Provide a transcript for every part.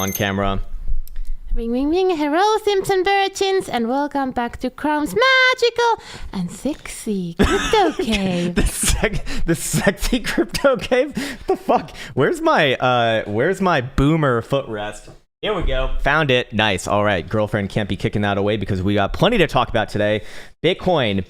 on camera. Ring, ring, ring. Hello, Simpson Virgins, and welcome back to Krown's magical and sexy crypto cave. the sexy crypto cave? What the fuck? Where's my boomer footrest? Here we go. Found it. Nice. All right. Girlfriend can't be kicking that away because we got plenty to talk about today. Bitcoin,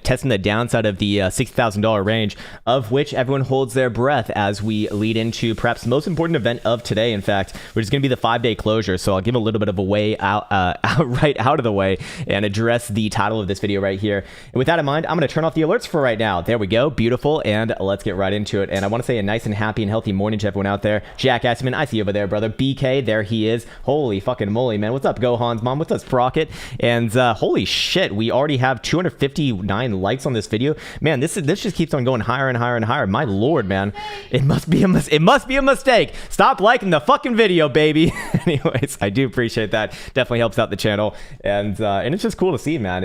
testing the downside of the $60,000 range, of which everyone holds their breath as we lead into perhaps the most important event of today, in fact, which is going to be the 5-day closure. So I'll give a little bit of a way out of the way and address the title of this video right here. And with that in mind, I'm going to turn off the alerts for right now. There we go. Beautiful. And let's get right into it. And I want to say a nice and happy and healthy morning to everyone out there. Jack Assman, I see you over there, brother. BK, there he is. Holy fucking moly, man. What's up, Gohan's mom? What's up, Sprocket? And holy shit. We already have 259 likes on this video. Man, this just keeps on going higher and higher and higher. My lord, man. It must be a mistake. Stop liking the fucking video, baby. Anyways, I do appreciate that. Definitely helps out the channel. And it's just cool to see, man.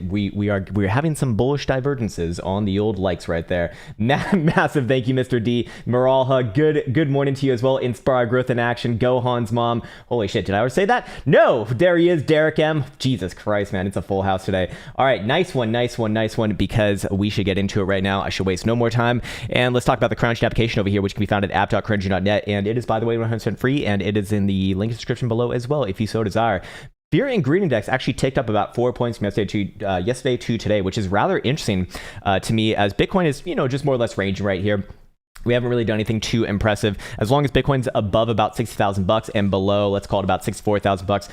We're having some bullish divergences on the old likes right there. Massive thank you, Mr. D. Moralha, good morning to you as well. Inspire growth in action. Gohan's mom. Holy shit, did I ever say that? No, there he is, Derek M. Jesus Christ, man. It's a full house today. All right, nice one, because we should get into it right now. I should waste no more time. And let's talk about the Krown application over here, which can be found at app.krown.net. And it is, by the way, 100% free, and it is in the link in the description below as well, if you so desire. Fear and greed index actually ticked up about 4 points from yesterday to today, which is rather interesting to me, as Bitcoin is, just more or less ranging right here. We haven't really done anything too impressive. As long as Bitcoin's above about $60,000 and below, let's call it about $64,000,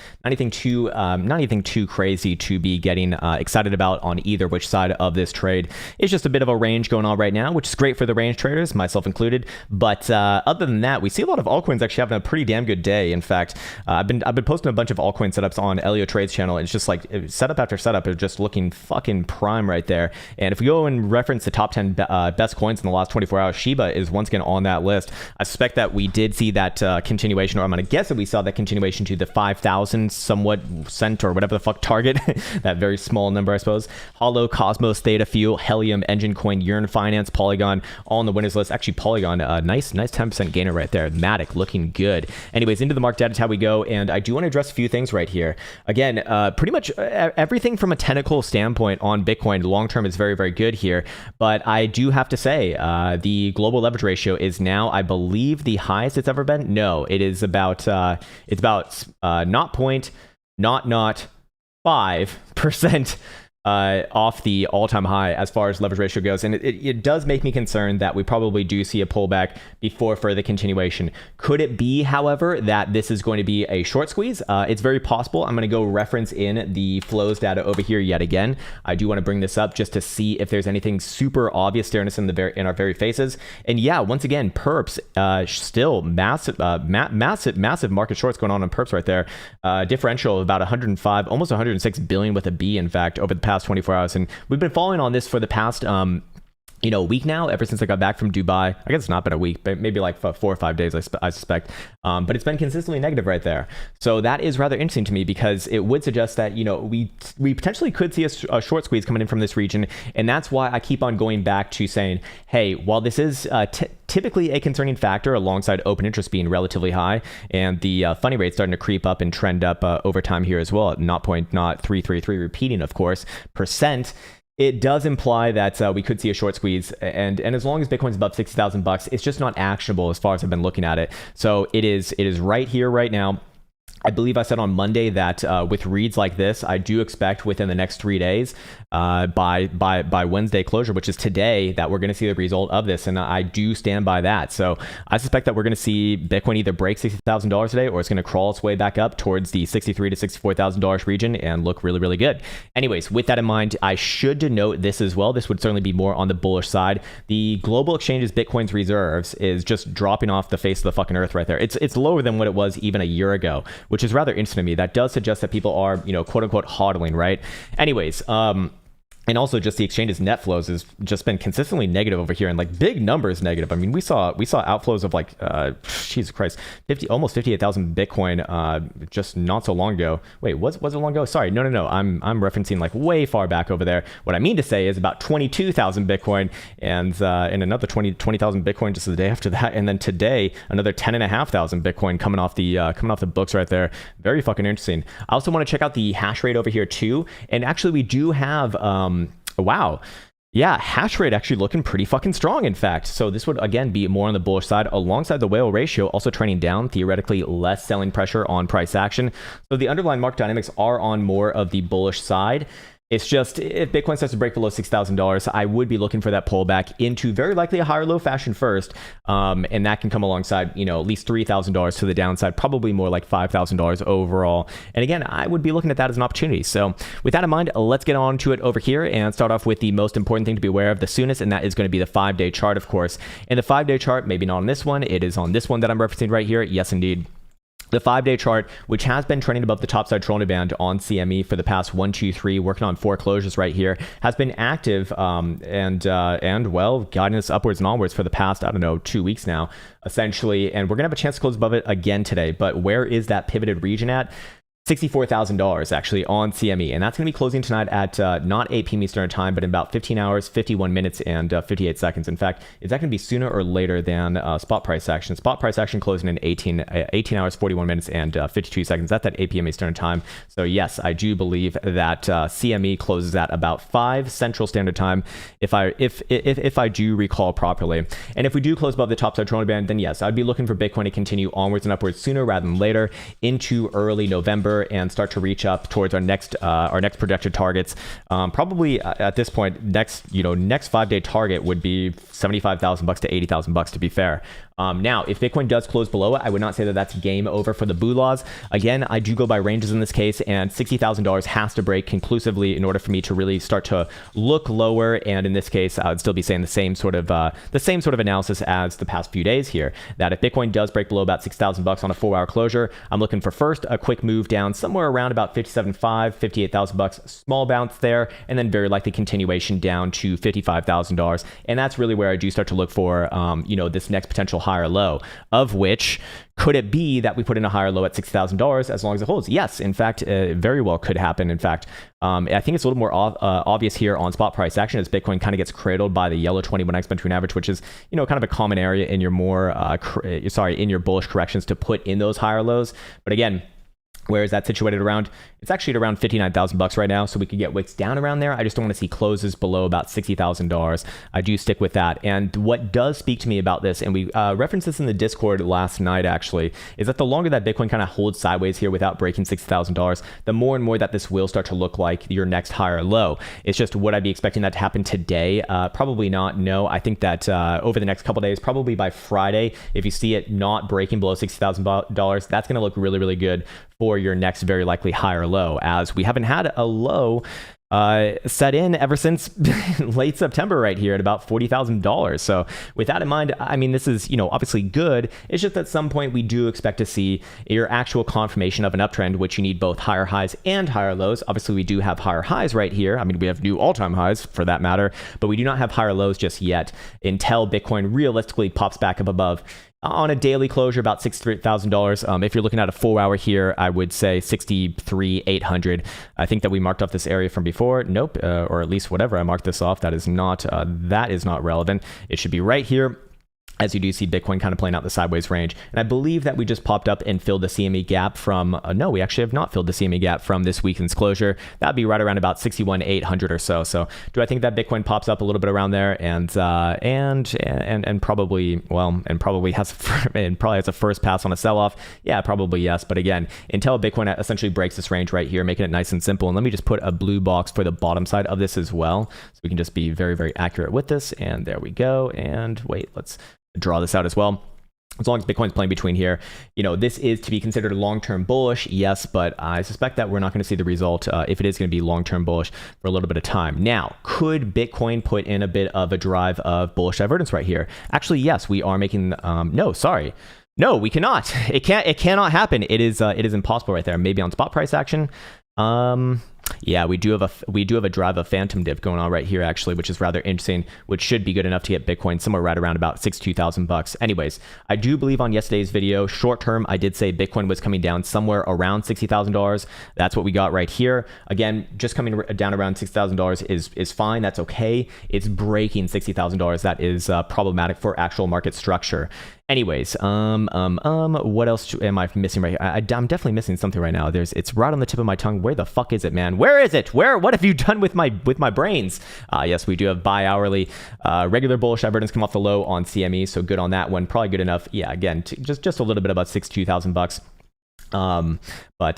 not anything too crazy to be getting excited about on either which side of this trade. It's just a bit of a range going on right now, which is great for the range traders, myself included. But other than that, we see a lot of altcoins actually having a pretty damn good day. In fact, I've been posting a bunch of altcoin setups on Elio Trade's channel. And it's just like setup after setup is just looking fucking prime right there. And if we go and reference the top 10 best coins in the last 24 hours, Shiba is once again on that list. I suspect that we did see that continuation, or I'm going to guess that we saw that continuation to the 5,000 somewhat cent or whatever the fuck target. That very small number, I suppose. Hollow, Cosmos, Theta Fuel, Helium, Engine Coin, Yearn Finance, Polygon, all on the winners list. Actually, Polygon, nice 10% gainer right there. Matic looking good. Anyways, into the market data is how we go, and I do want to address a few things right here. Again, pretty much everything from a technical standpoint on Bitcoin long term is very, very good here, but I do have to say the global leverage ratio is now, I believe, the highest it's ever been. No, it is about it's about 0.005% off the all-time high as far as leverage ratio goes. And it does make me concerned that we probably do see a pullback before further continuation. Could it be, however, that this is going to be a short squeeze? It's very possible. I'm going to go reference in the flows data over here yet again. I do want to bring this up just to see if there's anything super obvious staring us in our very faces. And yeah, once again, perps, still massive market shorts going on perps right there. Differential of about 105, almost 106 billion with a B, in fact, over the past 24 hours. And we've been following on this for the past week now, ever since I got back from Dubai. I guess it's not been a week, but maybe like 4 or 5 days, I suspect. But it's been consistently negative right there. So that is rather interesting to me, because it would suggest that, we potentially could see a short squeeze coming in from this region. And that's why I keep on going back to saying, hey, while this is typically a concerning factor alongside open interest being relatively high, and the funding rate starting to creep up and trend up over time here as well at 0.333 repeating, of course, percent, it does imply that we could see a short squeeze, and as long as Bitcoin's above $60,000, it's just not actionable as far as I've been looking at it. So it is right here, right now. I believe I said on Monday that with reads like this, I do expect within the next 3 days, by Wednesday closure, which is today, that we're going to see the result of this, and I do stand by that. So I suspect that we're going to see Bitcoin either break $60,000 today, or it's going to crawl its way back up towards the $63,000 to $64,000 region and look really, really good. Anyways, with that in mind, I should denote this as well. This would certainly be more on the bullish side. The global exchange's Bitcoin's reserves is just dropping off the face of the fucking earth right there. It's lower than what it was even a year ago, which is rather interesting to me. That does suggest that people are, quote unquote, hodling, right? Anyways, And also just the exchange's net flows has just been consistently negative over here, and like big numbers negative. I mean, we saw outflows of like Jesus Christ, almost 58,000 Bitcoin just not so long ago. Wait, was it long ago? Sorry, no. I'm referencing like way far back over there. What I mean to say is about 22,000 Bitcoin and another 20,000 Bitcoin just the day after that, and then today another 10,500 Bitcoin coming off the books right there. Very fucking interesting. I also want to check out the hash rate over here too, and actually we do have wow. Yeah, hash rate actually looking pretty fucking strong, in fact. So this would, again, be more on the bullish side alongside the whale ratio, also trending down, theoretically less selling pressure on price action. So the underlying market dynamics are on more of the bullish side. It's just, if Bitcoin starts to break below $6,000, I would be looking for that pullback into very likely a higher low fashion first. And that can come alongside, at least $3,000 to the downside, probably more like $5,000 overall. And again, I would be looking at that as an opportunity. So with that in mind, let's get on to it over here and start off with the most important thing to be aware of the soonest, and that is going to be the 5-day chart, of course. And the 5-day chart, maybe not on this one, it is on this one that I'm referencing right here. Yes, indeed. The 5-day chart, which has been trending above the topside trend band on CME for the past 1, 2, 3, working on 4 closures right here, has been active and well, guiding us upwards and onwards for the past, 2 weeks now, essentially. And we're going to have a chance to close above it again today. But where is that pivoted region at? $64,000 actually on CME, and that's going to be closing tonight at not 8 p.m. Eastern time, but in about 15 hours, 51 minutes, and 58 seconds. In fact, is that going to be sooner or later than spot price action? Spot price action closing in 18 hours, 41 minutes, and 52 seconds. That's at 8 p.m. Eastern time. So yes, I do believe that CME closes at about 5 Central Standard Time, if I do recall properly. And if we do close above the topside trend band, then yes, I'd be looking for Bitcoin to continue onwards and upwards sooner rather than later into early November, and start to reach up towards our next projected targets. Probably at this point, next 5-day target would be $75,000 to $80,000 to be fair. Now, if Bitcoin does close below it, I would not say that that's game over for the Boolaws. Again, I do go by ranges in this case, and $60,000 has to break conclusively in order for me to really start to look lower. And in this case, I would still be saying the same sort of analysis as the past few days here. That if Bitcoin does break below about $6,000 on a 4-hour closure, I'm looking for first a quick move down somewhere around about $57,500, $58,000, small bounce there, and then very likely continuation down to $55,000. And that's really where I do start to look for this next potential higher low, of which could it be that we put in a higher low at $6,000 as long as it holds? Yes, in fact, very well could happen. In fact, I think it's a little more obvious here on spot price action as Bitcoin kind of gets cradled by the yellow 21 exponential average, which is kind of a common area in your in your bullish corrections to put in those higher lows. But again, where is that situated around? It's actually at around $59,000 right now, so we could get wicks down around there. I just don't want to see closes below about $60,000. I do stick with that. And what does speak to me about this, and we referenced this in the Discord last night actually, is that the longer that Bitcoin kind of holds sideways here without breaking $60,000, the more and more that this will start to look like your next higher low. It's just, would I be expecting that to happen today? Probably not. No, I think that over the next couple days, probably by Friday, if you see it not breaking below $60,000, that's going to look really, really good for your next very likely higher low, as we haven't had a low set in ever since late September right here at about $40,000. So with that in mind, I mean, this is, obviously good. It's just at some point we do expect to see your actual confirmation of an uptrend, which you need both higher highs and higher lows. Obviously, we do have higher highs right here. I mean, we have new all-time highs for that matter, but we do not have higher lows just yet until Bitcoin realistically pops back up above on a daily closure about $63,000. If you're looking at a 4-hour here, I would say $63,800. I think that we marked off this area from before. Nope, or at least whatever I marked this off. That is not relevant. It should be right here, as you do see Bitcoin kind of playing out the sideways range. And I believe that we just popped up and filled the CME gap from, no, we actually have not filled the CME gap from this weekend's closure. That'd be right around about 61,800 or so. So do I think that Bitcoin pops up a little bit around there and probably, and probably has a first pass on a sell-off? Yeah, probably yes. But again, until Bitcoin essentially breaks this range right here, making it nice and simple. And let me just put a blue box for the bottom side of this as well, so we can just be very, very accurate with this. And there we go. And wait, let's draw this out as well. As long as Bitcoin's playing between here, this is to be considered a long-term bullish, yes, but I suspect that we're not going to see the result if it is going to be long-term bullish for a little bit of time. Now, could Bitcoin put in a bit of a drive of bullish divergence right here? Actually, yes, we are making, no, we cannot. It cannot happen. It is impossible right there. Maybe on spot price action. Yeah, we do have a drive of phantom div going on right here actually, which is rather interesting, which should be good enough to get Bitcoin somewhere right around about $62,000. Anyways, I do believe on yesterday's video, short term, I did say Bitcoin was coming down somewhere around $60,000. That's what we got right here. Again, just coming down around $60,000 is fine. That's okay. It's breaking $60,000. That is problematic for actual market structure. Anyways, what else am I missing right here? I'm definitely missing something right now. It's right on the tip of my tongue. Where the fuck is it, man? Where is it? What have you done with my brains? Yes, we do have bi-hourly, regular bullish divergence come off the low on CME, so good on that one. Probably good enough. Yeah, again, just a little bit about $62,000. But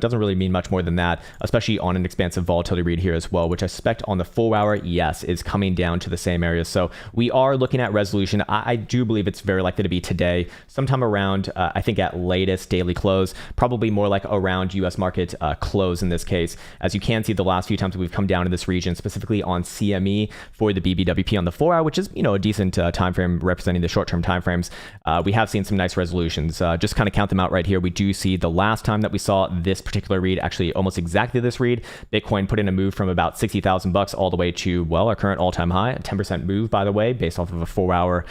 doesn't really mean much more than that, especially on an expansive volatility read here as well, which I suspect on the 4 hour, yes, is coming down to the same area. So we are looking at resolution. I do believe it's very likely to be today, sometime around, I think at latest daily close, probably more like around US market close in this case. As you can see, the last few times we've come down in this region, specifically on CME for the BBWP on the 4 hour, which is, a decent time frame representing the short-term time frames. We have seen some nice resolutions. Just kind of count them out right here. We do see the last time that we saw this particular read, actually almost exactly this read, Bitcoin put in a move from about $60,000 all the way to, well, our current all-time high, a 10% move, by the way, based off of a 4 hour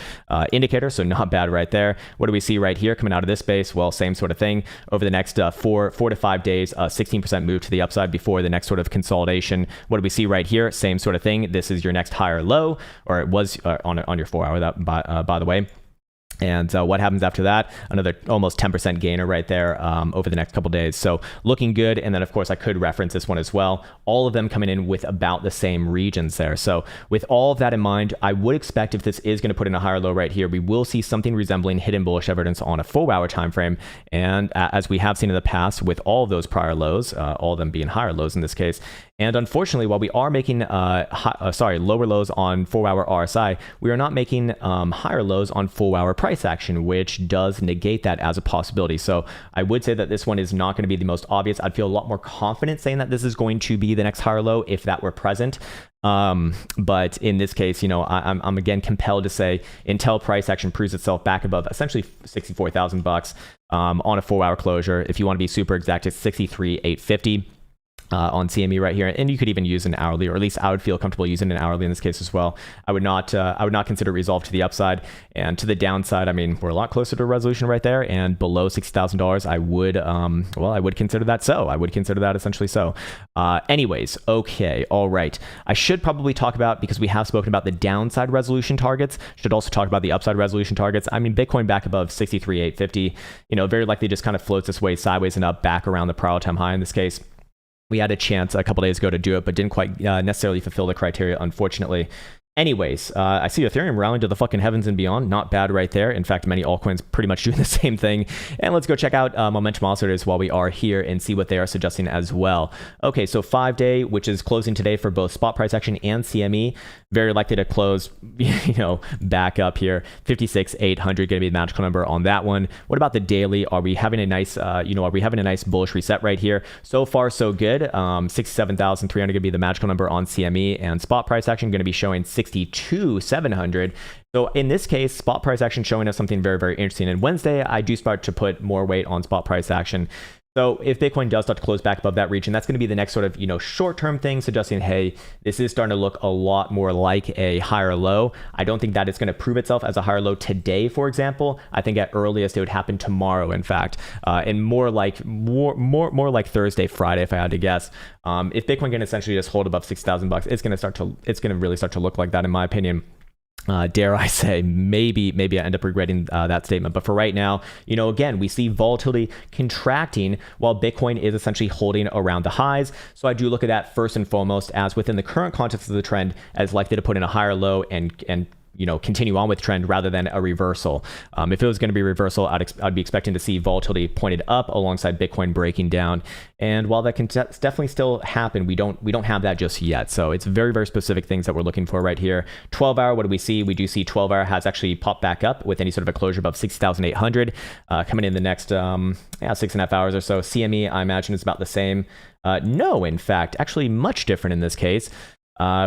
indicator. So not bad right there. What do we see right here coming out of this space? Well, same sort of thing. Over the next 4 to 5 days, 16% move to the upside before the next sort of consolidation. What do we see right here? Same sort of thing. This is your next higher low, or it was on your 4 hour, that by the way. And what happens after that? Another almost 10% gainer right there over the next couple days. So looking good. And then, of course, I could reference this one as well. All of them coming in with about the same regions there. So with all of that in mind, I would expect if this is going to put in a higher low right here, we will see something resembling hidden bullish evidence on a 4 hour time frame. And as we have seen in the past with all of those prior lows, all of them being higher lows in this case. And unfortunately, while we are making lower lows on 4 hour RSI, we are not making higher lows on 4 hour price action, which does negate that as a possibility. So I would say that this one is not going to be the most obvious. I'd feel a lot more confident saying that this is going to be the next higher low if that were present. But in this case, I'm again compelled to say until price action proves itself back above essentially $64,000 on a 4 hour closure. If you want to be super exact, it's 63,850. On CME right here, and you could even use an hourly, or at least I would feel comfortable using an hourly in this case as well. I would not consider resolve to the upside, and to the downside. I mean, we're a lot closer to a resolution right there, and below $60,000, I would consider that so. I would consider that essentially so. Anyways, okay, all right. I should probably talk about, because we have spoken about the downside resolution targets, should also talk about the upside resolution targets. I mean, Bitcoin back above 63,850, very likely just kind of floats its way sideways and up back around the prior all-time high in this case. We had a chance a couple days ago to do it, but didn't quite necessarily fulfill the criteria, unfortunately. Anyways, I see Ethereum rallying to the fucking heavens and beyond. Not bad right there. In fact, many altcoins pretty much doing the same thing. And let's go check out momentum oscillators while we are here and see what they are suggesting as well. Okay, so 5-day, which is closing today for both spot price action and CME, very likely to close, back up here. 56,800 going to be the magical number on that one. What about the daily? Are we having a nice, bullish reset right here? So far, so good. 67,300 going to be the magical number on CME, and spot price action going to be showing 62,700. So in this case, spot price action showing us something very, very interesting. And Wednesday, I do start to put more weight on spot price action. So if Bitcoin does start to close back above that region, that's going to be the next sort of, short-term thing suggesting, hey, this is starting to look a lot more like a higher low. I don't think that it's going to prove itself as a higher low today, for example. I think at earliest it would happen tomorrow, in fact, and more like Thursday, Friday, if I had to guess. If Bitcoin can essentially just hold above $6,000, it's going to really start to look like that, in my opinion. Dare I say, maybe I end up regretting that statement. But for right now, again, we see volatility contracting while Bitcoin is essentially holding around the highs. So I do look at that first and foremost as within the current context of the trend as likely to put in a higher low and continue on with trend rather than a reversal. If it was going to be reversal, I'd be expecting to see volatility pointed up alongside Bitcoin breaking down. And while that can definitely still happen, we don't have that just yet. So it's very, very specific things that we're looking for right here. 12 hour, what do we see? We do see 12 hour has actually popped back up with any sort of a closure above 60,800 coming in the next 6.5 hours or so. CME, I imagine, is about the same. No, in fact, actually much different in this case.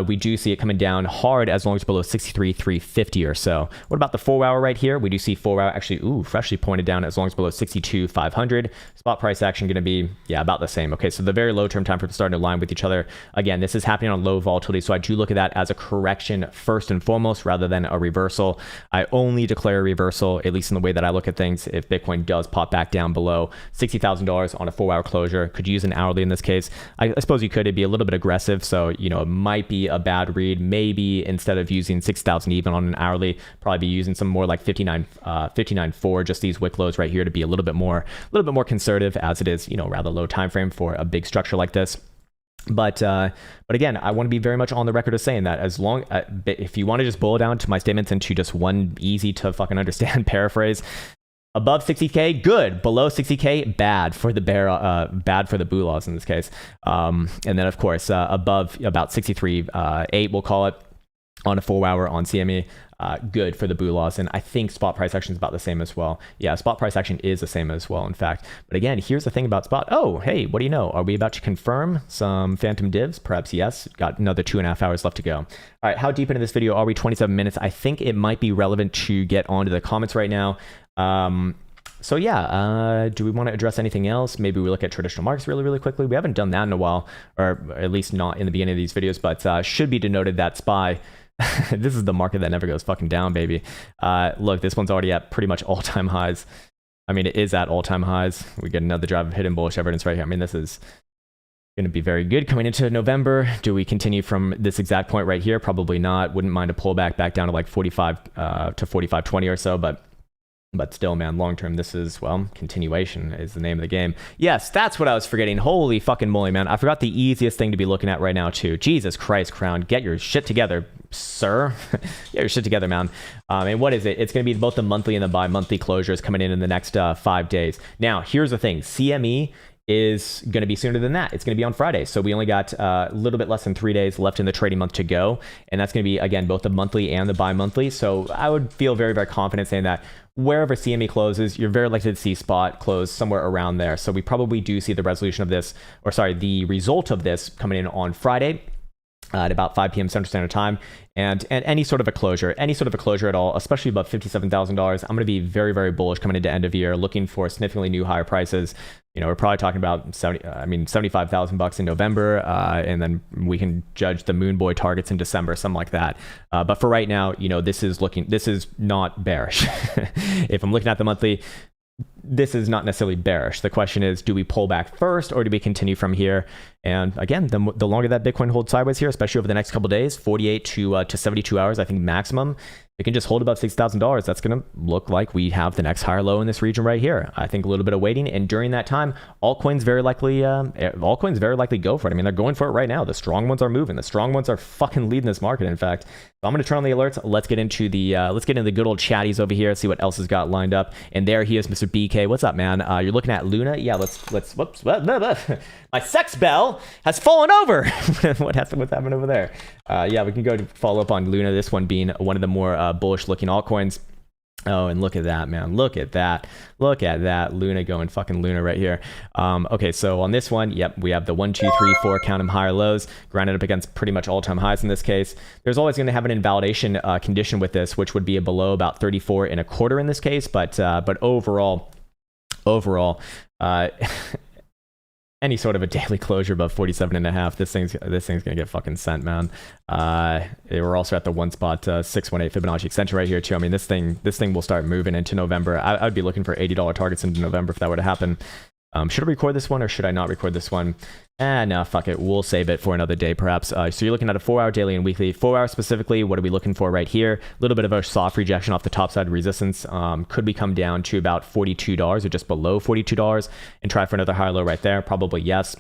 We do see it coming down hard as long as below 63,350 or so. What about the 4-hour right here? We do see 4-hour actually, freshly pointed down as long as below 62,500. Spot price action going to be, about the same. Okay, so the very low term time frames starting to align with each other. Again, this is happening on low volatility, so I do look at that as a correction first and foremost rather than a reversal. I only declare a reversal, at least in the way that I look at things, if Bitcoin does pop back down below $60,000 on a 4-hour closure. Could use an hourly in this case. I suppose you could. It'd be a little bit aggressive, so it might be a bad read. Maybe instead of using 6,000 even on an hourly, probably be using some more like 59.4, just these wick lows right here to be a little bit more conservative, as it is rather low time frame for a big structure like this. But again, I want to be very much on the record of saying that as long if you want to just boil down to my statements into just one easy to fucking understand paraphrase. Above 60K, good. Below 60K, bad for the bad for the Bulas in this case. And then of course, above about 63.8, we'll call it, on a 4-hour on CME, good for the Bulas. And I think spot price action is about the same as well. Yeah, spot price action is the same as well, in fact. But again, here's the thing about spot. Oh, hey, what do you know? Are we about to confirm some phantom divs? Perhaps yes. Got another 2.5 hours left to go. All right, how deep into this video are we? 27 minutes. I think it might be relevant to get onto the comments right now. So yeah, do we want to address anything else? Maybe we look at traditional markets really quickly. We haven't done that in a while, or at least not in the beginning of these videos, but should be denoted that SPY, this is the market that never goes fucking down, baby. Look, this one's already at pretty much all-time highs. I mean, it is at all-time highs. We get another drive of hidden bullish evidence right here. I mean, this is going to be very good coming into November. Do we continue from this exact point right here? Probably not. Wouldn't mind a pullback back down to like 45 to 45.20 or so, but still, man, long term, this is, well, continuation is the name of the game. Yes, that's what I was forgetting. Holy fucking moly, man. I forgot the easiest thing to be looking at right now, too. Jesus Christ, Krown. Get your shit together, sir. Get your shit together, man. And what is it? It's going to be both the monthly and the bi-monthly closures coming in the next 5 days. Now, here's the thing. CME is going to be sooner than that. It's going to be on Friday. So we only got a little bit less than 3 days left in the trading month to go. And that's going to be, again, both the monthly and the bi-monthly. So I would feel very, very confident saying that wherever CME closes, you're very likely to see spot close somewhere around there. So we probably do see the resolution of this, or sorry, the result of this coming in on Friday at about 5 p.m. Central Standard Time. And any sort of a closure at all, especially above $57,000, I'm going to be very, very bullish coming into end of year, looking for significantly new higher prices. We're probably talking about $75,000 in November, and then we can judge the Moon Boy targets in December, something like that. But for right now, this is not bearish. If I'm looking at the monthly, this is not necessarily bearish. The question is, do we pull back first or do we continue from here? And again, the longer that Bitcoin holds sideways here, especially over the next couple of days, 48 to 72 hours, I think maximum, it can just hold above $6,000. That's going to look like we have the next higher low in this region right here. I think a little bit of waiting, and during that time, altcoins very likely go for it. I mean, they're going for it right now. The strong ones are moving. The strong ones are fucking leading this market. In fact, so I'm going to turn on the alerts. Let's get into the good old chatties over here. See what else has got lined up. And there he is, Mr. BK. What's up, man? You're looking at Luna. Yeah, let's. Whoops. My sex bell has fallen over. What's happening over there? Yeah, we can go to follow up on Luna. This one being one of the more bullish looking altcoins. Oh, and look at that, man. Look at that. Luna going fucking Luna right here. Okay, so on this one, yep, we have the 1, 2, 3, 4 count them higher lows, grounded up against pretty much all-time highs in this case. There's always going to have an invalidation condition with this, which would be below about 34.25 in this case. But overall, any sort of a daily closure above 47.5, this thing's gonna get fucking sent, man. We're also at the 1.618 Fibonacci extension right here too. I mean, this thing will start moving into November. I'd be looking for $80 targets into November if that were to happen. Should I record this one or should I not record this one? No, fuck it. We'll save it for another day, perhaps. So you're looking at a 4-hour daily and weekly. 4 hours specifically, what are we looking for right here? A little bit of a soft rejection off the top side of resistance. Could we come down to about $42 or just below $42 and try for another higher low right there? Probably yes.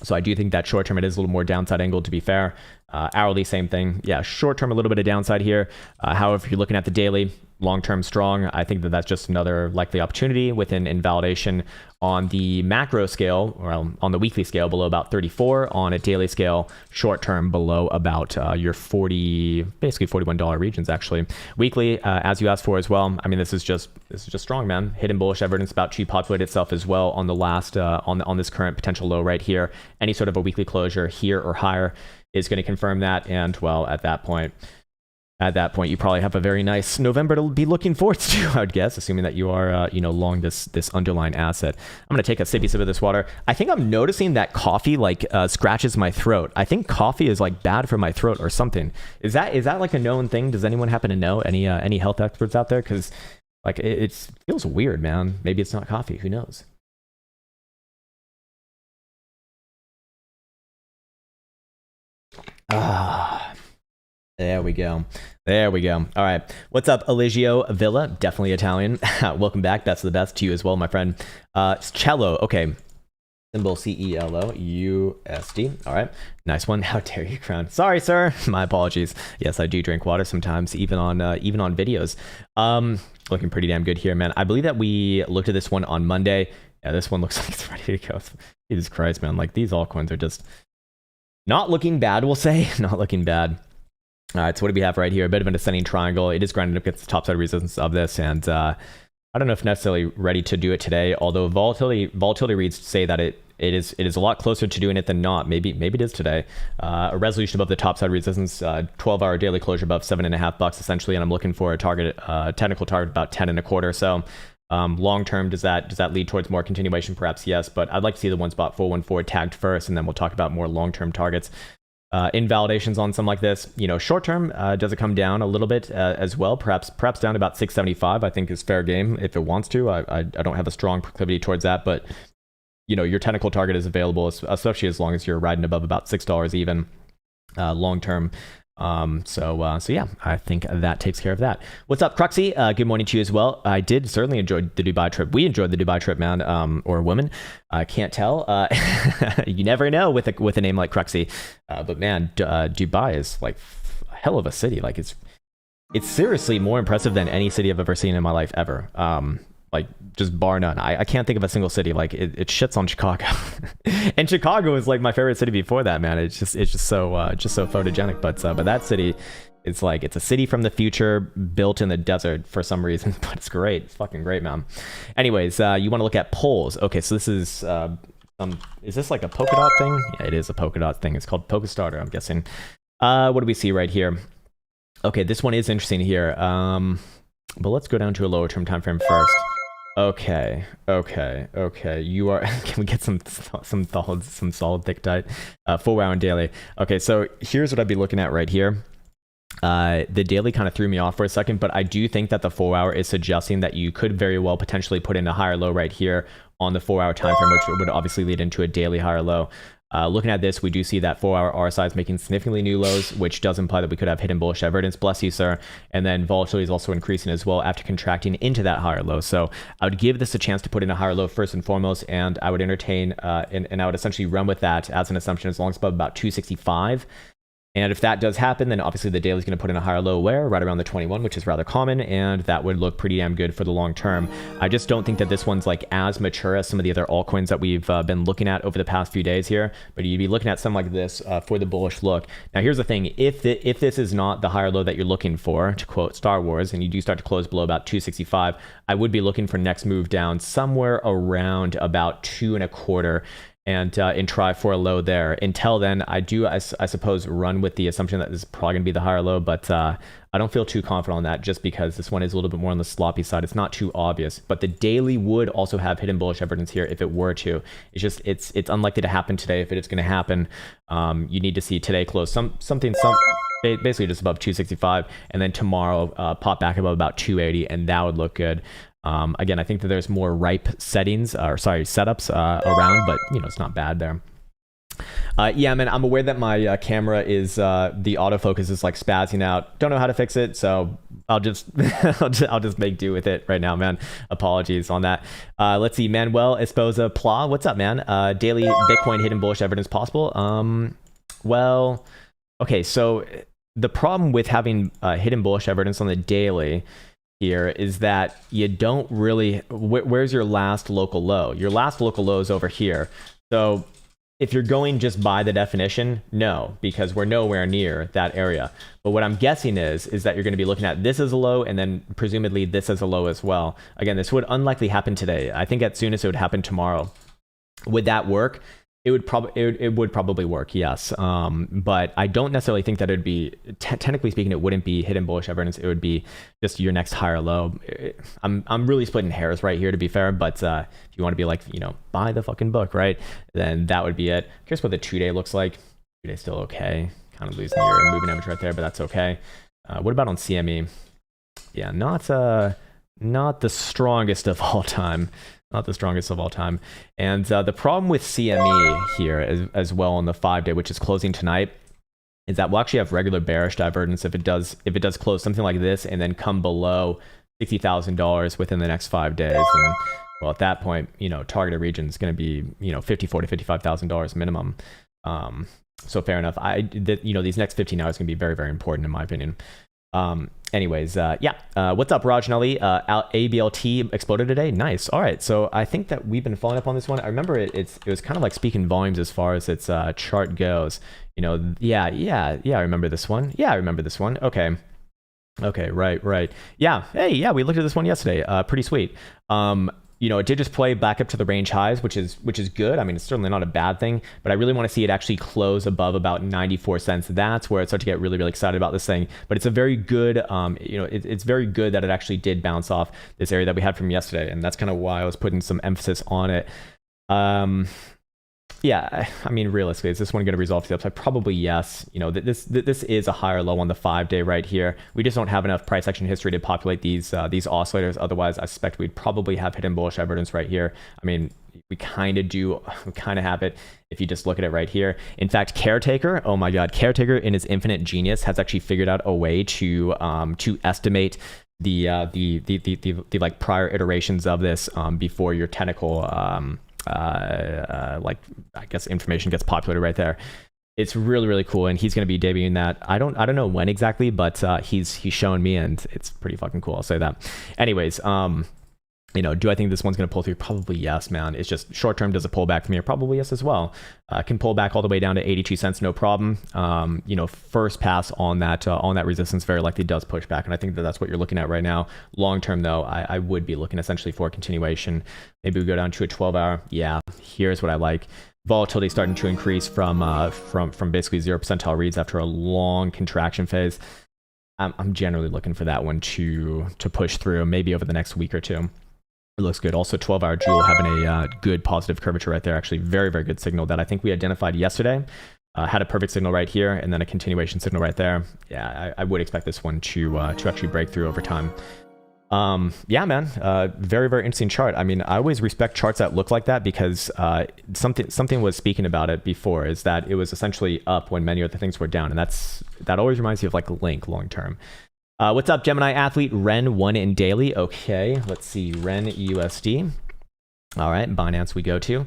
So I do think that short term it is a little more downside angle, to be fair. Hourly, same thing. Yeah, short term a little bit of downside here. However, if you're looking at the daily, long term strong, I think that's just another likely opportunity with an invalidation on the macro scale, or on the weekly scale below about 34, on a daily scale short term below about your basically $41 regions actually. Weekly, as you asked for as well, I mean, this is just strong, man. Hidden bullish evidence about to populate itself as well on the last on this current potential low right here. Any sort of a weekly closure here or higher is going to confirm that. And well, at that point, you probably have a very nice November to be looking forward to, I would guess, assuming that you are, long this underlying asset. I'm going to take a sippy sip of this water. I think I'm noticing that coffee scratches my throat. I think coffee is bad for my throat or something. Is that like a known thing? Does anyone happen to know? Any health experts out there? Because it feels weird, man. Maybe it's not coffee. Who knows? There we go. All right. What's up, Eligio Villa? Definitely Italian. Welcome back. That's the best to you as well, my friend. Cello. Okay. Symbol CELO USD. All right. Nice one. How dare you, Krown? Sorry, sir. My apologies. Yes, I do drink water sometimes, even on videos. Looking pretty damn good here, man. I believe that we looked at this one on Monday. Yeah, this one looks like it's ready to go. Jesus Christ, man. These altcoins are just not looking bad, we'll say. Not looking bad. All right, so what do we have right here? A bit of an ascending triangle. It is grinding up against the top side of resistance of this, and I don't know if necessarily ready to do it today, although volatility reads say that it is a lot closer to doing it than not. Maybe it is today. A resolution above the top side resistance, 12-hour daily closure above $7.50 essentially, and I'm looking for a target, technical target about 10.25. So long term, does that lead towards more continuation? Perhaps yes, but I'd like to see the one spot 414 tagged first, and then we'll talk about more long-term targets. Invalidations on something like this, short term, does it come down a little bit as well? Perhaps down to about 675. I think is fair game if it wants to. I don't have a strong proclivity towards that, but your technical target is available, especially as long as you're riding above about $6 even long term. So yeah, I think that takes care of that. What's up, Cruxy? Good morning to you as well. I did certainly enjoy the Dubai trip. We enjoyed the Dubai trip, man, or woman. I can't tell. You never know with a name like Cruxy. But man, Dubai is a hell of a city. It's seriously more impressive than any city I've ever seen in my life ever. Just bar none. I can't think of a single city. It shits on Chicago. And Chicago is my favorite city before that, man. It's just so photogenic. But that city, it's a city from the future built in the desert for some reason, but it's great. It's fucking great, man. Anyways, you want to look at polls. Okay, so this is is this like a Polkadot thing? Yeah, it is a Polkadot thing. It's called Polkastarter, I'm guessing. What do we see right here? Okay, this one is interesting here. But let's go down to a lower term time frame first. Okay. You are. Can we get some solid thick diet? 4 hour and daily. Okay, so here's what I'd be looking at right here. The daily kind of threw me off for a second, but I do think that the 4 hour is suggesting that you could very well potentially put in a higher low right here on the 4 hour time frame, which would obviously lead into a daily higher low. Looking at this, we do see that 4 hour RSI is making significantly new lows, which does imply that we could have hidden bullish divergence. Bless you, sir. And then volatility is also increasing as well after contracting into that higher low. So I would give this a chance to put in a higher low first and foremost, and I would entertain and I would essentially run with that as an assumption as long as above about 265. And if that does happen, then obviously the daily is going to put in a higher low where right around the 21, which is rather common, and that would look pretty damn good for the long term. I just don't think that this one's as mature as some of the other altcoins that we've been looking at over the past few days here, but you'd be looking at something like this for the bullish look. Now here's the thing, if this is not the higher low that you're looking for, to quote Star Wars, and you do start to close below about 265, I would be looking for next move down somewhere around about 2.25, and try for a low there. Until then, I suppose, run with the assumption that this is probably going to be the higher low, but I don't feel too confident on that just because this one is a little bit more on the sloppy side. It's not too obvious, but the daily would also have hidden bullish evidence here if it were to. It's just, it's unlikely to happen today. If it is going to happen, you need to see today close basically just above 265, and then tomorrow pop back above about 280, and that would look good. Again, I think that there's more ripe setups around, but it's not bad there. Yeah, man, I'm aware that my camera is the autofocus is spazzing out. Don't know how to fix it, so I'll just I'll just make do with it right now, man. Apologies on that. Let's see, Manuel Esposa Pla, what's up, man? Daily Bitcoin hidden bullish evidence possible. Well, okay, so the problem with having hidden bullish evidence on the daily here is that you don't really, where's your last local low? Your last local low is over here. So if you're going just by the definition, no, because we're nowhere near that area. But what I'm guessing is that you're going to be looking at this as a low, and then presumably this as a low as well. Again, this would unlikely happen today. I think at soonest it would happen tomorrow. Would that work? it would probably work, yes. But I don't necessarily think that it would be, technically speaking, it wouldn't be hidden bullish evidence. It would be just your next higher low. I'm really splitting hairs right here, to be fair. But if you want to be like, buy the fucking book, right? Then that would be it. Curious what the 2-day looks like. 2-day still okay. Kind of losing your moving average right there, but that's okay. What about on CME? Yeah, not the strongest of all time. Not the strongest of all time. And the problem with CME here as well on the 5-day, which is closing tonight, is that we'll actually have regular bearish divergence if it does close something like this and then come below $60,000 within the next 5 days. And well, at that point, targeted region is going to be $54,000 to $55,000 minimum. So fair enough. These next 15 hours are going to be very, very important in my opinion. What's up, Raj and Ali? ABLT exploded today. Nice. All right. So I think that we've been following up on this one. I remember it was kind of like speaking volumes as far as its chart goes. I remember this one. Okay, right. Yeah. Hey, yeah, we looked at this one yesterday. Pretty sweet. It did just play back up to the range highs, which is good. I mean, it's certainly not a bad thing, but I really want to see it actually close above about 94 cents. That's where I start to get really, really excited about this thing. But it's a very good, it's very good that it actually did bounce off this area that we had from yesterday, and that's kind of why I was putting some emphasis on it. Yeah, I mean, realistically, is this one going to resolve to the upside? Probably yes. This is a higher low on the 5-day right here. We just don't have enough price action history to populate these oscillators. Otherwise, I suspect we'd probably have hidden bullish evidence right here. I mean, we kind of have it if you just look at it right here. In fact, Caretaker, oh my God, Caretaker in his infinite genius has actually figured out a way to estimate the like prior iterations of this before your technical I guess information gets populated right there. It's really, really cool, and he's going to be debuting that. I don't know when exactly, but he's shown me, and it's pretty fucking cool. I'll say that. Anyways, do I think this one's going to pull through? Probably yes, man. It's just short term, does it pull back from here? Probably yes as well. Can pull back all the way down to 82 cents, no problem. First pass on that resistance very likely does push back, and I think that's what you're looking at right now. Long term though, I would be looking essentially for a continuation. Maybe we go down to a 12-hour. Yeah, here's what I like. Volatility starting to increase from basically 0 percentile reads after a long contraction phase. I'm generally looking for that one to push through maybe over the next week or two. It looks good. Also, 12-hour Joule having a good positive curvature right there. Actually, very, very good signal that I think we identified yesterday. Had a perfect signal right here, and then a continuation signal right there. Yeah, I would expect this one to actually break through over time. Yeah, man. Very, very interesting chart. I mean, I always respect charts that look like that because something was speaking about it before, is that it was essentially up when many other things were down, and that always reminds me of like Link long term. What's up, Gemini athlete? Ren won in daily. Okay, let's see. Ren USD. All right, Binance we go to.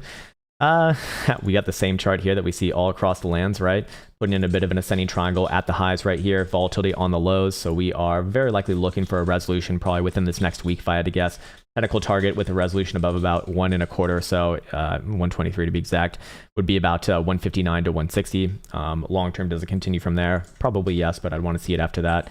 We got the same chart here that we see all across the lands, right? Putting in a bit of an ascending triangle at the highs right here, volatility on the lows. So we are very likely looking for a resolution probably within this next week, if I had to guess. Technical target with a resolution above about 1.25 or so, 123 to be exact, would be about 159 to 160. Long term, does it continue from there? Probably yes, but I'd want to see it after that.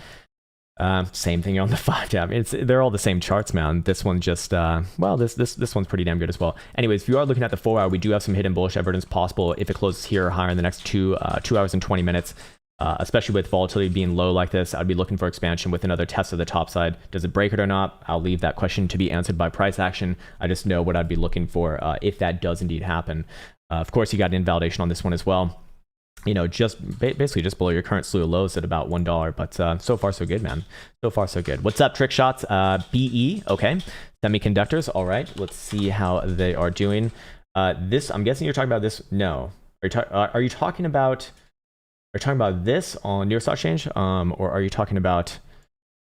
Same thing on the 5. Yeah, they're all the same charts, man. This one just this one's pretty damn good as well. Anyways, if you are looking at the 4-hour, we do have some hidden bullish evidence possible if it closes here or higher in the next 2 hours and 20 minutes. Especially with volatility being low like this, I'd be looking for expansion with another test of the top side. Does it break it or not? I'll leave that question to be answered by price action. I just know what I'd be looking for if that does indeed happen. Of course, you got invalidation on this one as well. Basically just below your current slew of lows at about $1, but so far so good, man. So far so good. What's up, Trick Shots? BE, okay. Semiconductors, all right. Let's see how they are doing. This, I'm guessing you're talking about this. No, are you talking about this on New York Stock Exchange, or are you talking about?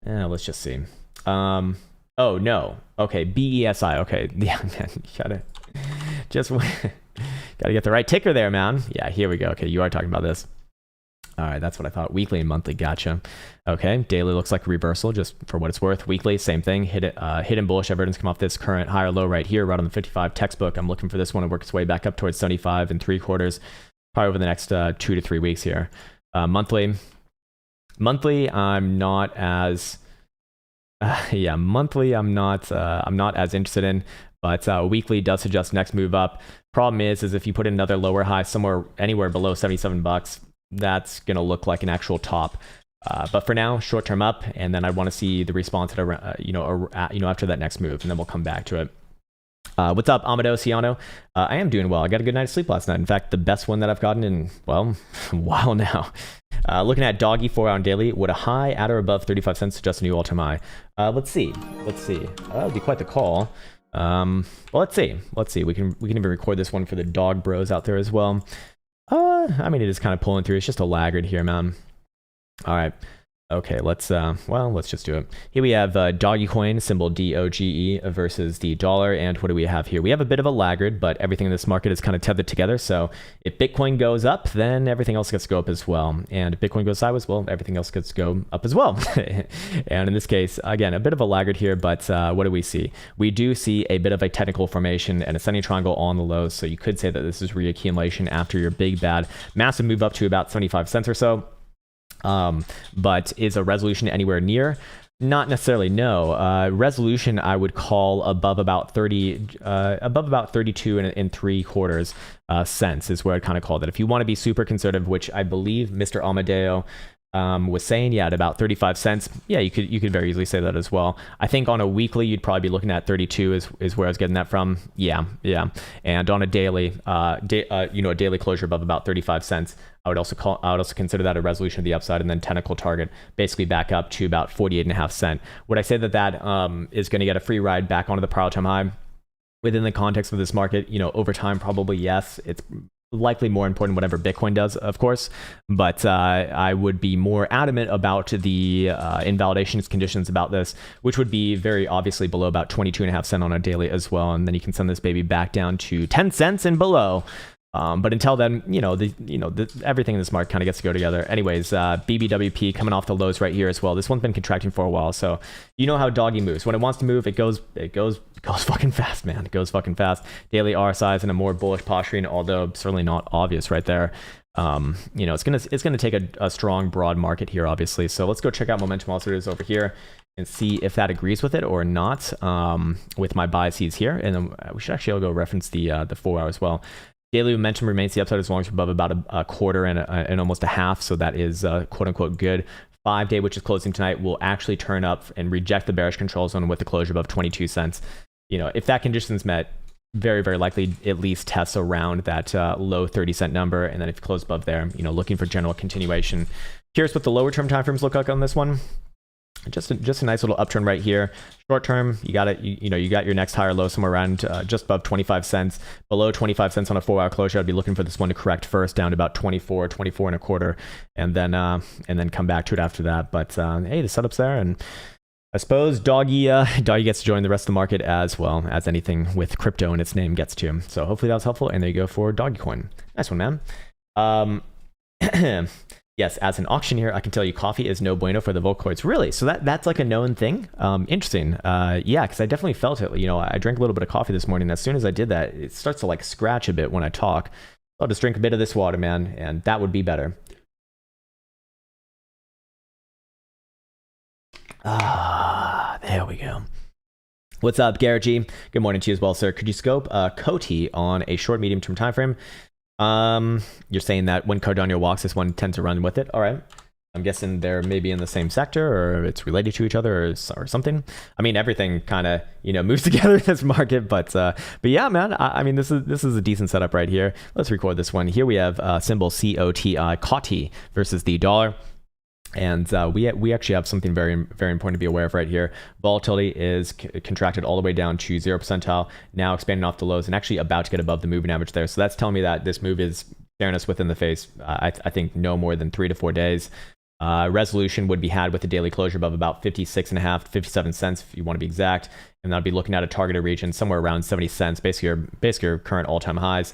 Let's just see. Oh no, okay. BESI, okay. Yeah, man, you gotta just. Got to get the right ticker there, man. Yeah, here we go. Okay, you are talking about this. All right, that's what I thought. Weekly and monthly, gotcha. Okay, daily looks like a reversal, just for what it's worth. Weekly, same thing. Hidden bullish evidence come off this current higher low right here, right on the 55 textbook. I'm looking for this one to work its way back up towards 75 3/4, probably over the next 2 to 3 weeks here. Monthly, I'm not as monthly I'm not as interested in. But weekly does suggest next move up, Problem is if you put in another lower high anywhere below $77, that's gonna look like an actual top. But for now, short term up, and then I want to see the response at after that next move, and then we'll come back to it. What's up, Amado Ciano? I am doing well. I got a good night's sleep last night. In fact, the best one that I've gotten in, well, a while now. Looking at Doggy 4-hour daily, would a high at or above 35 cents suggest a new all-time high? Let's see. That would be quite the call. Well, let's see. We can even record this one for the dog bros out there as well. I mean, it is kind of pulling through. It's just a laggard here, man. All right. Okay, let's just do it. Here we have Dogecoin, symbol DOGE, versus the dollar. And what do we have here? We have a bit of a laggard, but everything in this market is kind of tethered together. So if Bitcoin goes up, then everything else gets to go up as well. And if Bitcoin goes sideways, well, everything else gets to go up as well. And in this case, again, a bit of a laggard here, but what do we see? We do see a bit of a technical formation and ascending triangle on the lows. So you could say that this is reaccumulation after your big, bad, massive move up to about 75 cents or so. But is a resolution anywhere near? Not necessarily, no. Resolution I would call above about 32 and 3/4 cents is where I'd kind of call that. If you want to be super conservative, which I believe Mr. Amadeo was saying, yeah, at about 35 cents. Yeah, you could very easily say that as well. I think on a weekly, you'd probably be looking at 32 is where I was getting that from. Yeah. And on a daily, a daily closure above about 35 cents, I would also consider that a resolution of the upside, and then technical target basically back up to about 48.5 cents. Would I say that is going to get a free ride back onto the prior time high within the context of this market? Over time, probably yes. It's likely more important whatever Bitcoin does, of course, but I would be more adamant about the invalidations conditions about this, which would be very obviously below about 22.5 cents on a daily as well, and then you can send this baby back down to 10 cents and below. But until then, everything in this market kind of gets to go together. Anyways, BBWP coming off the lows right here as well. This one's been contracting for a while, so you know how doggy moves. When it wants to move, it goes fucking fast, man. It goes fucking fast. Daily RSIs in a more bullish posturing, although certainly not obvious right there. It's gonna take a strong broad market here, obviously. So let's go check out momentum oscillators over here and see if that agrees with it or not. With my biases here, and then we should actually go reference the 4 hour as well. Daily momentum remains the upside as long as we're above about a quarter and almost a half, so that is quote unquote good. 5-day, which is closing tonight, will actually turn up and reject the bearish control zone with the closure above 22 cents. If that condition is met, very, very likely at least tests around that low 30-cent number, and then if you close above there, looking for general continuation. Curious what the lower term timeframes look like on this one. Just a nice little upturn right here. Short term, you got it. You got your next higher low somewhere around just above 25 cents. Below 25 cents on a 4 hour closure, I'd be looking for this one to correct first down to about 24 and a quarter, and then come back to it after that. But hey, the setup's there, and I suppose doggy gets to join the rest of the market as well as anything with crypto in its name gets to. So hopefully that was helpful, and there you go for Dogecoin. Nice one, man. Yes, as an auctioneer, I can tell you coffee is no bueno for the Volcoids. Really? So that's like a known thing? Interesting. Yeah, because I definitely felt it. I drank a little bit of coffee this morning. As soon as I did that, it starts to like scratch a bit when I talk. I'll just drink a bit of this water, man, and that would be better. There we go. What's up, Garrett G? Good morning to you as well, sir. Could you scope Coti on a short, medium-term time frame? You're saying that when Cardano walks, this one tends to run with it. All right. I'm guessing they're maybe in the same sector, or it's related to each other, or something. I mean, everything kind of moves together in this market, but yeah, man. I mean, this is a decent setup right here. Let's record this one. Here we have symbol COTI, Coti versus the dollar. And we actually have something very, very important to be aware of right here. Volatility is contracted all the way down to 0 percentile, now expanding off the lows and actually about to get above the moving average there. So that's telling me that this move is staring us within the face. I think no more than 3 to 4 days. Resolution would be had with a daily closure above about 56.5 to 57 cents if you want to be exact. And I'd be looking at a targeted region somewhere around 70 cents, basically your current all-time highs.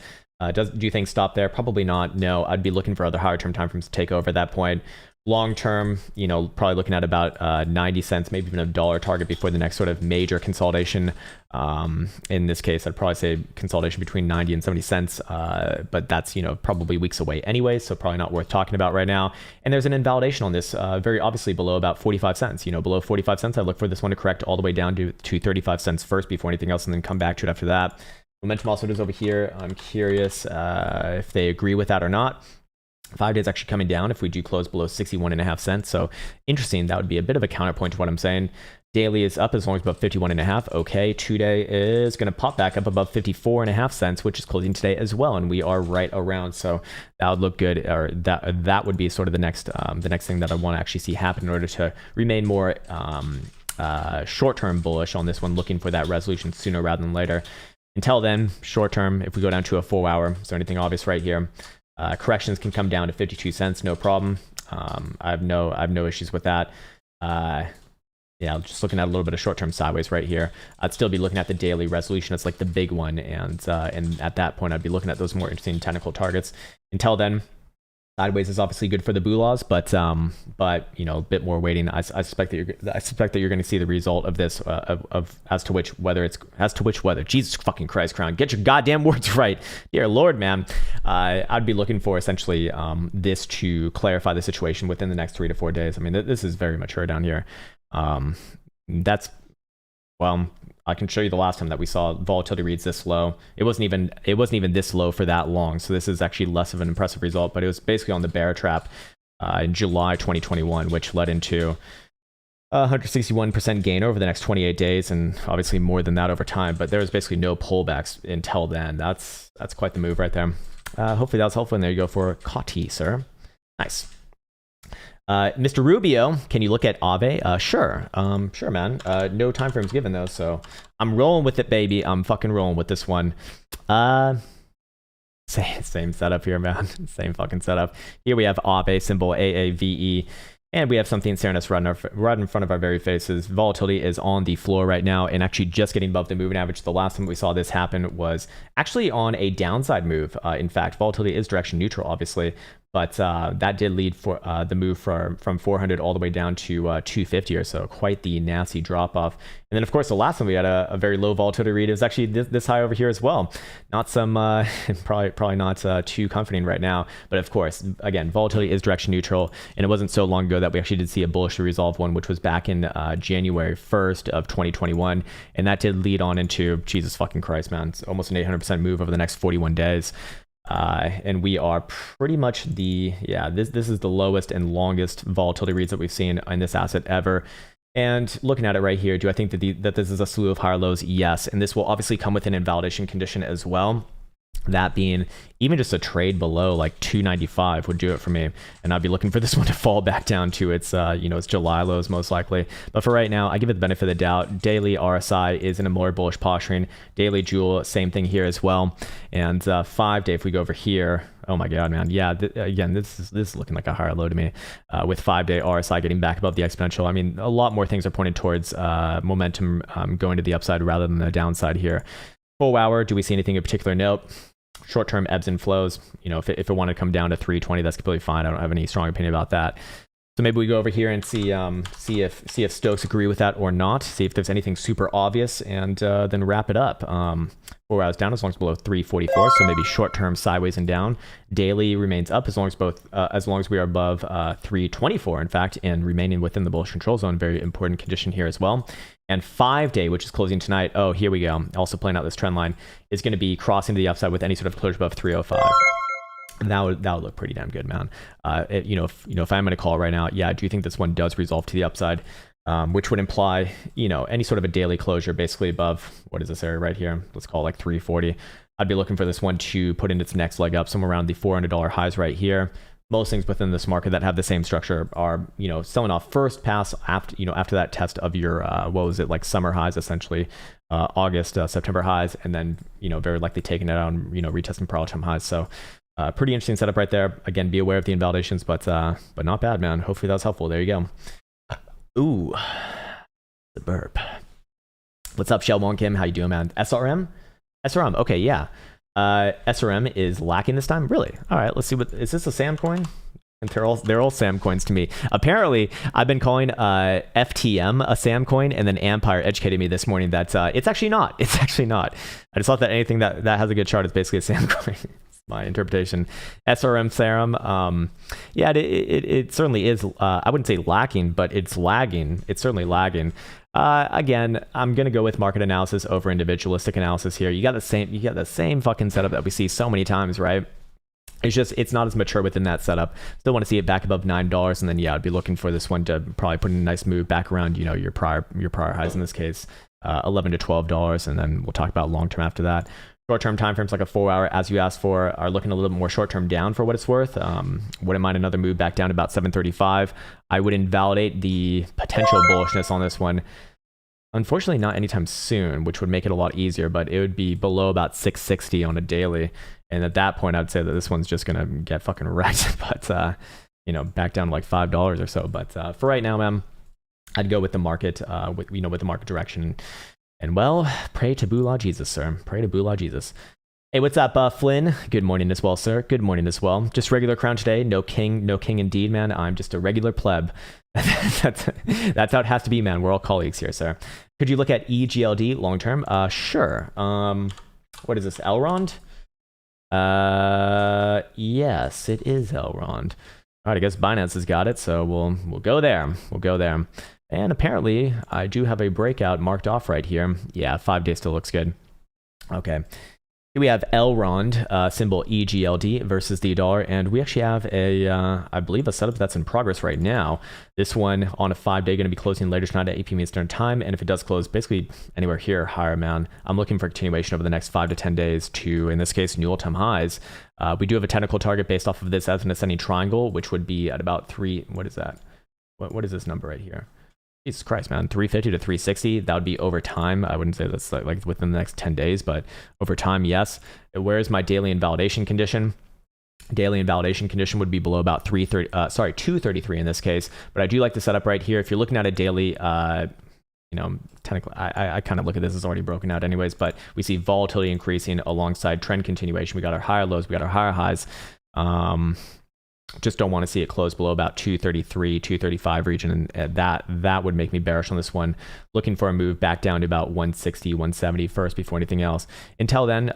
Do you think stop there? Probably not. No, I'd be looking for other higher term timeframes to take over at that point. Long term, probably looking at about 90 cents, maybe even $1 target before the next sort of major consolidation. In this case, I'd probably say consolidation between 90 and 70 cents, but that's probably weeks away anyway, so probably not worth talking about right now. And there's an invalidation on this, very obviously below about 45 cents. Below 45 cents, I look for this one to correct all the way down to 35 cents first before anything else, and then come back to it after that. Momentum also does over here. I'm curious if they agree with that or not. 5 days actually coming down if we do close below 61.5 cents. So interesting. That would be a bit of a counterpoint to what I'm saying. Daily is up as long as above 51.5. Okay, 2-day is going to pop back up above 54.5 cents, which is closing today as well, and we are right around. So that would look good, or that would be sort of the next thing that I want to actually see happen in order to remain more short-term bullish on this one, looking for that resolution sooner rather than later. Until then, short-term, if we go down to a 4-hour, is there anything obvious right here? Corrections can come down to 52 cents, no problem. I have no issues with that. Yeah, just looking at a little bit of short-term sideways right here. I'd still be looking at the daily resolution. It's like the big one, and at that point, I'd be looking at those more interesting technical targets. Until then, sideways is obviously good for the Bulas, but you know, a bit more waiting. I suspect that you're going to see the result of this as to which weather. Jesus fucking Christ, Krown, get your goddamn words right, dear Lord, man. I'd be looking for essentially this to clarify the situation within the next 3 to 4 days. I mean, this is very mature down here. Well, I can show you the last time that we saw volatility reads this low. It wasn't even this low for that long. So this is actually less of an impressive result, but it was basically on the bear trap in July 2021, which led into 161% gain over the next 28 days, and obviously more than that over time. But there was basically no pullbacks until then. That's quite the move right there. Hopefully that was helpful. And there you go for Coti, sir. Nice. Mr. Rubio, can you look at Aave? Sure. Sure, man. No time frames given though, so I'm rolling with it, baby. I'm fucking rolling with this one. Same setup here, man. Same fucking setup. Here we have Aave, symbol AAVE, and we have something staring us right in front of our very faces. Volatility is on the floor right now and actually just getting above the moving average. The last time we saw this happen was actually on a downside move. In fact, volatility is direction neutral, obviously. But that did lead for the move from 400 all the way down to 250 or so. Quite the nasty drop off. And then, of course, the last time we had a very low volatility read, it was actually this high over here as well. Not some, probably not too comforting right now. But of course, again, volatility is direction neutral. And it wasn't so long ago that we actually did see a bullish resolve one, which was back in January 1st of 2021. And that did lead on into, Jesus fucking Christ, man, it's almost an 800% move over the next 41 days. And we are pretty much this is the lowest and longest volatility reads that we've seen in this asset ever. And looking at it right here, do I think that this is a slew of higher lows? Yes. And this will obviously come with an invalidation condition as well. That being even just a trade below like 295 would do it for me, and I'd be looking for this one to fall back down to its its July lows most likely. But for right now, I give it the benefit of the doubt. Daily RSI is in a more bullish posturing. Daily Joule, same thing here as well. And 5 day, if we go over here, oh my god, man, yeah. Again, this is looking like a higher low to me. With 5 day RSI getting back above the exponential, I mean, a lot more things are pointed towards momentum going to the upside rather than the downside here. 4 hour, do we see anything in particular? Nope. Short-term ebbs and flows. You know, if it wanted to come down to 320, that's completely fine. I don't have any strong opinion about that. So maybe we go over here and see if Stokes agree with that or not. See if there's anything super obvious, and then wrap it up. 4 hours down as long as below 344. So maybe short-term sideways and down. Daily remains up as long as we are above 324. In fact, and remaining within the bullish control zone. Very important condition here as well. And 5 day, which is closing tonight. Oh, here we go. Also playing out this trend line, is going to be crossing to the upside with any sort of closure above 305. And that would look pretty damn good, man. If I'm going to call right now, yeah, I do think this one does resolve to the upside, which would imply, any sort of a daily closure basically above, what is this area right here? Let's call it like 340. I'd be looking for this one to put in its next leg up somewhere around the $400 highs right here. Most things within this market that have the same structure are, selling off first pass after that test of your, like summer highs, essentially, August, September highs, and then, very likely taking it out and, retesting per all-time highs. So, pretty interesting setup right there. Again, be aware of the invalidations, but not bad, man. Hopefully that was helpful. There you go. Ooh, the burp. What's up, Shell Kim? How you doing, man? SRM? SRM. Okay, yeah. SRM is lacking this time. Really? All right. Let's see. What is this? A Sam coin? And they're all Sam coins to me. Apparently, I've been calling FTM a Sam coin, and then Empire educated me this morning that it's actually not. It's actually not. I just thought that anything that has a good chart is basically a Sam coin. my interpretation. SRM Serum, yeah, it certainly is. I wouldn't say lacking, but it's lagging. It's certainly lagging. Again, I'm gonna go with market analysis over individualistic analysis here. You got the same fucking setup that we see so many times, right? It's just, it's not as mature within that setup. Still want to see it back above $9, and then yeah, I'd be looking for this one to probably put in a nice move back around, you know, your prior highs in this case, $11 to $12, and then we'll talk about long term after that. Short-term timeframes like a 4 hour, as you asked for, are looking a little bit more short-term down for what it's worth. Wouldn't mind another move back down to about 735. I would invalidate the potential bullishness on this one. Unfortunately, not anytime soon, which would make it a lot easier, but it would be below about 660 on a daily. And at that point, I'd say that this one's just going to get fucking wrecked, but, you know, back down to like $5 or so. But for right now, man, I'd go with the market, with the market direction. And well, pray to Bula Jesus, sir. Pray to Bula Jesus. Hey, what's up, Flynn? Good morning as well, sir. Good morning as well. Just regular Krown today. No king indeed, man. I'm just a regular pleb. That's how it has to be, man. We're all colleagues here, sir. Could you look at EGLD long term? Sure. What is this? Elrond? Yes, it is Elrond. All right, I guess Binance has got it, so we'll go there. We'll go there. And apparently, I do have a breakout marked off right here. Yeah, 5 days still looks good. Okay. Here we have Elrond, symbol EGLD versus the dollar, and we actually have I believe a setup that's in progress right now. This one on a 5 day going to be closing later tonight at 8 p.m. Eastern time, and if it does close basically anywhere here higher, man, I'm looking for continuation over the next 5 to 10 days to, in this case, new all-time highs. We do have a technical target based off of this as an ascending triangle, which would be at about 3, what is that? What is this number right here? Jesus Christ, man, 350 to 360, that would be over time. I wouldn't say that's like within the next 10 days, but over time, yes. Where is my daily invalidation condition? Daily invalidation condition would be below about 233 in this case, but I do like the setup right here. If you're looking at a daily, you know, technically, I kind of look at this as already broken out anyways, but we see volatility increasing alongside trend continuation. We got our higher lows, we got our higher highs. Just don't want to see it close below about 233, 235 region, and that would make me bearish on this one. Looking for a move back down to about 160, 170 first before anything else. Until then,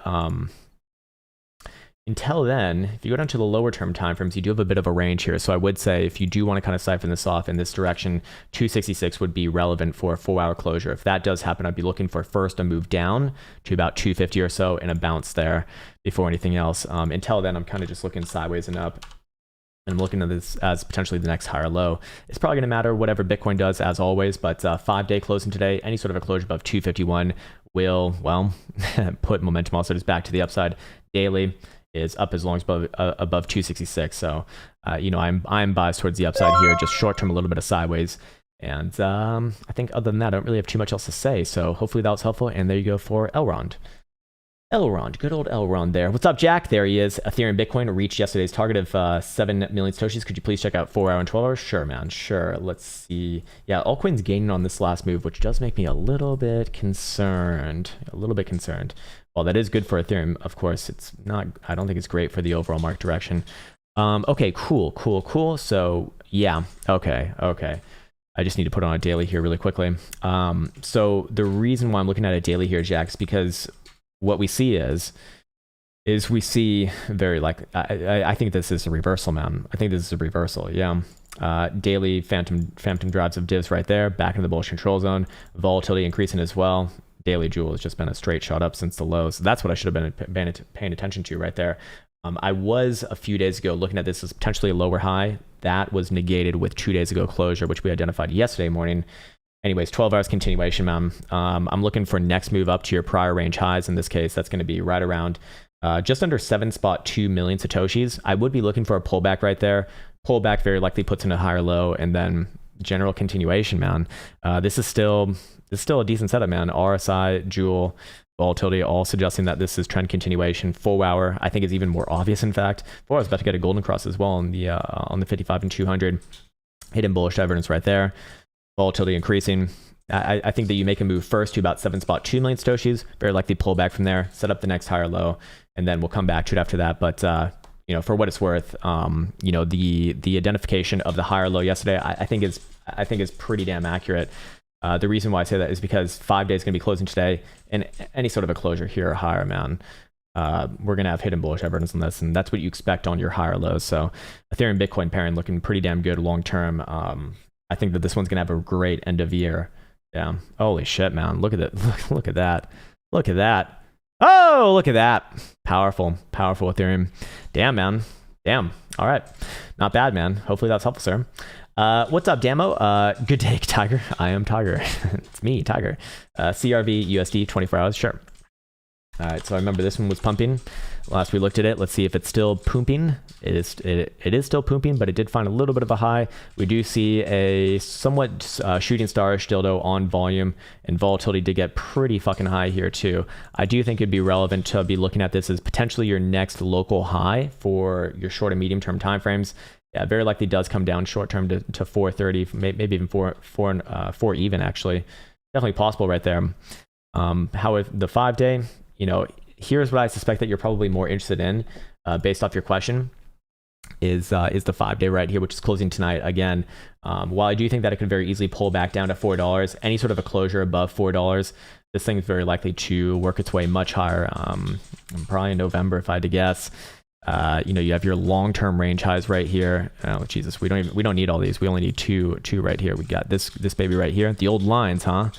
if you go down to the lower term timeframes, you do have a bit of a range here. So I would say if you do want to kind of siphon this off in this direction, 266 would be relevant for a 4 hour closure. If that does happen, I'd be looking for first a move down to about 250 or so and a bounce there before anything else. Until then, I'm kind of just looking sideways and up. And I'm looking at this as potentially the next higher low. It's probably going to matter whatever Bitcoin does, as always, but 5 day closing today, any sort of a closure above 251 will, well, put momentum also just back to the upside. Daily is up as long as above 266. So, you know, I'm biased towards the upside here, just short term, a little bit of sideways. And I think other than that, I don't really have too much else to say. So hopefully that was helpful. And there you go for Elrond. Elrond, good old Elrond there. What's up, Jack? There he is. Ethereum and Bitcoin reached yesterday's target of 7 million Satoshis. Could you please check out 4 hour and 12 hours? Sure, man. Sure. Let's see. Yeah, altcoins gaining on this last move, which does make me a little bit concerned. Well, that is good for Ethereum. Of course, it's not, I don't think it's great for the overall market direction. Okay, cool. So, yeah. Okay. I just need to put on a daily here really quickly. So the reason why I'm looking at a daily here, Jack, is because what we see is we see very I think this is a reversal, man. I think this is a reversal. Yeah. Daily phantom drives of divs right there, back into the bullish control zone, volatility increasing as well. Daily Jewel has just been a straight shot up since the lows. So that's what I should have been paying attention to right there. I was a few days ago looking at this as potentially a lower high. That was negated with 2 days ago closure, which we identified yesterday morning. Anyways, 12 hours continuation, man. I'm looking for next move up to your prior range highs. In this case, that's going to be right around just under 7.2 million Satoshis. I would be looking for a pullback right there. Pullback very likely puts in a higher low, and then general continuation, man. This is still a decent setup, man. RSI, Jewel, volatility, all suggesting that this is trend continuation. 4 hour, I think, is even more obvious. In fact, 4 hour is about to get a golden cross as well on the 55 and 200. Hidden bullish evidence right there. Volatility increasing. I think that you make a move first to about 7.2 million Satoshis, very likely pull back from there, set up the next higher low, and then we'll come back to it after that. But you know, for what it's worth, you know, the identification of the higher low yesterday, I think is pretty damn accurate. The reason why I say that is because 5 days going to be closing today, and any sort of a closure here or higher, man, we're going to have hidden bullish evidence on this, and that's what you expect on your higher lows. So Ethereum Bitcoin pairing looking pretty damn good long term. I think that this one's going to have a great end of year. Yeah. Holy shit, man. Look at it. Look at that. Look at that. Oh, look at that. Powerful Ethereum. Damn, man. Damn. All right. Not bad, man. Hopefully that's helpful, sir. What's up, Damo? Good day, Tiger. I am Tiger. It's me, Tiger. CRV USD 24 hours. Sure. All right, so I remember this one was pumping. Last we looked at it, let's see if it's still pumping. It is still pumping, but it did find a little bit of a high. We do see a somewhat shooting star still though on volume, and volatility did get pretty fucking high here too. I do think it'd be relevant to be looking at this as potentially your next local high for your short and medium term timeframes. Yeah, very likely does come down short term to 430, maybe even 4 even actually. Definitely possible right there. How with the 5 day? You know, here's what I suspect that you're probably more interested in, based off your question, is the 5 day right here, which is closing tonight again. While I do think that it could very easily pull back down to $4, any sort of a closure above $4, this thing is very likely to work its way much higher. Probably in November, if I had to guess. You know, you have your long-term range highs right here. Oh Jesus, we don't need all these. We only need two right here. We got this baby right here. The old lines, huh?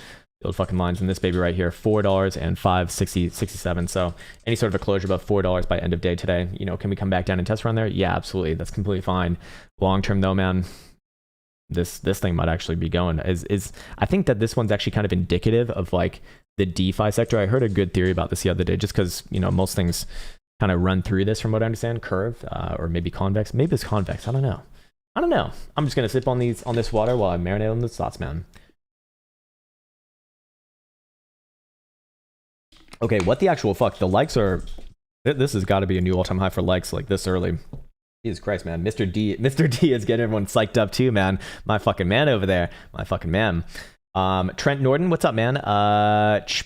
The old fucking lines, and this baby right here, $4 and 5.67. So any sort of a closure above $4 by end of day today. You know, can we come back down and test around there? Yeah, absolutely. That's completely fine. Long term though, man, this thing might actually be going. I think that this one's actually kind of indicative of like the DeFi sector. I heard a good theory about this the other day, just because you know most things kind of run through this from what I understand, curve or maybe convex. Maybe it's convex. I don't know. I'm just gonna sip on this water while I marinate on those thoughts, man. Okay, what the actual fuck? The likes are... This has got to be a new all-time high for likes like this early. Jesus Christ, man. Mr. D is getting everyone psyched up too, man. My fucking man over there. My fucking man. Trent Norton, what's up, man?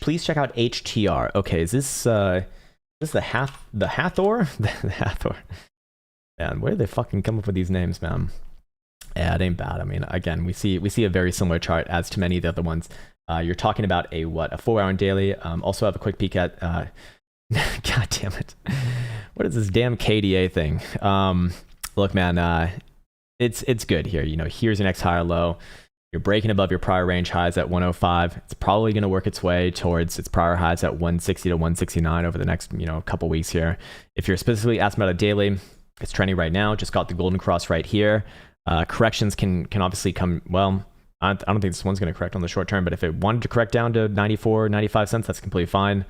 Please check out HTR. Okay, is this the Hathor? The Hathor. Man, where do they fucking come up with these names, man? Yeah, it ain't bad. I mean, again, we see a very similar chart as to many of the other ones. You're talking about a 4-hour and daily. Also have a quick peek at God damn it, what is this damn KDA thing? Look, man, it's good here. You know, here's your next higher low. You're breaking above your prior range highs at 105. It's probably going to work its way towards its prior highs at 160 to 169 over the next couple weeks here. If you're specifically asking about a daily, it's trending right now. Just got the golden cross right here. Corrections can obviously come. Well, I don't think this one's going to correct on the short term, but if it wanted to correct down to 94, 95 cents, that's completely fine.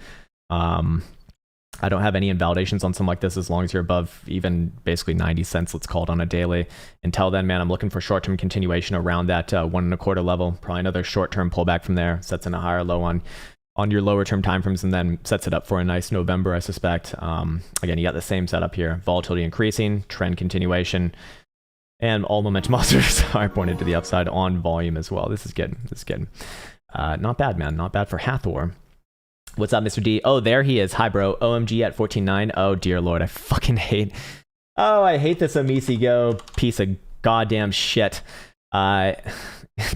I don't have any invalidations on something like this as long as you're above even basically 90 cents, let's call it, on a daily. Until then, man, I'm looking for short-term continuation around that 1.25 level. Probably another short-term pullback from there. Sets in a higher low on your lower-term timeframes and then sets it up for a nice November, I suspect. Again, you got the same setup here. Volatility increasing, trend continuation. And all momentum oscillators are pointed to the upside on volume as well. This is good. Not bad, man. Not bad for Hathor. What's up, Mr. D? Oh, there he is. Hi, bro. OMG at 14.9. Oh, dear Lord. I fucking hate... Oh, I hate this Amisi Go piece of goddamn shit. But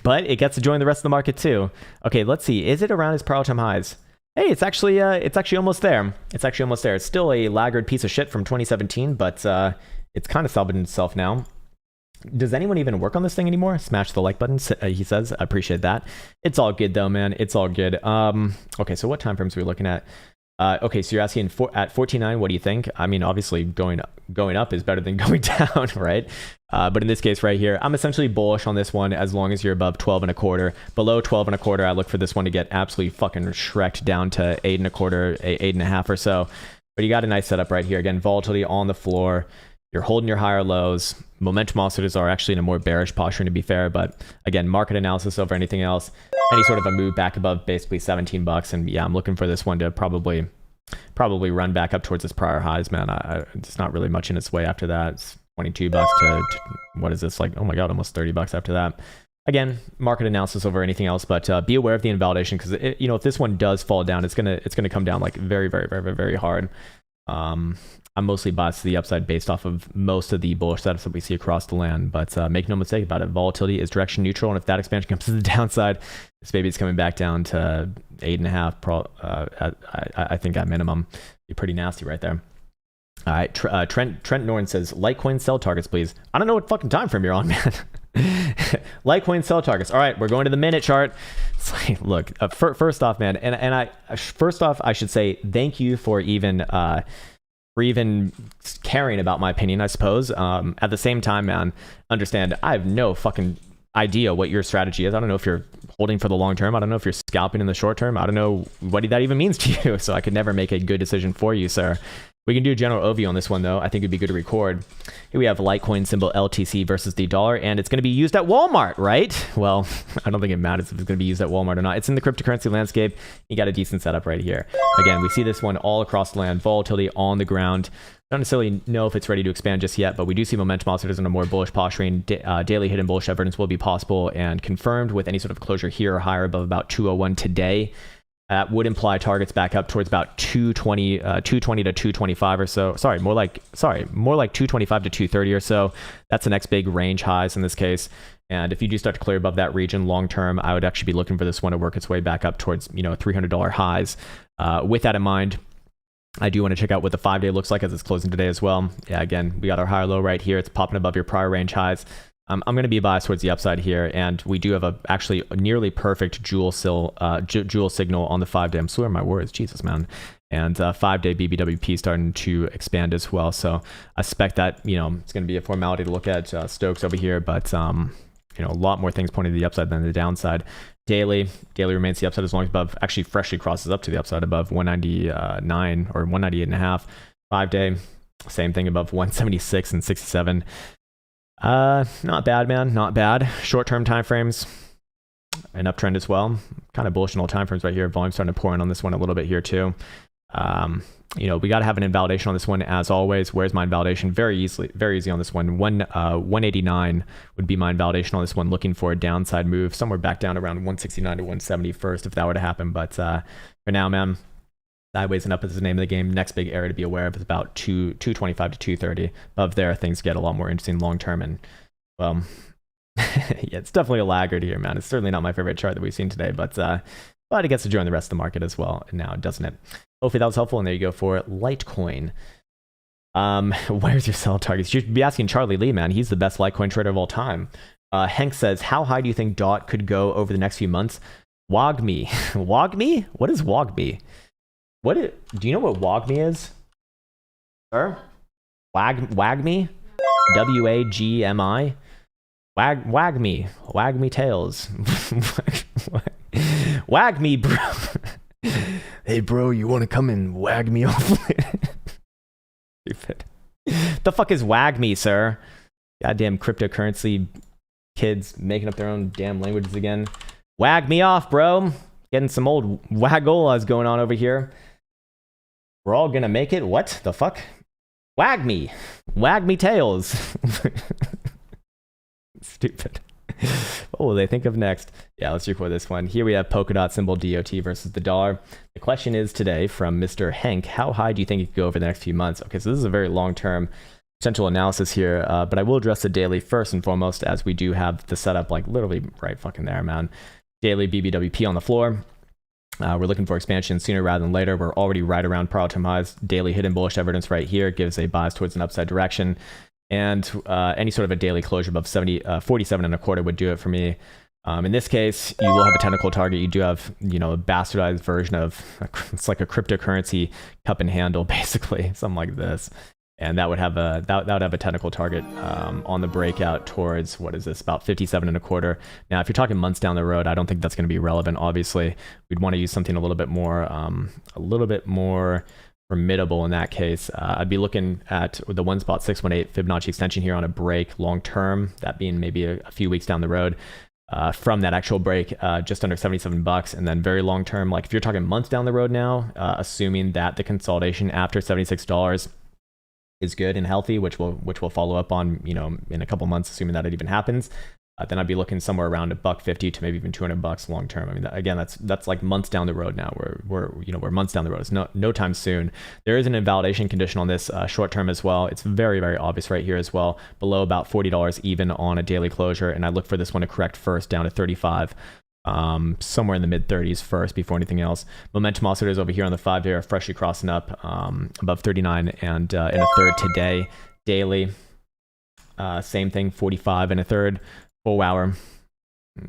it gets to join the rest of the market, too. Okay, let's see. Is it around its prior time highs? Hey, it's actually almost there. It's still a laggard piece of shit from 2017, but it's kind of salvaged itself now. Does anyone even work on this thing anymore? Smash the like button, he says. I appreciate that. It's all good though, man. It's all good. Okay, so what time frames are we looking at? Okay, so you're asking at 14.9, what do you think? I mean, obviously going up is better than going down, right? But in this case right here, I'm essentially bullish on this one as long as you're above 12.25. Below 12.25, I look for this one to get absolutely fucking shreked down to 8.25, 8.5 or so. But you got a nice setup right here. Again, volatility on the floor. You're holding your higher lows. Momentum oscillators are actually in a more bearish posture, to be fair. But again, market analysis over anything else. Any sort of a move back above basically $17. And yeah, I'm looking for this one to probably run back up towards its prior highs, man. It's not really much in its way after that. It's $22 to what is this, like, oh my God, almost $30 after that. Again, market analysis over anything else, but be aware of the invalidation because if this one does fall down, it's gonna come down like very, very, very, very, very hard. I'm mostly biased to the upside based off of most of the bullish setups that we see across the land, but make no mistake about it, volatility is direction neutral, and if that expansion comes to the downside, this baby is coming back down to 8.5, I think at minimum. Be pretty nasty right there. All right, Trent Norton says, Litecoin sell targets, please. I don't know what fucking time frame you're on, man. Litecoin sell targets. All right, we're going to the minute chart. It's like, look, first off, man, and I should say thank you for even caring about my opinion, I suppose. At the same time, man, understand I have no fucking idea what your strategy is. I don't know if you're holding for the long term. I don't know if you're scalping in the short term. I don't know what that even means to you. So I could never make a good decision for you, sir. We can do a general overview on this one, though. I think it'd be good to record. Here we have Litecoin symbol LTC versus the dollar, and it's going to be used at Walmart, right? Well, I don't think it matters if it's going to be used at Walmart or not. It's in the cryptocurrency landscape. You got a decent setup right here. Again, we see this one all across the land. Volatility on the ground. Don't necessarily know if it's ready to expand just yet, but we do see momentum oscillators on a more bullish posturing. Daily hidden bullish evidence will be possible and confirmed with any sort of closure here or higher above about 201 today. That would imply targets back up towards about 220 to 225 or so. More like 225 to 230 or so. That's the next big range highs in this case. And if you do start to clear above that region long term, I would actually be looking for this one to work its way back up towards $300 highs. With that in mind, I do want to check out what the 5-day looks like as it's closing today as well. Yeah, again, we got our higher low right here. It's popping above your prior range highs. I'm going to be biased towards the upside here, and we do have actually a nearly perfect jewel signal on the 5-day. I'm swearing my words, Jesus, man. And 5-day BBWP starting to expand as well. So I suspect that it's going to be a formality to look at Stokes over here, but a lot more things pointing to the upside than the downside. Daily remains the upside as long as above actually freshly crosses up to the upside above 199 or 198.5. 5-day, same thing above 176 and 67. Not bad, man. Not bad. Short-term timeframes, an uptrend as well. Kind of bullish in all timeframes right here. Volume starting to pour in on this one a little bit here too. We got to have an invalidation on this one as always. Where's my invalidation? Very easy on this one. 189 would be my invalidation on this one. Looking for a downside move somewhere back down around 169 to 170 first if that were to happen. But for now, man, sideways and up is the name of the game. Next big area to be aware of is about 225 to 230. Above there, things get a lot more interesting long term. And well, yeah, it's definitely a laggard here, man. It's certainly not my favorite chart that we've seen today, but it gets to join the rest of the market as well now, doesn't it? Hopefully that was helpful. And there you go for Litecoin. Where's your sell targets? You should be asking Charlie Lee, man. He's the best Litecoin trader of all time. Hank says, how high do you think DOT could go over the next few months? WAGMI. WAGMI? What is WAGMI? Do you know what WAGMI is? Sir? WAGMI? WAGMI? WAGMI. WAGMI tails. Wag me, bro. Hey, bro, you want to come and wag me off? Stupid. The fuck is wag me, sir? Goddamn cryptocurrency kids making up their own damn languages again. Wag me off, bro. Getting some old wagolas going on over here. We're all gonna make it. What the fuck? Wag me tails. Stupid. What will they think of next? Yeah, let's record this one. Here we have Polkadot symbol DOT versus the dollar. The question is today from Mr. Hank, how high do you think it could go over the next few months? Okay, so this is a very long-term potential analysis here, but I will address the daily first and foremost as we do have the setup like literally right fucking there, man. Daily BBWP on the floor. We're looking for expansion sooner rather than later. We're already right around prior time highs. Daily hidden bullish evidence right here gives a bias towards an upside direction. And any sort of a daily closure above 47.25 would do it for me. In this case, you will have a technical target. You do have, a bastardized version of, it's like a cryptocurrency cup and handle, basically, something like this. And that would have a that would have a technical target on the breakout towards, what is this, about 57.25. Now, if you're talking months down the road, I don't think that's going to be relevant. Obviously, we'd want to use something a little bit more formidable in that case. I'd be looking at the 1.618 Fibonacci extension here on a break long term, that being maybe a few weeks down the road from that actual break, just under $77. And then very long term, like if you're talking months down the road now, assuming that the consolidation after $76 is good and healthy, which we'll follow up on, in a couple months, assuming that it even happens. Then I'd be looking somewhere around $150 to maybe even $200 long term. I mean, again, that's like months down the road now. We're months down the road. It's no time soon. There is an invalidation condition on this short term as well. It's very, very obvious right here as well, below about $40 even on a daily closure. And I look for this one to correct first down to 35. somewhere in the mid 30s first before anything else. Momentum oscillators over here on the 5-day are freshly crossing up above 39 and in a third today. Daily, same thing, 45 and a third. 4 hour,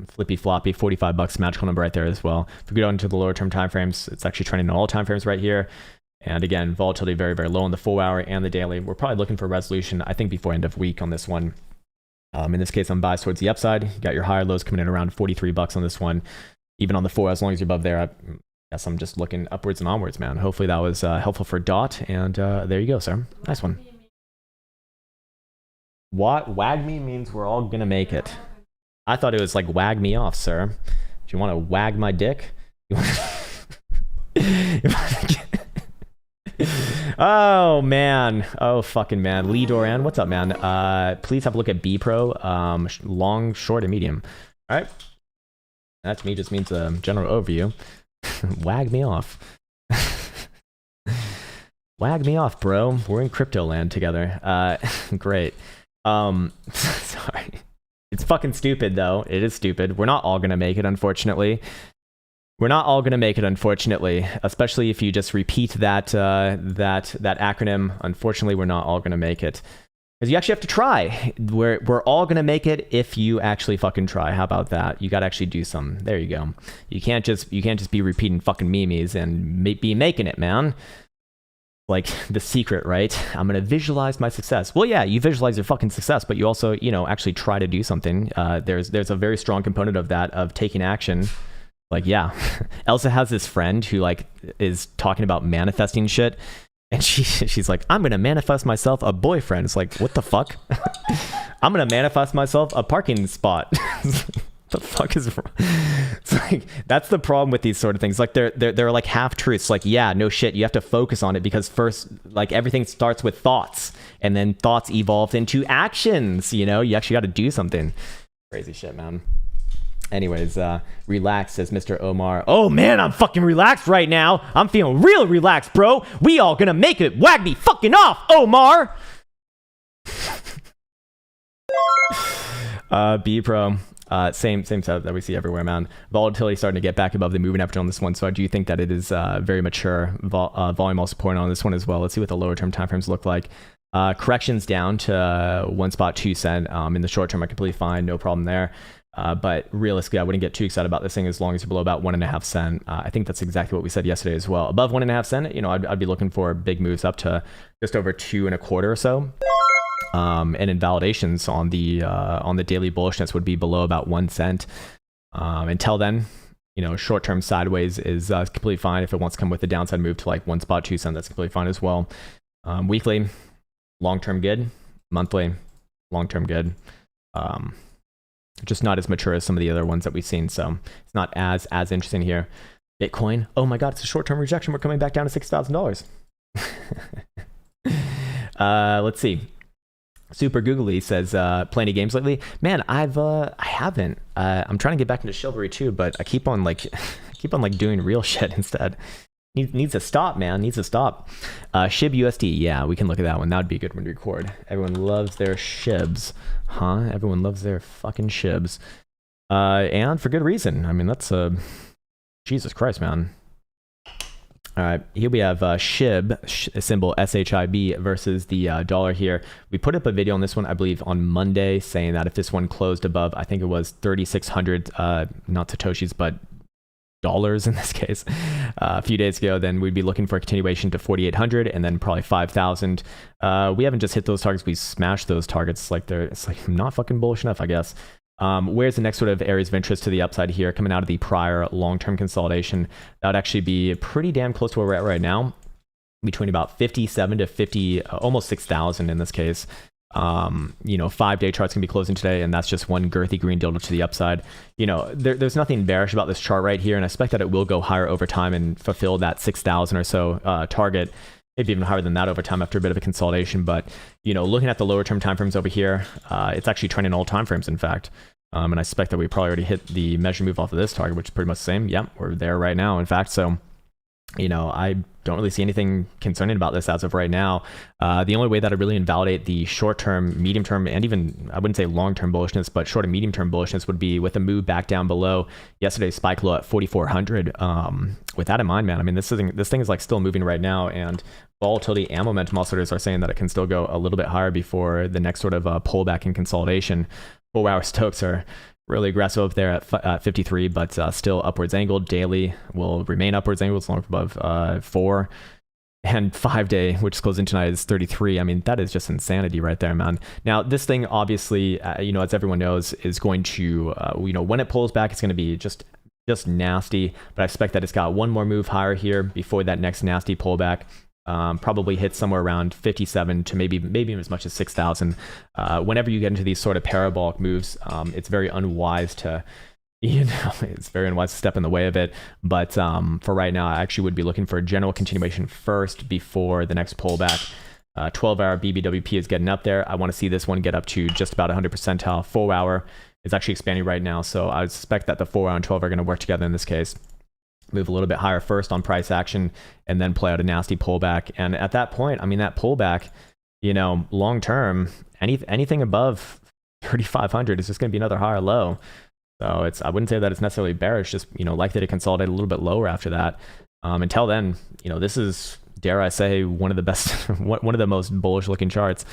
flippy floppy, $45 magical number right there as well. If we go into the lower term time frames, it's actually trending on all time frames right here. And again, volatility very, very low on the 4 hour and the daily. We're probably looking for a resolution, I think, before end of week on this one. In this case, I'm biased towards the upside. You got your higher lows coming in around $43 on this one. Even on the 4, as long as you're above there, I guess I'm just looking upwards and onwards, man. Hopefully that was helpful for Dot. And there you go, sir. Nice one. What? Wag me means we're all going to make it. I thought it was like wag me off, sir. Do you want to wag my dick? Oh man, oh fucking man. Lee Doran, what's up, man? Please have a look at B Pro, long, short, and medium. All right, that to me just means a general overview. Wag me off. Wag me off, bro. We're in crypto land together. Great. Sorry. It's fucking stupid though. It is stupid. We're not all gonna make it, unfortunately. We're not all going to make it, unfortunately, especially if you just repeat that acronym. Unfortunately, we're not all going to make it. Because you actually have to try. We're all going to make it if you actually fucking try. How about that? You got to actually do some. There you go. You can't just be repeating fucking memes and be making it, man. Like the secret, right? I'm going to visualize my success. Well, yeah, you visualize your fucking success, but you also, actually try to do something. There's a very strong component of that, of taking action. Like, yeah, Elsa has this friend who like is talking about manifesting shit, and she's like, I'm gonna manifest myself a boyfriend. It's like, what the fuck? I'm gonna manifest myself a parking spot. The fuck is wrong? It's like, that's the problem with these sort of things. Like they're like half truths. Like, yeah, no shit, you have to focus on it, because first, like, everything starts with thoughts, and then thoughts evolve into actions. You actually got to do something. Crazy shit, man. Anyways, relax, says Mr. Omar. Oh man, I'm fucking relaxed right now. I'm feeling real relaxed, bro. We all gonna make it. Wag me fucking off, Omar. B Pro. Same setup that we see everywhere, man. Volatility starting to get back above the moving average on this one, so I do think that it is very mature. Volume also supporting on this one as well. Let's see what the lower term timeframes look like. Corrections down to 1 spot 2 cent. In the short term, I'm completely fine, no problem there. But realistically, I wouldn't get too excited about this thing as long as you're below about 1.5 cent. I think that's exactly what we said yesterday as well. Above 1.5 cent, I'd be looking for big moves up to just over 2.25 or so. And invalidations on the daily bullishness would be below about 1 cent. Until then, short term sideways is completely fine. If it wants to come with a downside move to like 1 spot 2 cent, that's completely fine as well. Weekly, long term good. Monthly, long term good. Just not as mature as some of the other ones that we've seen, so it's not as interesting here. Bitcoin, oh my god, it's a short-term rejection. We're coming back down to $6,000. Let's see. Super Googly says, play any games lately? Man, I haven't. I'm trying to get back into Chivalry too, but I keep on doing real shit instead. Needs to stop, man. Needs to stop. Shib USD. Yeah, we can look at that one. That would be a good one to record. Everyone loves their shibs. Huh? Everyone loves their fucking shibs. And for good reason. I mean, that's Jesus Christ, man. All right, here we have SHIB, symbol SHIB, versus the dollar here. We put up a video on this one, I believe, on Monday, saying that if this one closed above, I think it was 3,600, not Satoshis, but dollars in this case, a few days ago, then we'd be looking for a continuation to 4,800 and then probably 5,000. We haven't just hit those targets, we smashed those targets. It's like not fucking bullish enough, I guess. Where's the next sort of areas of interest to the upside here, coming out of the prior long-term consolidation? That would actually be pretty damn close to where we're at right now, between about 57 to 50, almost 6,000 in this case. 5-day charts can be closing today, and that's just one girthy green dildo to the upside. There's nothing bearish about this chart right here, and I expect that it will go higher over time and fulfill that 6,000 or so target, maybe even higher than that over time after a bit of a consolidation. But looking at the lower term timeframes over here, it's actually trending all timeframes, in fact. And I suspect that we probably already hit the measure move off of this target, which is pretty much the same. Yeah, we're there right now, in fact. So I don't really see anything concerning about this as of right now. The only way that I really invalidate the short-term, medium-term, and even, I wouldn't say long-term bullishness, but short and medium-term bullishness would be with a move back down below yesterday's spike low at 4,400. With that in mind, man, I mean, this thing is like still moving right now, and volatility and momentum oscillators are saying that it can still go a little bit higher before the next sort of pullback and consolidation. 4-hour Stokes are really aggressive up there at 53, but still upwards angled. Daily will remain upwards angled as long as above 4. And 5-day, which goes into tonight, is 33. I mean, that is just insanity right there, man. Now, this thing, obviously, as everyone knows, is going to, when it pulls back, it's going to be just nasty. But I expect that it's got one more move higher here before that next nasty pullback. Probably hit somewhere around 57 to maybe as much as 6,000. Whenever you get into these sort of parabolic moves, it's very unwise to, it's very unwise to step in the way of it. But for right now, I actually would be looking for a general continuation first before the next pullback. 12-hour BBWP is getting up there. I want to see this one get up to just about 100 percentile. 4-hour is actually expanding right now, so I would suspect that the 4-hour and 12 are going to work together in this case. Move a little bit higher first on price action and then play out a nasty pullback. And at that point, I mean, that pullback, long term, anything above 3,500 is just going to be another higher low. So I wouldn't say that it's necessarily bearish, just, likely to consolidate a little bit lower after that. Until then, this is, dare I say, one of the best, one of the most bullish looking charts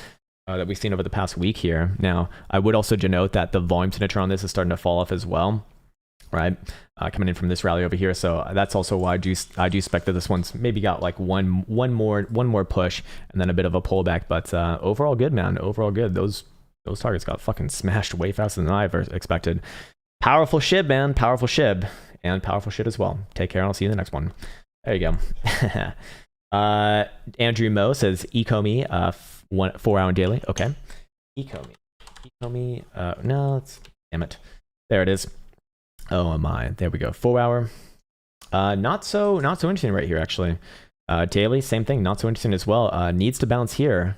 that we've seen over the past week here. Now, I would also denote that the volume signature on this is starting to fall off as well. Right, coming in from this rally over here, so that's also why I do expect that this one's maybe got like one more push and then a bit of a pullback. But overall good, man. Overall good. Those targets got fucking smashed way faster than I ever expected. Powerful shib, man. Powerful shib, and powerful shit as well. Take care, and I'll see you in the next one. There you go. Andrew Mo says Ecomi 4-hour daily. Okay, Ecomi. No, damn it. There it is. Oh my, there we go. 4-hour. Not so interesting right here, actually. Daily, same thing, not so interesting as well. Needs to bounce here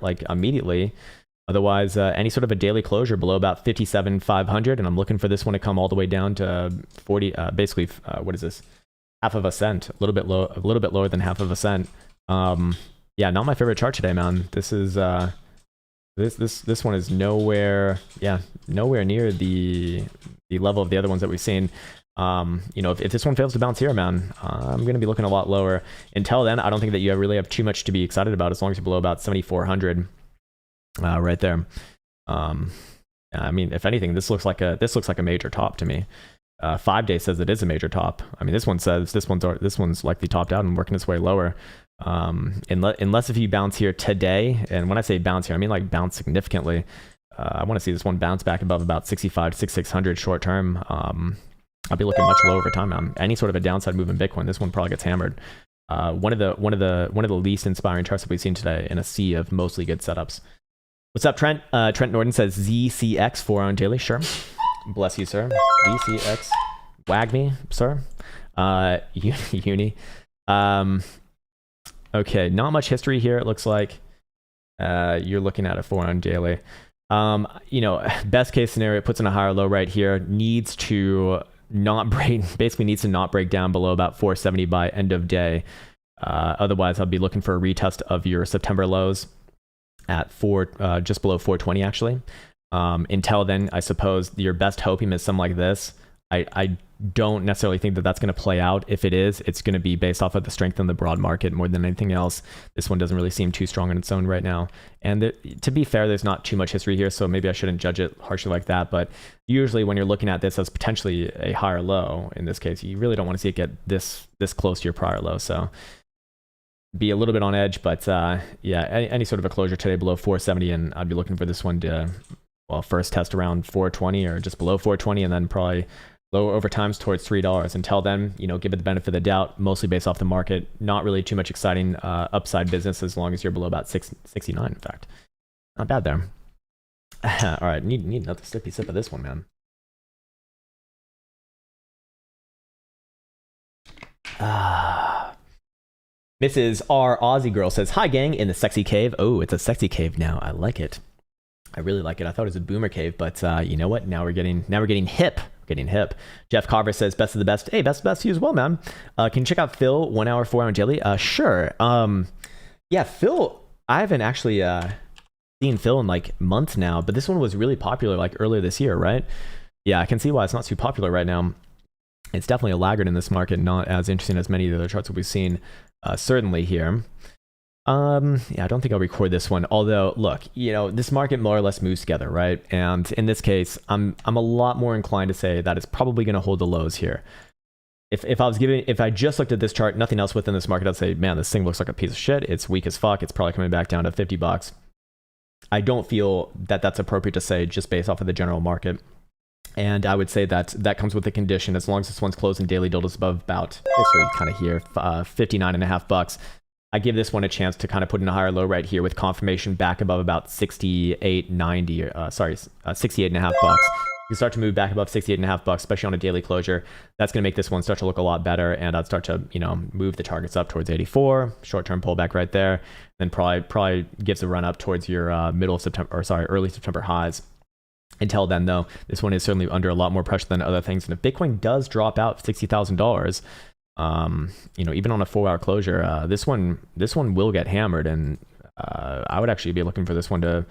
like immediately. Otherwise, any sort of a daily closure below about 57,500, and I'm looking for this one to come all the way down to 40. Basically, what is this? Half of a cent. A little bit lower than half of a cent. Yeah, not my favorite chart today, man. This is this one is nowhere near the level of the other ones that we've seen. If this one fails to bounce here, man, I'm going to be looking a lot lower. Until then, I don't think that you really have too much to be excited about as long as you're below about 7,400 right there. I mean, if anything, this looks like a major top to me. 5-day says it is a major top. I mean, this one says this one's likely topped out and working its way lower. Unless if you bounce here today, and when I say bounce here, I mean like bounce significantly. I want to see this one bounce back above about 65 to 6,600 short term. I'll be looking much lower over time. Any sort of a downside move in Bitcoin, this one probably gets hammered. One of the least inspiring charts that we've seen today in a sea of mostly good setups. What's up, Trent? Trent Norton says ZCX 4 on daily. Sure. Bless you, sir. ZCX. Wag me, sir. Uni. Okay, not much history here, it looks like. You're looking at a 4 on daily. Best case scenario, it puts in a higher low right here. Needs to not break down below about 470 by end of day. Otherwise, I'll be looking for a retest of your September lows at just below 420 actually. Until then, I suppose your best hopium is something like this. I don't necessarily think that that's going to play out. If it is, it's going to be based off of the strength in the broad market more than anything else. This one doesn't really seem too strong on its own right now. And to be fair, there's not too much history here, so maybe I shouldn't judge it harshly like that. But usually when you're looking at this as potentially a higher low, in this case, you really don't want to see it get this close to your prior low. So be a little bit on edge, but any sort of a closure today below 470, and I'd be looking for this one to, first test around 420 or just below 420, and then probably lower over times towards $3. Until then, give it the benefit of the doubt, mostly based off the market. Not really too much exciting upside business as long as you're below about 69, in fact. Not bad there. All right, need another sippy sip of this one, man. Mrs. R. Aussie Girl says, "Hi, gang, in the sexy cave." Oh, it's a sexy cave now. I like it. I really like it. I thought it was a boomer cave, but you know what? Now we're getting hip. getting hip. Jeff Carver says, best of the best. Hey, best of the best to you as well, man. Can you check out Phil 1 hour, 4 hour daily? Sure. Yeah, Phil, I haven't actually seen Phil in like months now, but this one was really popular like earlier this year, right? Yeah, I can see why it's not too popular right now. It's definitely a laggard in this market, not as interesting as many of the other charts that we've seen, certainly here. Yeah, I don't think I'll record this one. Although, look, this market more or less moves together, right? And in this case, I'm a lot more inclined to say that it's probably going to hold the lows here. If I just looked at this chart, nothing else within this market, I'd say, man, this thing looks like a piece of shit. It's weak as fuck. It's probably coming back down to $50. I don't feel that that's appropriate to say just based off of the general market. And I would say that comes with the condition, as long as this one's closing daily dildos above about, basically kind of here, $59.5. I give this one a chance to kind of put in a higher low right here with confirmation back above about $68.5. You start to move back above $68.5, especially on a daily closure. That's going to make this one start to look a lot better, and I'd start to move the targets up towards 84. Short-term pullback right there, then probably gives a run up towards your early September highs. Until then, though, this one is certainly under a lot more pressure than other things. And if Bitcoin does drop out $60,000, even on a 4 hour closure, this one will get hammered, and I would actually be looking for this one to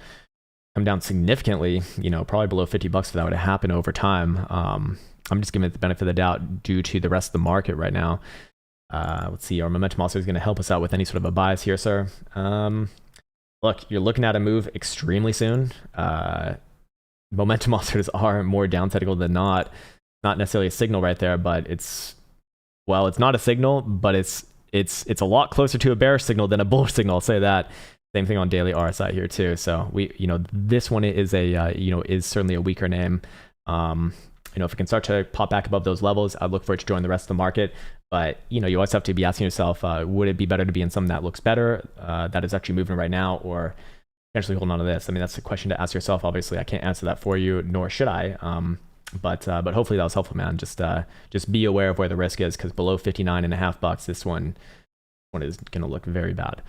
come down significantly, probably below $50 if that were to happen over time. I'm just giving it the benefit of the doubt due to the rest of the market right now. Let's see, our momentum also is going to help us out with any sort of a bias here, sir. Look, you're looking at a move extremely soon. Momentum oscillators are more downsidical than not necessarily a signal right there, but it's not a signal, but it's a lot closer to a bearish signal than a bullish signal. I'll say that. Same thing on daily RSI here too. So this one is is certainly a weaker name. If it can start to pop back above those levels, I'd look for it to join the rest of the market. But you always have to be asking yourself, would it be better to be in something that looks better, that is actually moving right now, or potentially holding on to this? I mean, that's a question to ask yourself. Obviously, I can't answer that for you, nor should I. But hopefully that was helpful, man. Just be aware of where the risk is, because below $59.5, this one is going to look very bad.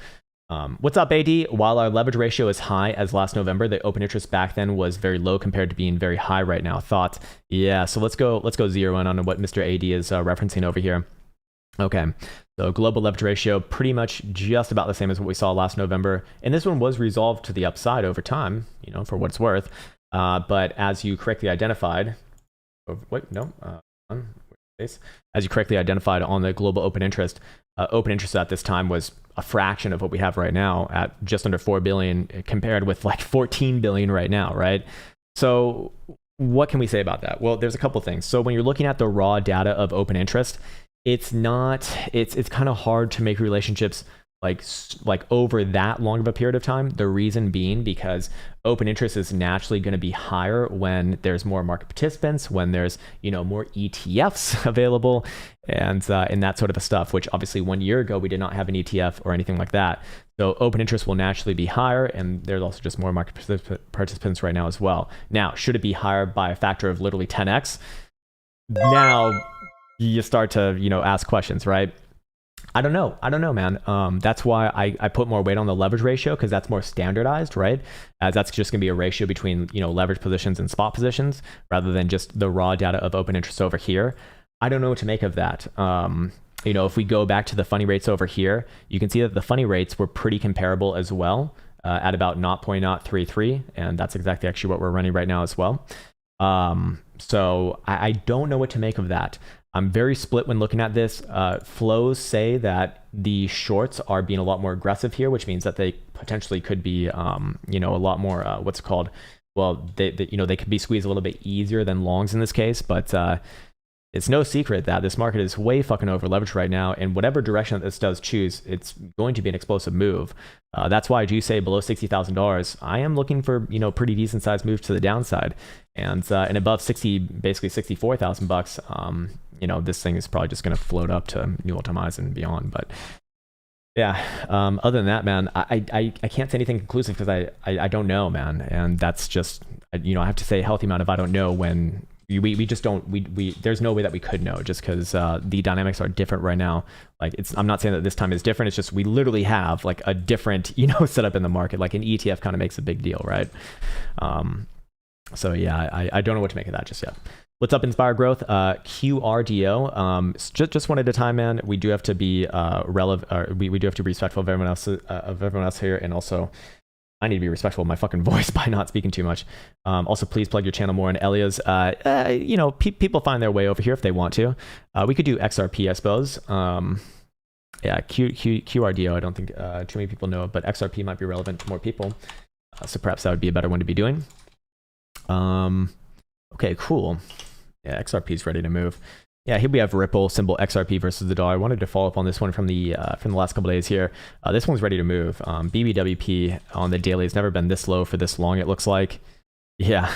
What's up, AD? While our leverage ratio is high as last November, the open interest back then was very low compared to being very high right now. Thoughts? Yeah. So let's go zero in on what Mr. AD is referencing over here. Okay. So global leverage ratio, pretty much just about the same as what we saw last November. And this one was resolved to the upside over time, for what it's worth. But as you correctly identified, as you correctly identified on the global open interest at this time was a fraction of what we have right now at just under 4 billion compared with like 14 billion right now, right? So what can we say about that? Well, there's a couple things. So when you're looking at the raw data of open interest, it's kind of hard to make relationships like over that long of a period of time. The reason being because open interest is naturally going to be higher when there's more market participants, when there's more ETFs available, and that sort of a stuff, which obviously 1 year ago we did not have an ETF or anything like that. So open interest will naturally be higher, and there's also just more market participants right now as well. Now, should it be higher by a factor of literally 10x? Now you start to ask questions, right? I don't know, man. That's why I put more weight on the leverage ratio, because that's more standardized, right? As that's just going to be a ratio between leverage positions and spot positions, rather than just the raw data of open interest over here. I don't know what to make of that. If we go back to the funny rates over here, you can see that the funny rates were pretty comparable as well, at about 0.033, and that's exactly actually what we're running right now as well. So I don't know what to make of that. I'm very split when looking at this. Flows say that the shorts are being a lot more aggressive here, which means that they potentially could be, a lot more, they could be squeezed a little bit easier than longs in this case. But it's no secret that this market is way fucking over leveraged right now. And whatever direction that this does choose, it's going to be an explosive move. That's why I do say below $60,000, I am looking for, pretty decent sized moves to the downside. And above basically $64,000, this thing is probably just going to float up to new all-time highs and beyond. But yeah, other than that, man, I can't say anything conclusive, because I don't know, man. And that's just, I have to say a healthy amount of I don't know, when we just don't, there's no way that we could know, just because the dynamics are different right now. Like, I'm not saying that this time is different. It's just we literally have like a different setup in the market. Like an ETF kind of makes a big deal, right? So yeah, I don't know what to make of that just yet. What's up, Inspire Growth? QRDO. Just one at a time, man. We do have to be relevant. We do have to be respectful of everyone else here, and also I need to be respectful of my fucking voice by not speaking too much. Also, please plug your channel more in Elia's. You know, people find their way over here if they want to. We could do XRP, I suppose. Yeah, QRDO. I don't think too many people know, but XRP might be relevant to more people. So perhaps that would be a better one to be doing. Okay, cool. Yeah, XRP is ready to move. Yeah, here we have Ripple symbol XRP versus the dollar. I wanted to follow up on this one from the last couple days here. This one's ready to move. BBWP on the daily has never been this low for this long, it looks like. Yeah.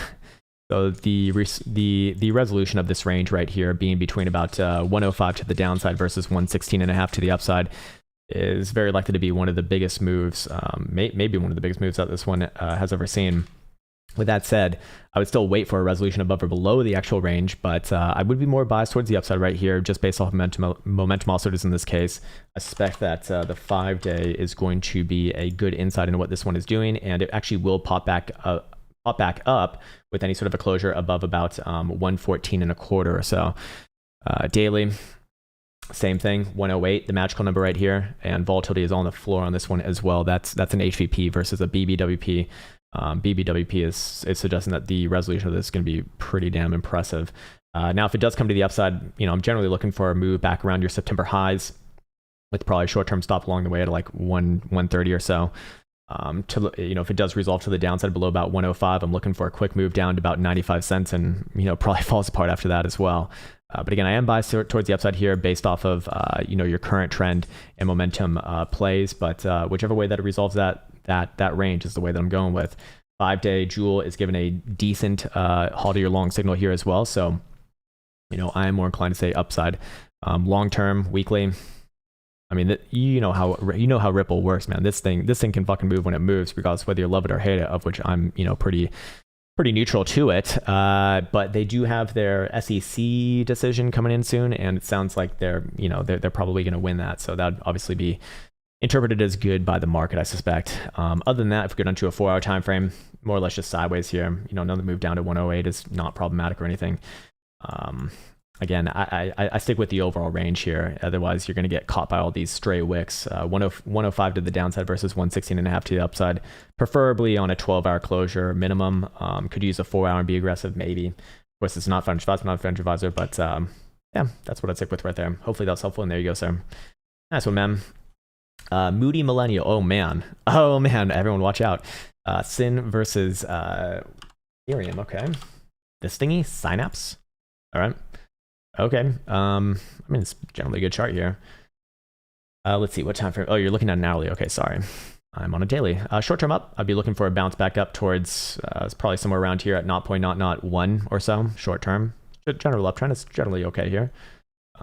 So the resolution of this range right here being between about 105 to the downside versus 116.5 to the upside is very likely to be one of the biggest moves, maybe one of the biggest moves that this one has ever seen. With that said, I would still wait for a resolution above or below the actual range, but I would be more biased towards the upside right here, just based off momentum oscillators in this case. I suspect that the 5-day is going to be a good insight into what this one is doing, and it actually will pop back up with any sort of a closure above about 114.25 or so. Daily, same thing, 108, the magical number right here, and volatility is on the floor on this one as well. That's an HVP versus a BBWP. BBWP is suggesting that the resolution of this is going to be pretty damn impressive. Now, if it does come to the upside, you know, I'm generally looking for a move back around your September highs, with probably a short-term stop along the way at like 130 or so. You know, if it does resolve to the downside below about 105, I'm looking for a quick move down to about 95 cents, and you know, probably falls apart after that as well. But again, I am biased towards the upside here based off of you know, your current trend and momentum plays. But whichever way that it resolves that range is the way that I'm going with. 5-day Jewel is given a decent haul to your long signal here as well. So, you know, I am more inclined to say upside. Long term, weekly. I mean, you know how Ripple works, man. This thing can fucking move when it moves, regardless whether you love it or hate it. Of which I'm, you know, pretty neutral to it. But they do have their SEC decision coming in soon, and it sounds like they're probably going to win that. So that'd obviously be interpreted as good by the market, I suspect. Other than that, if we go down to a 4-hour time frame, more or less just sideways here. You know, another move down to 108 is not problematic or anything. Again, I stick with the overall range here. Otherwise, you're going to get caught by all these stray wicks. 105 to the downside versus 116.5 to the upside. Preferably on a 12-hour closure minimum. Could use a 4-hour and be aggressive, maybe. Of course, it's not financial advisor, not a financial advisor, but yeah, that's what I'd stick with right there. Hopefully that's helpful, and there you go, sir. Nice one, man. Moody Millennial. Oh man, everyone watch out. Sin versus Ethereum. Okay, this thingy, Synapse. All right. Okay. I mean, it's generally a good chart here. Let's see what time frame. Oh, you're looking at an hourly. Okay, sorry, I'm on a daily. Short term up, I'd be looking for a bounce back up towards it's probably somewhere around here at 0.001 or so. Short term, general uptrend is generally okay here.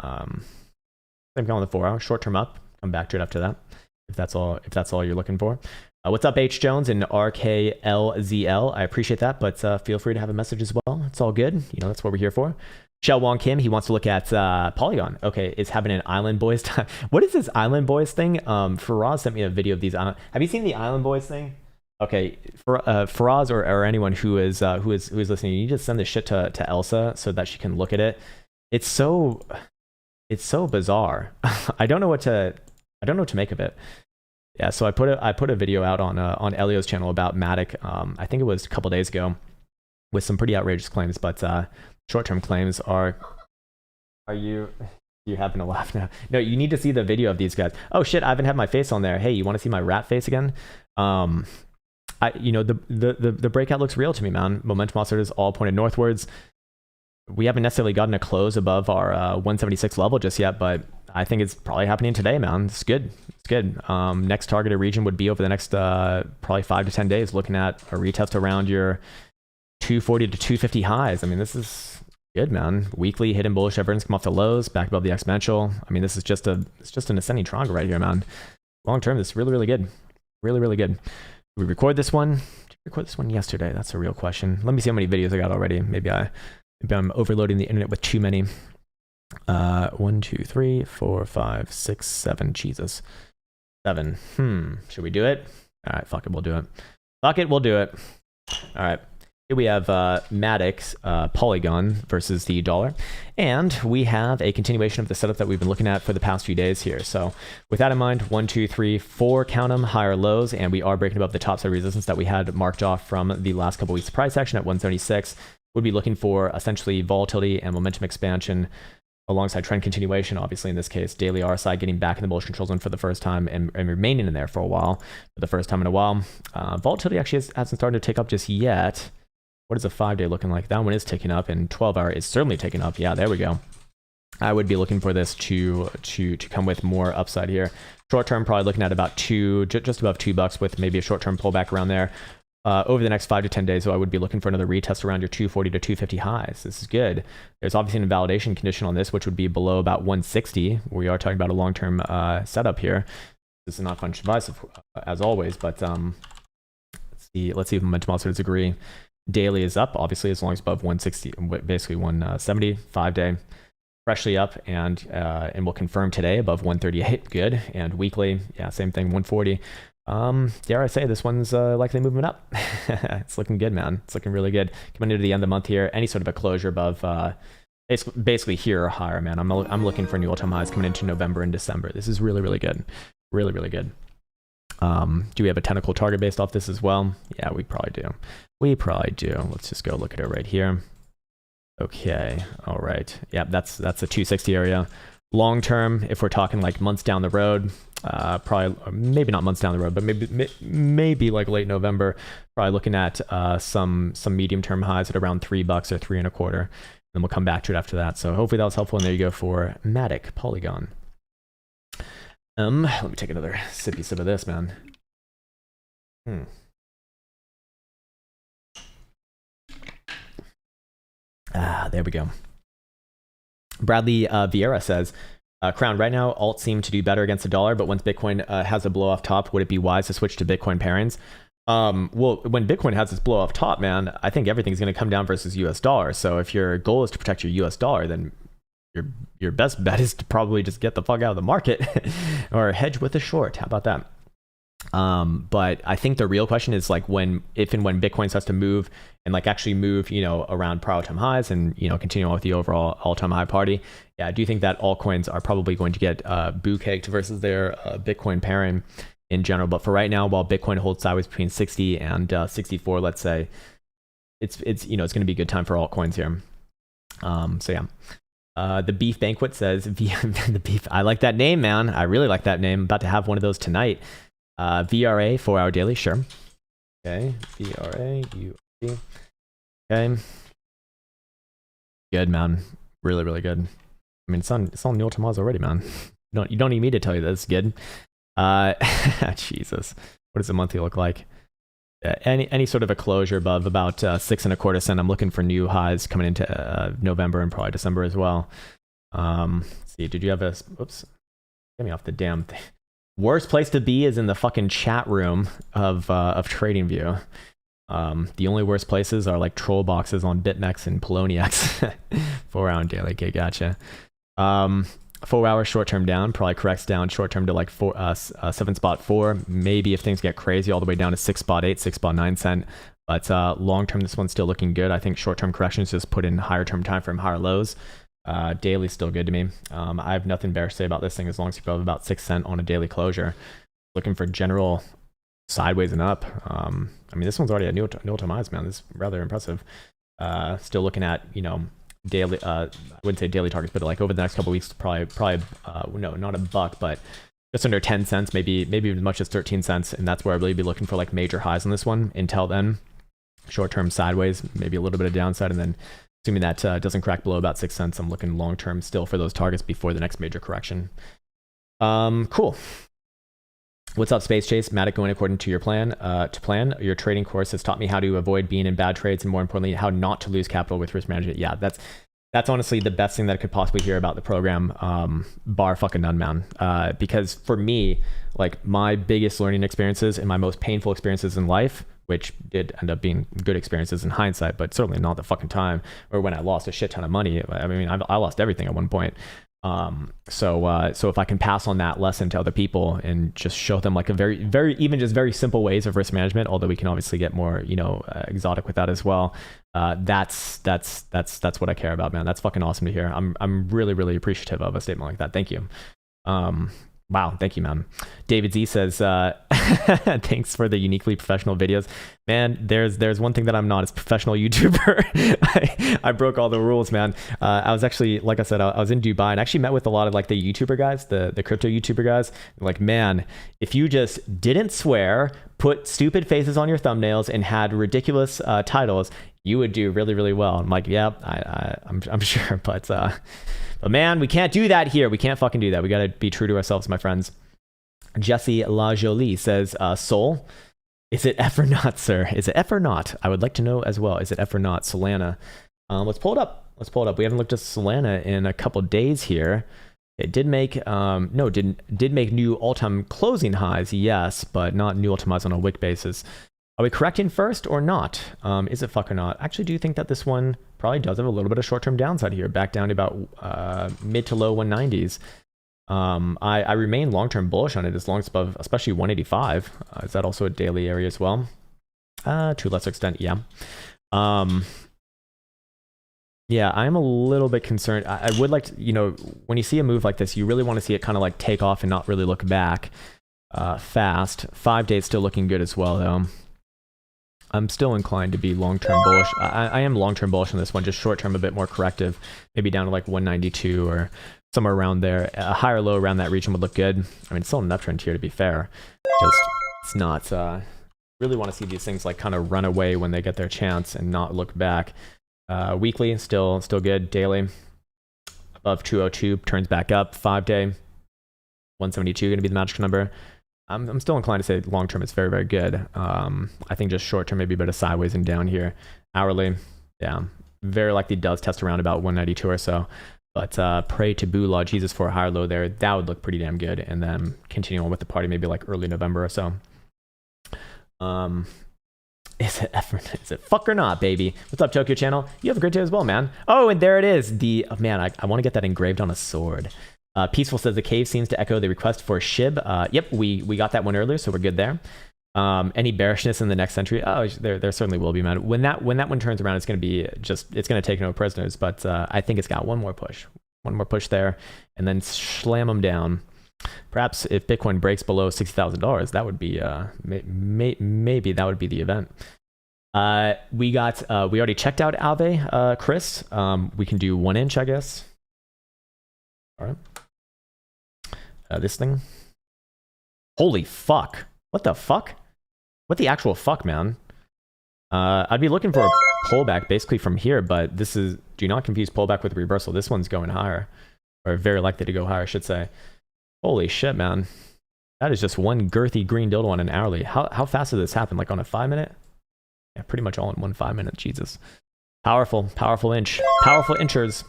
Same thing on the 4-hour. Short term up, come back to it after that, if that's all you're looking for. What's up, H Jones and RKLZL? I appreciate that, but feel free to have a message as well. It's all good. You know, that's what we're here for. Shell Wong Kim, he wants to look at Polygon. Okay, is having an Island Boys time. What is this Island Boys thing? Faraz sent me a video of these. Have you seen the Island Boys thing? Okay, for Faraz or anyone who is listening, you need to send this shit to Elsa so that she can look at it. It's so bizarre. I don't know what to make of it. Yeah, so I put a video out on Elio's channel about Matic. I think it was a couple days ago, with some pretty outrageous claims, but short-term claims are you happen to laugh now? No, you need to see the video of these guys. Oh shit, I haven't had my face on there. Hey, you want to see my rat face again? The breakout looks real to me, man. Momentum oscillators all pointed northwards. We haven't necessarily gotten a close above our 176 level just yet, but I think it's probably happening today, man. It's good. It's good. Next targeted region would be over the next probably 5 to 10 days, looking at a retest around your 240 to 250 highs. I mean, this is good, man. Weekly hidden bullish divergence come off the lows, back above the exponential. I mean, this is just an ascending triangle right here, man. Long term, this is really, really good. Really, really good. Did we record this one? Did we record this one yesterday? That's a real question. Let me see how many videos I got already. Maybe I'm overloading the internet with too many. 1, 2, 3, 4, 5, 6, 7. Jesus. 7. Should we do it? All right, fuck it, we'll do it. Fuck it, we'll do it. All right. Here we have Maddox Polygon versus the dollar, and we have a continuation of the setup that we've been looking at for the past few days here. So with that in mind, 1, 2, 3, 4 count them higher lows, and we are breaking above the top side resistance that we had marked off from the last couple weeks price action at 176. Would be looking for essentially volatility and momentum expansion alongside trend continuation. Obviously, in this case, daily RSI getting back in the bullish control zone for the first time and remaining in there for a while, for the first time in a while. Volatility actually hasn't started to take up just yet. What is a 5-day looking like? That one is ticking up, and 12-hour is certainly ticking up. Yeah, there we go. I would be looking for this to come with more upside here. Short term, probably looking at about just above $2 with maybe a short term pullback around there. Over the next 5 to 10 days, so I would be looking for another retest around your 240 to 250 highs. This is good. There's obviously an invalidation condition on this, which would be below about 160. We are talking about a long-term setup here. This is not fun advice, as always, but let's see if momentum also does agree. Daily is up, obviously, as long as above 160, basically 170, 5-day. Freshly up, and we'll confirm today above 138. Good. And weekly, yeah, same thing, 140. Dare I say this one's likely moving up. It's looking good, man. It's looking really good. Coming into the end of the month here, any sort of a closure above basically here or higher, man. I'm looking for new all-time highs coming into November and December. This is really, really good. Really, really good. Do we have a technical target based off this as well? Yeah, we probably do. Let's just go look at it right here. Okay. All right. Yeah, that's a 260 area. Long term, if we're talking like months down the road, probably maybe not months down the road, but maybe like late November, probably looking at some medium term highs at around $3 or 3.25, and then we'll come back to it after that. So hopefully that was helpful. And there you go for Matic Polygon. Let me take another sippy sip of this, man. There we go. Bradley Vieira says, Krown, right now, alts seem to do better against the dollar, but once Bitcoin has a blow off top, would it be wise to switch to Bitcoin pairings? Well, when Bitcoin has its blow off top, man, I think everything's going to come down versus US dollar. So if your goal is to protect your US dollar, then your best bet is to probably just get the fuck out of the market or hedge with a short. How about that? But I think the real question is like if and when Bitcoin starts to move and like actually move, around prior all-time highs and, continue on with the overall all-time high party. Yeah, I do think that altcoins are probably going to get boo-caked versus their Bitcoin pairing in general. But for right now, while Bitcoin holds sideways between 60 and 64, let's say, it's going to be a good time for altcoins here. So yeah. The Beef Banquet says, the beef. I like that name, man. I really like that name. I'm about to have one of those tonight. VRA 4-hour daily, sure. Okay, VRA USD. Okay, good, man. Really, really good. I mean, it's on Neil Tomaz already, man. You don't need me to tell you this. Good. Jesus, what does the monthly look like? Any sort of a closure above about 6.25 cents. I'm looking for new highs coming into November and probably December as well. Let's see, did you have a? Oops, get me off the damn thing. Worst place to be is in the fucking chat room of TradingView. The only worst places are like troll boxes on BitMEX and Poloniex. 4-hour daily. Okay, gotcha. 4-hour short term down, probably corrects down short term to like 7.4. Maybe if things get crazy, all the way down to 6.8, 6.9 cent. But long term, this one's still looking good. I think short term corrections just put in higher term time frame, higher lows. Daily still good to me. I have nothing bearish to say about this thing as long as you go about 6 cent on a daily closure. Looking for general sideways and up. I mean, this one's already at new all-time highs, man. This is rather impressive. Still looking at, daily, I wouldn't say daily targets, but like over the next couple of weeks, probably no, not $1, but just under 10 cents, maybe as much as 13 cents. And that's where I'd really be looking for like major highs on this one. Until then, short-term sideways, maybe a little bit of downside, and then assuming that doesn't crack below about 6 cents, I'm looking long-term still for those targets before the next major correction. Cool. What's up, Space Chase? Matic going according to your plan. Your trading course has taught me how to avoid being in bad trades and more importantly, how not to lose capital with risk management. Yeah, that's honestly the best thing that I could possibly hear about the program, bar fucking none, man. Because for me, like my biggest learning experiences and my most painful experiences in life, which did end up being good experiences in hindsight, but certainly not the fucking time, or when I lost a shit ton of money. I mean, I lost everything at one point. So if I can pass on that lesson to other people and just show them like a very simple ways of risk management, although we can obviously get more, exotic with that as well. That's what I care about, man. That's fucking awesome to hear. I'm really, really appreciative of a statement like that. Thank you. Wow, thank you, man. David Z says, thanks for the uniquely professional videos. Man, there's one thing that I'm not, is professional YouTuber. I broke all the rules, man. I was actually, like I said, I was in Dubai and actually met with a lot of like the YouTuber guys, the crypto YouTuber guys. Like, man, if you just didn't swear, put stupid faces on your thumbnails, and had ridiculous titles, you would do really, really well. I'm like, yeah, I'm sure, but man, we can't do that here. We can't fucking do that. We got to be true to ourselves, my friends. Jesse La Jolie says, Sol, is it F or not, sir? Is it F or not? I would like to know as well. Is it F or not? Solana. Let's pull it up. We haven't looked at Solana in a couple days here. It did make, did make new all-time closing highs, yes, but not new all-time highs on a wick basis. Are we correcting first or not? Is it fuck or not? I actually do think that this one probably does have a little bit of short-term downside here, back down to about mid to low 190s. I remain long-term bullish on it as long as above, especially 185. Is that also a daily area as well? To a lesser extent, yeah. Yeah, I'm a little bit concerned. I would like to, when you see a move like this, you really want to see it kind of like take off and not really look back fast. 5 days still looking good as well, though. I'm still inclined to be long-term bullish. I am long-term bullish on this one, just short-term a bit more corrective, maybe down to like 192 or somewhere around there. A higher low around that region would look good. I mean, it's still an uptrend here, to be fair. Just, it's not, really want to see these things like kind of run away when they get their chance and not look back. Weekly, still good. Daily, above 202, turns back up. 5 day, 172 going to be the magic number. I'm still inclined to say long term it's very, very good. I think just short term maybe a bit of sideways and down here. Hourly, yeah, very likely does test around about 192 or so. But pray to Bula Jesus for a higher low there. That would look pretty damn good. And then continue on with the party maybe like early November or so. Is it fuck or not, baby? What's up, Tokyo Channel? You have a great day as well, man. Oh, and there it is. Man, I want to get that engraved on a sword. Peaceful says the cave seems to echo the request for SHIB. Yep, we got that one earlier, so we're good there. Any bearishness in the next century? Oh, there certainly will be, man. When that one turns around, it's going to be it's going to take no prisoners. But I think it's got one more push there, and then slam them down. Perhaps if Bitcoin breaks below $60,000, that would be maybe that would be the event. We already checked out Aave, Chris. We can do 1 inch, I guess. All right. This thing. Holy fuck! What the fuck? What the actual fuck, man? I'd be looking for a pullback basically from here, but this is, do not confuse pullback with reversal. This one's going higher, or very likely to go higher, I should say. Holy shit, man. That is just one girthy green dildo on an hourly. How fast did this happen? Like on a 5 minute? Yeah, pretty much all in 1 5 minute. Jesus. Powerful inch. Powerful inchers.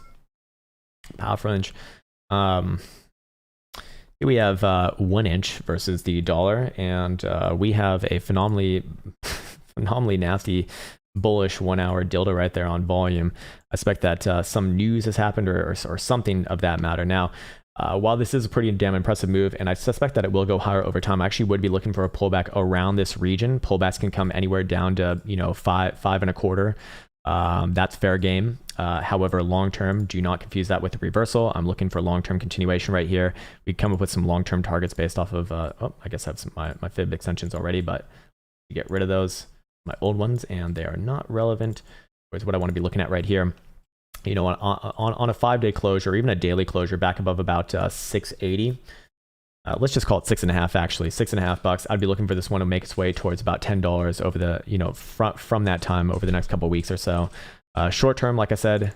Powerful inch. Here we have 1 inch versus the dollar, and we have a phenomenally nasty bullish 1 hour dildo right there on volume. I expect that some news has happened or something of that matter. Now, while this is a pretty damn impressive move, and I suspect that it will go higher over time, I actually would be looking for a pullback around this region. Pullbacks can come anywhere down to 5.25. That's fair game. However, long term, do not confuse that with a reversal. I'm looking for long term continuation right here. We come up with some long term targets based off of I guess I have some my fib extensions already, but get rid of those, my old ones, and they are not relevant. Whereas what I want to be looking at right here, on a 5 day closure, or even a daily closure back above about 680. Let's just call it 6.5, actually $6.5. I'd be looking for this one to make its way towards about $10 over the, from that time over the next couple of weeks or so. Short term, like I said,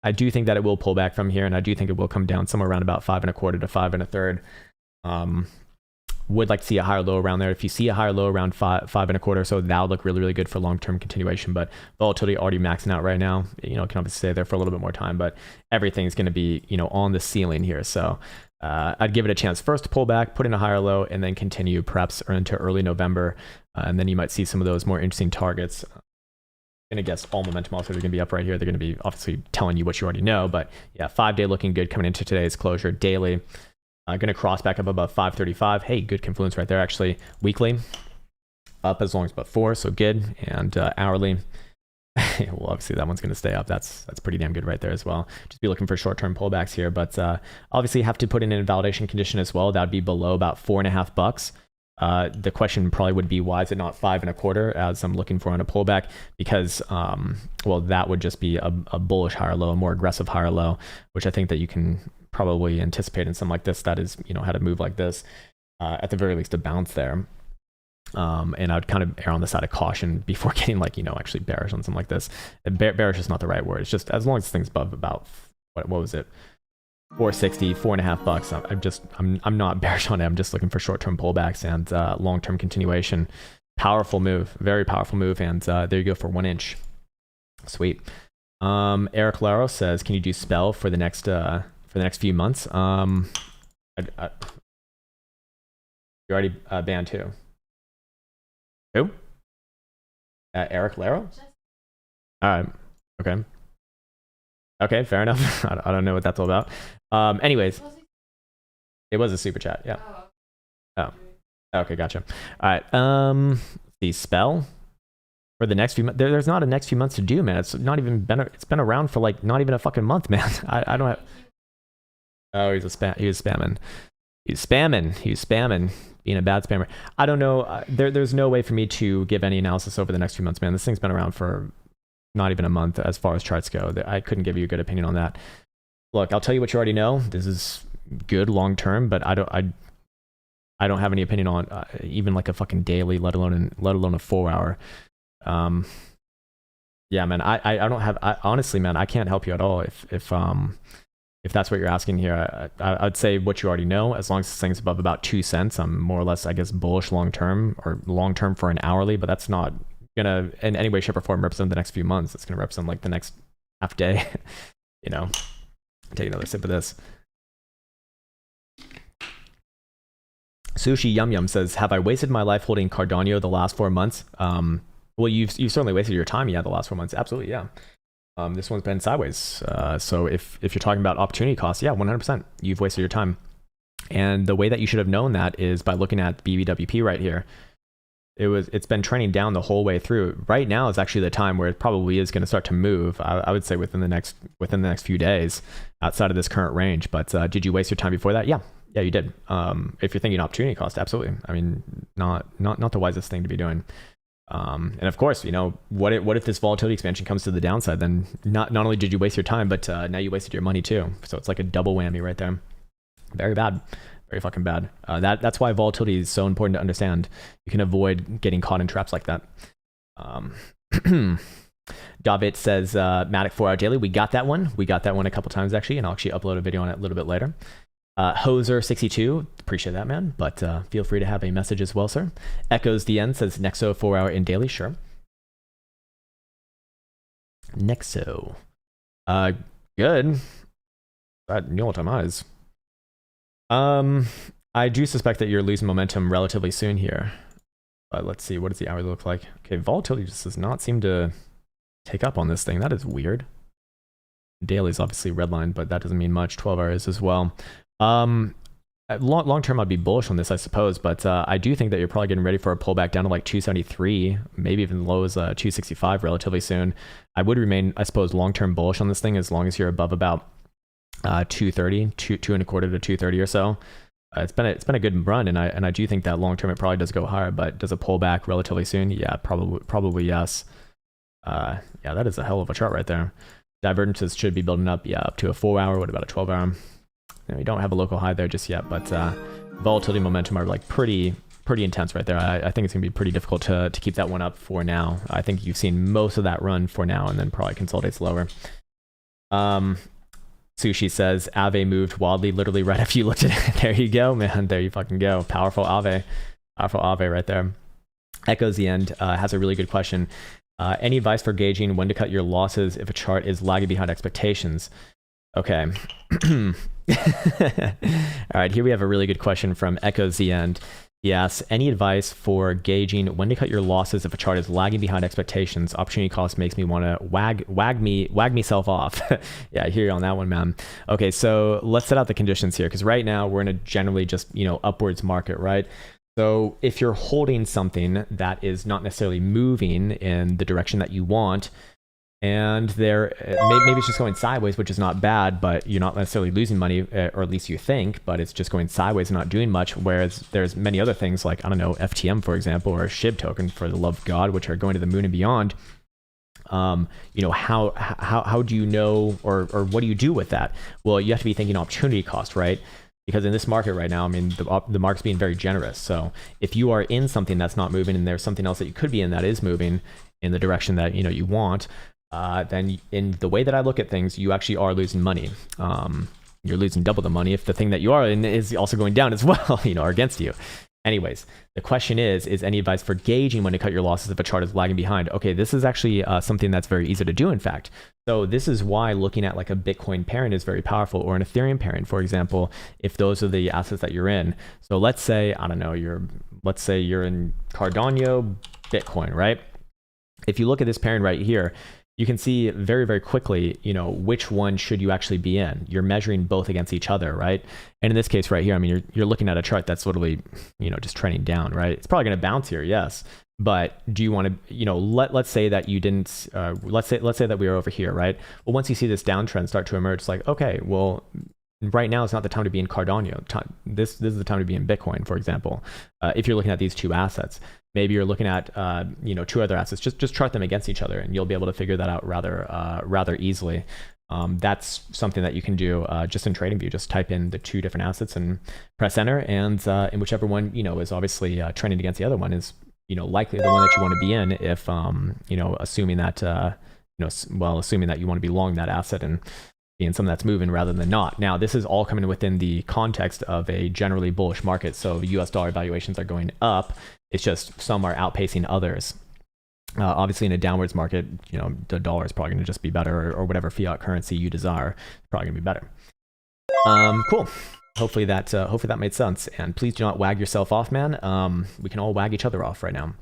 I do think that it will pull back from here, and I do think it will come down somewhere around about 5.25 to 5 1/3. Would like to see a higher low around there. If you see a higher low around 5 1/4, so that'll look really, really good for long-term continuation. But volatility already maxing out right now. Can obviously stay there for a little bit more time, but everything's going to be, on the ceiling here. So I'd give it a chance first to pull back, put in a higher low, and then continue perhaps into early November. And then you might see some of those more interesting targets. gonna guess all momentum also are gonna be up right here. They're gonna be obviously telling you what you already know, but yeah, 5-day looking good coming into today's closure. Daily, gonna cross back up above 535. Hey, good confluence right there. Actually, weekly up as long as above 4, so good. And hourly, well, obviously that one's gonna stay up. That's pretty damn good right there as well. Just be looking for short-term pullbacks here, but obviously have to put in an invalidation condition as well. That'd be below about $4.50. The question probably would be, why is it not 5.25 as I'm looking for on a pullback? Because well, that would just be a bullish higher low, a more aggressive higher low, which I think that you can probably anticipate in something like this. That is, you know, how to move like this, at the very least a bounce there. And I would kind of err on the side of caution before getting, like, you know, actually bearish on something like this. Bearish is not the right word. It's just as long as things above about what was it, 460, $4.50. I'm not bearish on it. I'm just looking for short-term pullbacks and long-term continuation. Powerful move, very powerful move. And there you go for 1 inch. Sweet. Eric Laro says, can you do spell for the next few months? You already banned too. Who? Eric Laro? All right. Okay. Okay, fair enough. I don't know what that's all about. Anyways, it was a super chat. Yeah. Oh. Okay, gotcha. All right. The spell for the next few months. There's not a next few months to do, man. It's not even been. It's been around for like not even a fucking month, man. I don't have. Oh, he was spamming. He's spamming. Being a bad spammer. I don't know. There's no way for me to give any analysis over the next few months, man. This thing's been around for not even a month as far as charts go. I couldn't give you a good opinion on that. Look, I'll tell you what you already know. This is good long term, but I don't have any opinion on even like a fucking daily, let alone a 4-hour. Yeah, man. I don't have. Honestly, man, I can't help you at all. If that's what you're asking here, I'd say what you already know. As long as this thing's above about 2 cents, I'm more or less, I guess, bullish long term for an hourly. But that's not gonna in any way, shape, or form represent the next few months. It's gonna represent like the next half day. You know, take another sip of this. Sushi Yum Yum says, have I wasted my life holding Cardano the last 4 months? Well, you've certainly wasted your time. Yeah, the last 4 months. Absolutely, yeah. This one's been sideways. So if you're talking about opportunity costs, yeah, 100%. You've wasted your time. And the way that you should have known that is by looking at BBWP right here. It's been trending down the whole way through. Right now is actually the time where it probably is going to start to move. I would say within the next few days, outside of this current range. But did you waste your time before that? Yeah, you did. If you're thinking opportunity cost, absolutely. I mean, not the wisest thing to be doing. And of course, you know, what if this volatility expansion comes to the downside? Then not only did you waste your time, but now you wasted your money too. So it's like a double whammy right there. Very bad. Very fucking bad. That's why volatility is so important to understand. You can avoid getting caught in traps like that. David says, Matic 4-hour daily. We got that one. We got that one a couple times actually, and I'll actually upload a video on it a little bit later. Hoser62, appreciate that, man, but feel free to have a message as well, sir. Echoes the End says Nexo 4-hour in daily. Sure. Nexo. Good. That new all-time highs. I do suspect that you're losing momentum relatively soon here. But let's see, what does the hourly look like? Okay, volatility just does not seem to take up on this thing. That is weird. Daily is obviously redlined, but that doesn't mean much. 12 hours as well. Long term, I'd be bullish on this, I suppose, but I do think that you're probably getting ready for a pullback down to like 273, maybe even as low as 265 relatively soon. I would remain, I suppose, long term bullish on this thing as long as you're above about 230, 2.25 to 230 or so. It's been a good run, and I do think that long term it probably does go higher, but does it pull back relatively soon? Yeah, probably yes. Yeah, that is a hell of a chart right there. Divergences should be building up, yeah, up to a 4-hour. What about a 12-hour? We don't have a local high there just yet, but volatility momentum are like pretty intense right there. I think it's gonna be pretty difficult to keep that one up for now. I think you've seen most of that run for now, and then probably consolidates lower. Sushi says Aave moved wildly, literally right after you looked at it. There you go, man. There you fucking go. Powerful Aave right there. Echoes the End has a really good question. Any advice for gauging when to cut your losses if a chart is lagging behind expectations? Okay. All right, here we have a really good question from Echoes the End. Yes. Any advice for gauging when to cut your losses if a chart is lagging behind expectations? Opportunity cost makes me want to wag myself off. Yeah, I hear you on that one, man. Okay, so let's set out the conditions here, because right now we're in a generally just upwards market, right? So if you're holding something that is not necessarily moving in the direction that you want, and maybe it's just going sideways, which is not bad, but you're not necessarily losing money, or at least you think, but it's just going sideways and not doing much. Whereas there's many other things like, I don't know, FTM, for example, or a SHIB token, for the love of God, which are going to the moon and beyond. How do you know, or what do you do with that? Well, you have to be thinking opportunity cost, right? Because in this market right now, I mean, the market's being very generous. So if you are in something that's not moving and there's something else that you could be in that is moving in the direction that you want, then in the way that I look at things, you actually are losing money. You're losing double the money if the thing that you are in is also going down as well, or against you. Anyways, the question is any advice for gauging when to cut your losses if a chart is lagging behind? Okay, this is actually something that's very easy to do, in fact. So this is why looking at like a Bitcoin pairing is very powerful, or an Ethereum pairing, for example, if those are the assets that you're in. So let's say, I don't know, let's say you're in Cardano Bitcoin, right? If you look at this pairing right here, you can see very, very quickly, which one should you actually be in. You're measuring both against each other, right? And in this case right here, I mean, you're looking at a chart that's literally, just trending down, right? It's probably going to bounce here, yes. But do you want to, let's say that you didn't, let's say that we are over here, right? Well, once you see this downtrend start to emerge, it's like, okay, well, right now is not the time to be in Cardano. This is the time to be in Bitcoin, for example. If you're looking at these two assets, maybe you're looking at two other assets. Just chart them against each other, and you'll be able to figure that out rather easily. That's something that you can do just in TradingView. Just type in the two different assets and press enter, and in whichever one is obviously trending against the other one is likely the one that you want to be in. If assuming that assuming that you want to be long that asset and being something that's moving rather than not. Now, this is all coming within the context of a generally bullish market. So US dollar valuations are going up. It's just some are outpacing others. Obviously, in a downwards market, the dollar is probably going to just be better, or whatever fiat currency you desire, probably going to be better. Cool. Hopefully that made sense. And please do not wag yourself off, man. We can all wag each other off right now.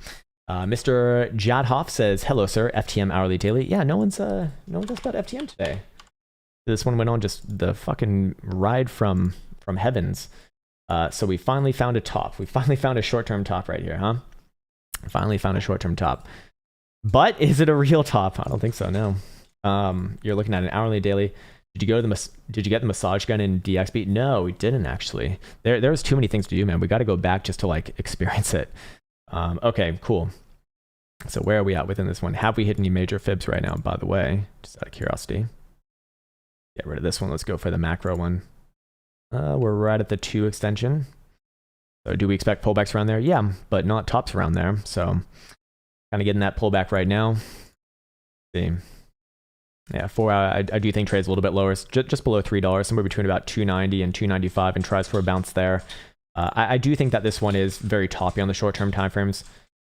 Mr. Jadhoff says, "Hello, sir. FTM hourly daily." Yeah, no one's asked about FTM today. This one went on just the fucking ride from heavens. So we finally found a top. We finally found a short-term top right here, huh? Finally found a short-term top. But is it a real top? I don't think so, no. You're looking at an hourly daily. Did you get the massage gun in DXB? No, we didn't actually. There was too many things to do, man. We got to go back just to like experience it. Okay, cool. So where are we at within this one? Have we hit any major fibs right now, by the way? Just out of curiosity. Get rid of this one. Let's go for the macro one. We're right at the 2 extension. So do we expect pullbacks around there? Yeah, but not tops around there. So kind of getting that pullback right now. Let's see. Yeah, 4 hour, I do think trades a little bit lower. It's just below $3, somewhere between about 290 and 295, and tries for a bounce there. I do think that this one is very toppy on the short-term timeframes.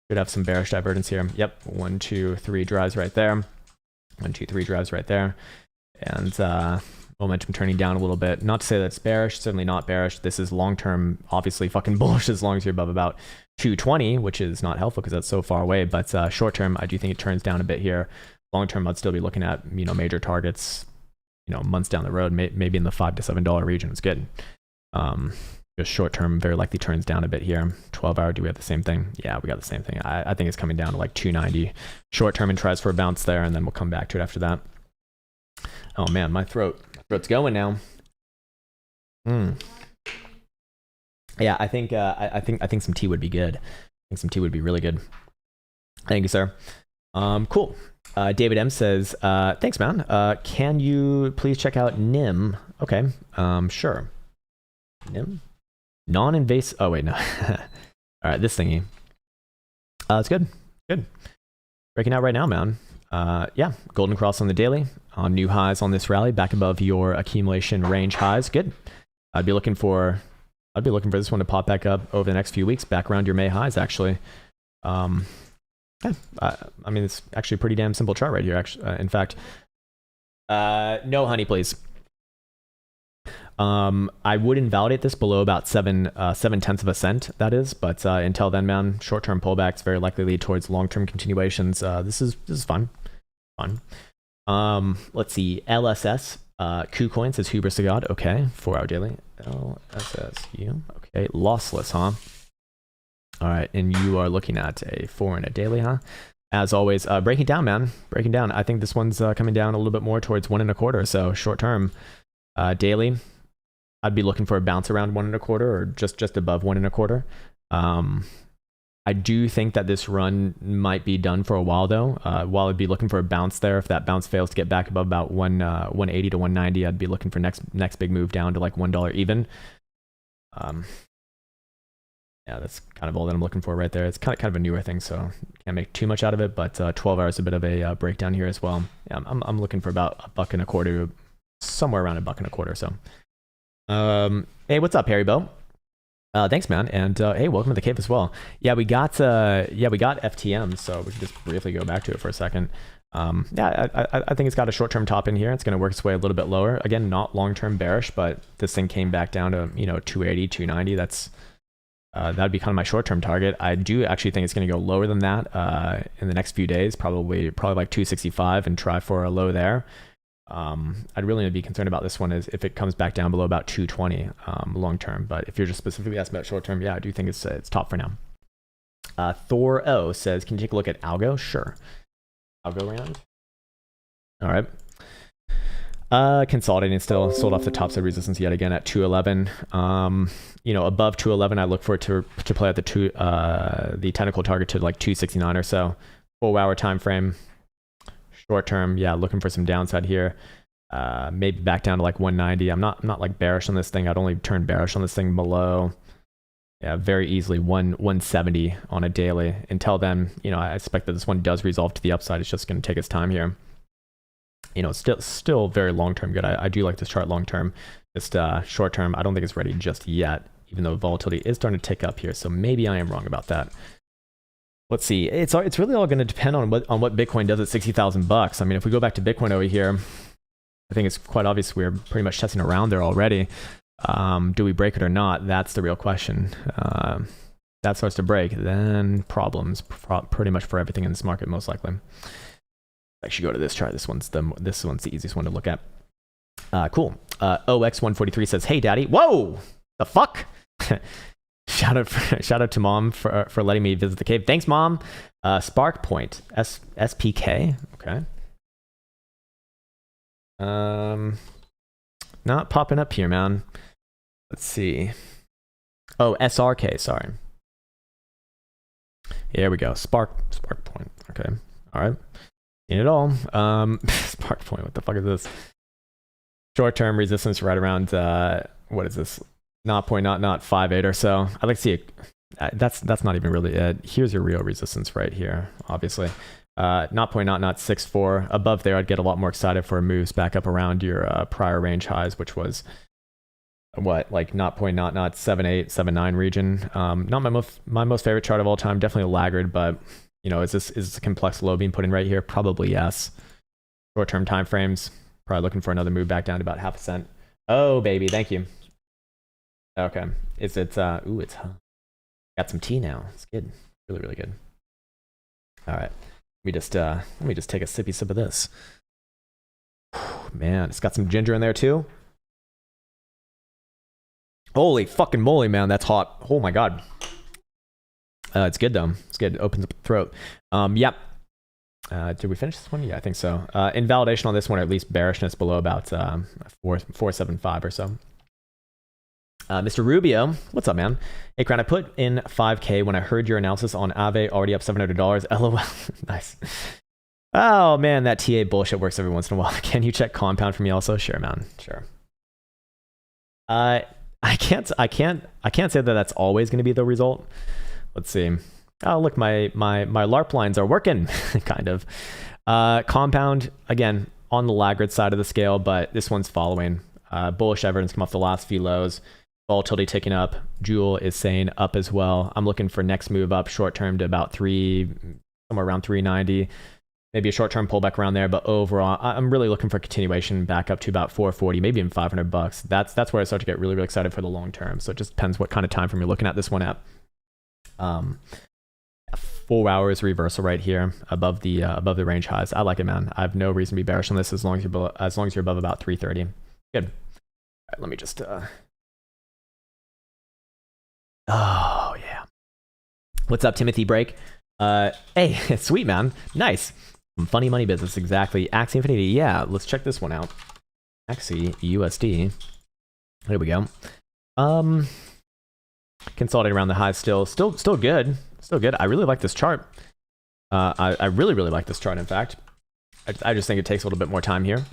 Should have some bearish divergence here. Yep, 1, 2, 3 drives right there. 1, 2, 3 drives right there. And momentum turning down a little bit. Not to say that it's bearish, certainly not bearish. This is long-term, obviously fucking bullish as long as you're above about 220, which is not helpful because that's so far away. But short-term, I do think it turns down a bit here. Long-term, I'd still be looking at, major targets, months down the road, maybe in the $5 to $7 region. It's good. Just short-term, very likely turns down a bit here. 12-hour, do we have the same thing? Yeah, we got the same thing. I think it's coming down to like 290 short-term and tries for a bounce there, and then we'll come back to it after that. Oh man, my throat's going now. Yeah, I think some tea would be good. I think some tea would be really good. Thank you, sir. Cool. David M says, thanks, man. Can you please check out NIM? Okay. Sure. NIM? Non-invasive. Oh wait, no. All right, this thingy. It's good. Good. Breaking out right now, man. Yeah, golden cross on the daily, on new highs on this rally, back above your accumulation range highs. Good. I'd be looking for this one to pop back up over the next few weeks, back around your May highs, actually. Yeah, I mean, it's actually a pretty damn simple chart right here, actually. In fact, no honey, please. I would invalidate this below about 7/10 of a cent, that is, but until then, man, short-term pullbacks very likely lead towards long-term continuations. This is fun. Let's see, LSS, KuCoin says hubris to God. Okay, 4-hour daily. LSSU. Okay, lossless, huh? All right, and you are looking at a 4 and a daily, huh? As always, breaking down, man. Breaking down. I think this one's coming down a little bit more towards 1 1/4. So short term, daily, I'd be looking for a bounce around 1 1/4 or just above 1 1/4. I do think that this run might be done for a while though. While I'd be looking for a bounce there, if that bounce fails to get back above about 180 to 190, I'd be looking for next big move down to like $1 even. Yeah, that's kind of all that I'm looking for right there. It's kind of a newer thing, so can't make too much out of it, but 12 hours is a bit of a breakdown here as well. Yeah, I'm looking for about $1.25, somewhere around $1.25. So, hey, what's up, Harry Bo? Thanks, man, and hey, welcome to the cave as well. Yeah, we got FTM, so we can just briefly go back to it for a second. Yeah, I think it's got a short-term top in here. It's going to work its way a little bit lower. Again, not long-term bearish, but this thing came back down to 280, 290. That's that'd be kind of my short-term target. I do actually think it's going to go lower than that in the next few days, probably like 265 and try for a low there. I'd really be concerned about this one is if it comes back down below about 220 long-term. But if you're just specifically asking about short-term, yeah, I do think it's top for now. Thor O says, can you take a look at Algo? Sure. Algo round. All right. Consolidating still, sold off the top side resistance yet again at 211. Above 211, I look for it to play at the technical target to like 269 or so. 4-hour time frame. Short term, yeah, looking for some downside here. Maybe back down to like 190. I'm not like bearish on this thing. I'd only turn bearish on this thing below. Yeah, very easily 170 on a daily. Until then, I expect that this one does resolve to the upside. It's just going to take its time here. Still very long-term good. I do like this chart long-term. Just short-term, I don't think it's ready just yet, even though volatility is starting to tick up here. So maybe I am wrong about that. Let's see. It's really all going to depend on what Bitcoin does at $60,000. I mean, if we go back to Bitcoin over here, I think it's quite obvious we're pretty much testing around there already. Do we break it or not? That's the real question. That starts to break, then problems pretty much for everything in this market, most likely. Actually go to this chart. This one's the easiest one to look at. Cool. OX143 says, hey daddy. Whoa, the fuck. shout out to mom for letting me visit the cave. Thanks, mom. Spark Point SPK. Okay. Not popping up here, man. Let's see. Oh, SRK, sorry. Here we go. Spark Point. Okay. All right. In it all. Spark Point, what the fuck is this? Short-term resistance right around what is this? 0.058 or so. I'd like to see it. That's not even really it. Here's your real resistance right here, obviously. 0.0064. Above there, I'd get a lot more excited for moves back up around your prior range highs, which was what, like 0.0078, 79 region. Not my most favorite chart of all time. Definitely a laggard, but is this a complex low being put in right here? Probably yes. Short-term time frames. Probably looking for another move back down to about 0.5 cent. Oh baby, thank you. Okay, it's got some tea now. It's good, really really good. All right, let me just take a sippy sip of this. Man, it's got some ginger in there too. Holy fucking moly, man, that's hot. Oh my god. It's good though. It's good. It opens up the throat. Yep. Did we finish this one? Yeah, I think so. Invalidation on this one, or at least bearishness below about 475 or so. Mr. Rubio, what's up, man? Hey, Krown, I put in 5K when I heard your analysis on Aave, already up $700. LOL. Nice. Oh man, that TA bullshit works every once in a while. Can you check compound for me also? Sure, man. Sure. I can't say that that's always going to be the result. Let's see. Oh, look, my LARP lines are working, kind of. Compound, again, on the laggard side of the scale, but this one's following. Bullish evidence come off the last few lows. Volatility ticking up. Jewel is saying up as well. I'm looking for next move up short term to about somewhere around 390. maybe a short-term pullback around there, but overall, I'm really looking for continuation back up to about 440, maybe even $500. That's where I start to get really, really excited for the long term. So it just depends what kind of time frame you're looking at this one at. 4 hours reversal right here above the range highs. I like it, man. I have no reason to be bearish on this as long as you're above about 330. Good. All right, let me just. Oh yeah. What's up, Timothy Break? Hey, sweet man. Nice. Funny money business, exactly. Axie Infinity, yeah. Let's check this one out. Axie USD. There we go. Consolidating around the highs, still good. Still good. I really like this chart. I really like this chart. In fact, I just think it takes a little bit more time here.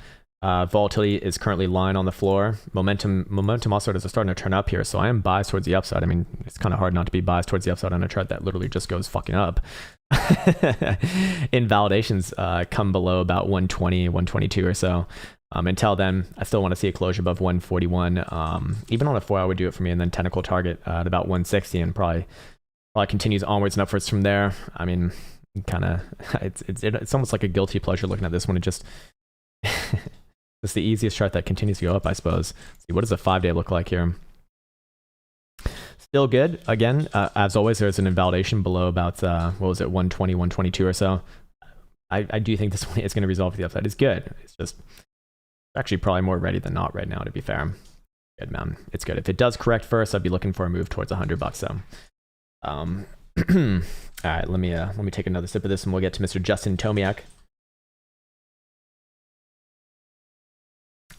Volatility is currently lying on the floor. Momentum also is starting to turn up here, so I am biased towards the upside. I mean, it's kind of hard not to be biased towards the upside on a chart that literally just goes fucking up. Invalidations come below about 120, 122 or so. Until then, I still want to see a closure above 141. Even on a 4 hour would do it for me, and then technical target at about 160, and probably continues onwards and upwards from there. I mean, kind of, it's almost like a guilty pleasure looking at this one. It just it's the easiest chart that continues to go up, I suppose. Let's see, what does a 5 day look like here? Still good. Again, as always, there's an invalidation below about, 120, 122 or so. I do think this one is going to resolve the upside. It's good. It's just actually probably more ready than not right now, to be fair. Good, man. It's good. If it does correct first, I'd be looking for a move towards $100. So, all right, let me take another sip of this, and we'll get to Mr. Justin Tomiak.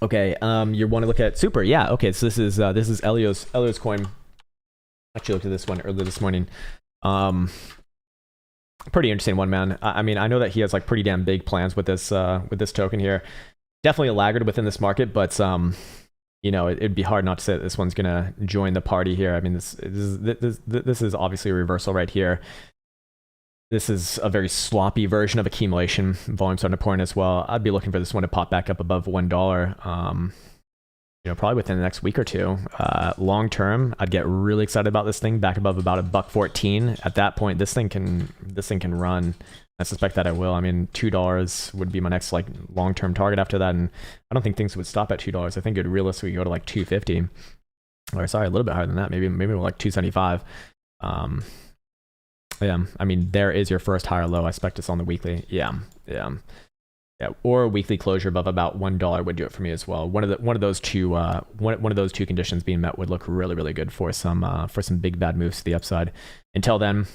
Okay, you want to look at Super? Yeah. Okay, so this is Elio's coin. Actually looked at this one earlier this morning. Pretty interesting one, man. I mean, I know that he has like pretty damn big plans with this token here. Definitely a laggard within this market, but you know, it'd be hard not to say that this one's gonna join the party here. I mean, this is obviously a reversal right here. This is a very sloppy version of accumulation. Volume starting to pour in as well. I'd be looking for this one to pop back up above $1. You know, probably within the next week or two. Long term, I'd get really excited about this thing back above about $1.14. At that point, this thing can run. I suspect that it will. I mean, $2 would be my next like long term target after that, and I don't think things would stop at $2. I think it would realistically go to like $2.50, or sorry, a little bit higher than that. Maybe like $2.75. Yeah, I mean, there is your first higher low. I expect it's on the weekly. Yeah. Or a weekly closure above about $1 would do it for me as well. One of those two conditions being met would look really, really good for some big bad moves to the upside. Until then,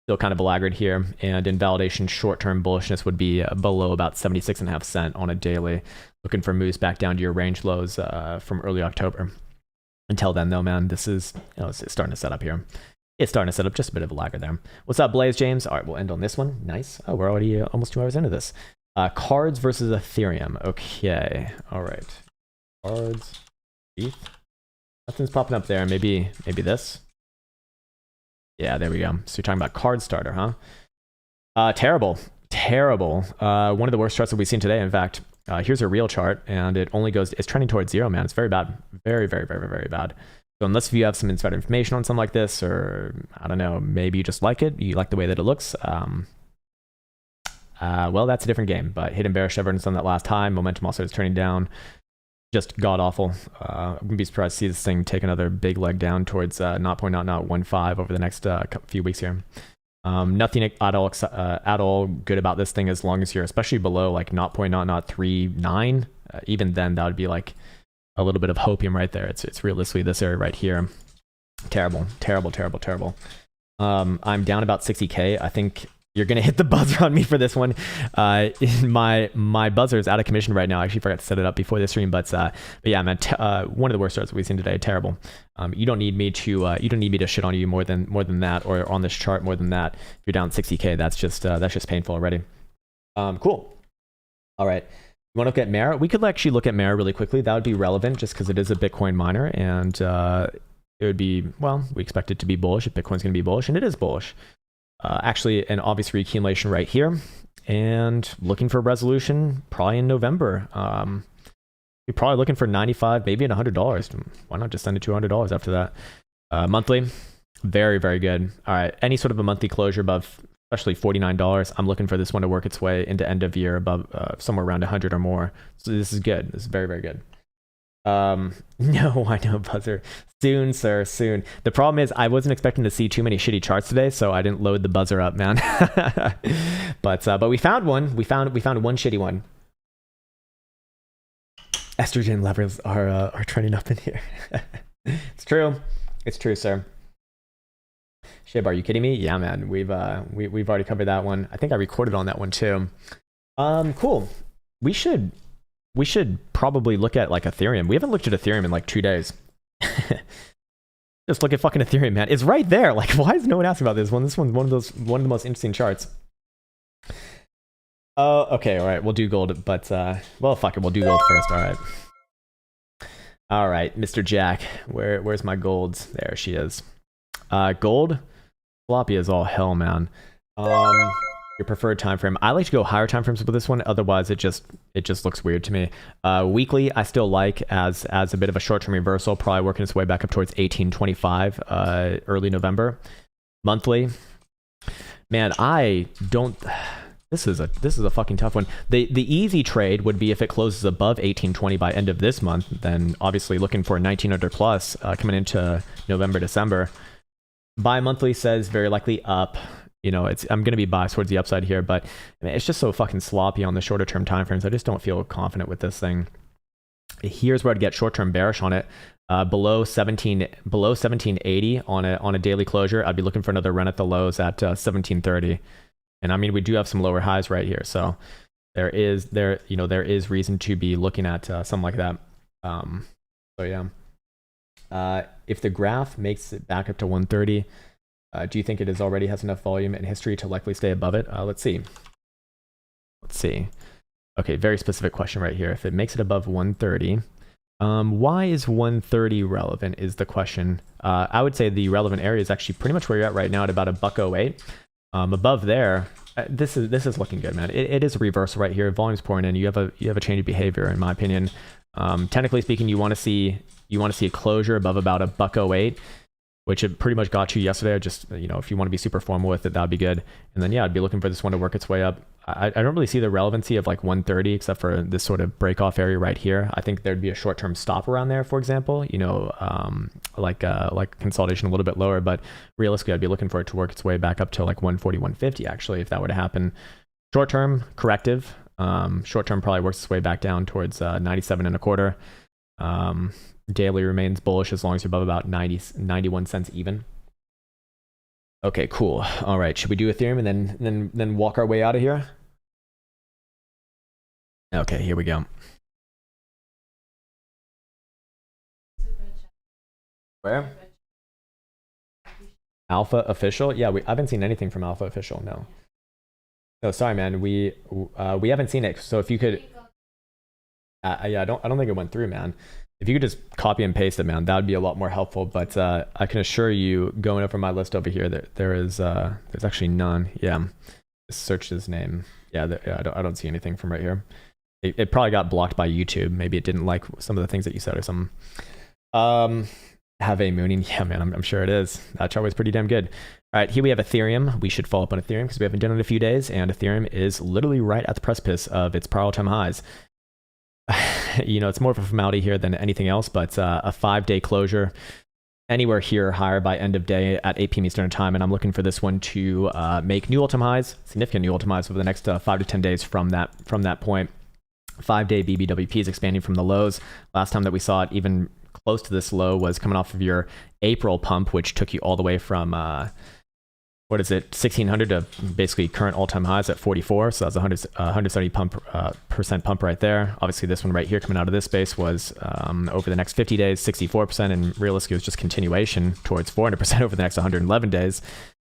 still kind of a laggard here, and invalidation short-term bullishness would be below about 76.5 cents on a daily. Looking for moves back down to your range lows from early October. Until then, though, man, this is, you know, it's starting to set up here. It's starting to set up just a bit of a laggard there. What's up, Blaze James? All right, we'll end on this one. Nice. Oh, we're already almost 2 hours into this. Cards versus Ethereum. Okay. All right. Cards. ETH. Nothing's popping up there. Maybe this. Yeah, there we go. So you're talking about card starter, huh? Terrible. One of the worst charts that we've seen today. In fact, here's a real chart, and it's trending towards zero, man. It's very bad. Very, very, very, very bad. So unless you have some insider information on something like this, or I don't know, maybe you just like it. You like the way that it looks. Well, that's a different game, but hidden bearish evidence on that last high. Momentum also is turning down. Just god awful. I'm gonna be surprised to see this thing take another big leg down towards 0.0015 over the next few weeks here. Nothing at all good about this thing as long as you're especially below like 0.0039. Even then, that would be like a little bit of hopium right there. It's realistically this area right here. Terrible. I'm down about 60K. I think you're gonna hit the buzzer on me for this one. My buzzer is out of commission right now. I actually forgot to set it up before this stream, but yeah, man, one of the worst starts we've seen today. Terrible. You don't need me to shit on you more than that, or on this chart more than that. If you're down 60K, that's just painful already. Cool. All right. You want to look at Mara? We could actually look at Mara really quickly. That would be relevant just because it is a Bitcoin miner, and it would be, well, we expect it to be bullish if Bitcoin's going to be bullish, and it is bullish. Actually, an obvious reaccumulation right here, and looking for a resolution probably in November. You're probably looking for 95, maybe $100. Why not just send it to $100 after that? Monthly, very, very good. All right, any sort of a monthly closure above especially $49. I'm looking for this one to work its way into end of year above somewhere around 100 or more. So this is good. This is very, very good. No, I know, buzzer. Soon, sir, soon. The problem is I wasn't expecting to see too many shitty charts today, so I didn't load the buzzer up, man. But we found one. We found one shitty one. Estrogen levels are trending up in here. It's true. It's true, sir. Shib, are you kidding me? Yeah, man. We've already covered that one. I think I recorded on that one too. Cool. We should probably look at like Ethereum. We haven't looked at Ethereum in like 2 days. Just look at fucking Ethereum, man. It's right there. Like, why is no one asking about this one? This one's one of the most interesting charts. Okay, all right. We'll do gold, but well, fuck it. We'll do gold first. All right. All right, Mr. Jack. Where's my golds? There she is. Gold. Floppy is all hell, man. Your preferred time frame. I like to go higher time frames with this one. Otherwise, it just looks weird to me. Weekly, I still like as a bit of a short-term reversal, probably working its way back up towards 1825 early November. Monthly, man, I don't. This is a fucking tough one. The easy trade would be if it closes above 1820 by end of this month. Then obviously looking for 1900 plus coming into November, December. Bi-monthly says very likely up. You know, I'm going to be biased towards the upside here, but I mean, it's just so fucking sloppy on the shorter term timeframes. I just don't feel confident with this thing. Here's where I'd get short term bearish on it. Below 1780 on a daily closure. I'd be looking for another run at the lows at 1730. And I mean, we do have some lower highs right here, so there is reason to be looking at something like that. So yeah. If the graph makes it back up to 130, do you think it already has enough volume and history to likely stay above it? Let's see. Okay, very specific question right here. If it makes it above 130, why is 130 relevant is the question. I would say the relevant area is actually pretty much where you're at right now at about $1.08. Above there, this is looking good, man. It is a reversal right here. Volume's pouring in. You have a change of behavior, in my opinion. Technically speaking, you want to see a closure above about $1.08, which it pretty much got you yesterday. Just, if you want to be super formal with it, that'd be good. And then yeah, I'd be looking for this one to work its way up. I don't really see the relevancy of like 130 except for this sort of break off area right here. I think there'd be a short term stop around there, for example. Like consolidation a little bit lower, but realistically, I'd be looking for it to work its way back up to like 140, 150 actually, if that were to happen. Short term corrective. Short term probably works its way back down towards 97 and a quarter. Daily remains bullish as long as you're above about 91 cents even. Okay, cool. All right, should we do Ethereum and then walk our way out of here? Okay, here we go. Where? Alpha Official? Yeah, I haven't seen anything from Alpha Official. No. No, sorry, man. We haven't seen it. So if you could, yeah, I don't think it went through, man. If you could just copy and paste it, man, that would be a lot more helpful. But I can assure you, going over my list over here, there's actually none. Yeah, just search his name. Yeah, I don't see anything from right here. It probably got blocked by YouTube. Maybe it didn't like some of the things that you said or something. Aave mooning. Yeah, man, I'm sure it is. That chart was pretty damn good. All right, here we have Ethereum. We should follow up on Ethereum because we haven't done it in a few days, and Ethereum is literally right at the precipice of its prior all-time highs. It's more of a formality here than anything else, but a 5-day closure anywhere here higher by end of day at 8 p.m. Eastern time, and I'm looking for this one to make new all-time highs, significant new all-time highs over the next 5 to 10 days from that point. 5-day BBWP is expanding from the lows. Last time that we saw it even close to this low was coming off of your April pump, which took you all the way from 1600 to basically current all-time highs at 44. So that's 170 percent pump right there. Obviously, this one right here coming out of this space was over the next 50 days, 64%, and realistically, it was just continuation towards 400% over the next 111 days.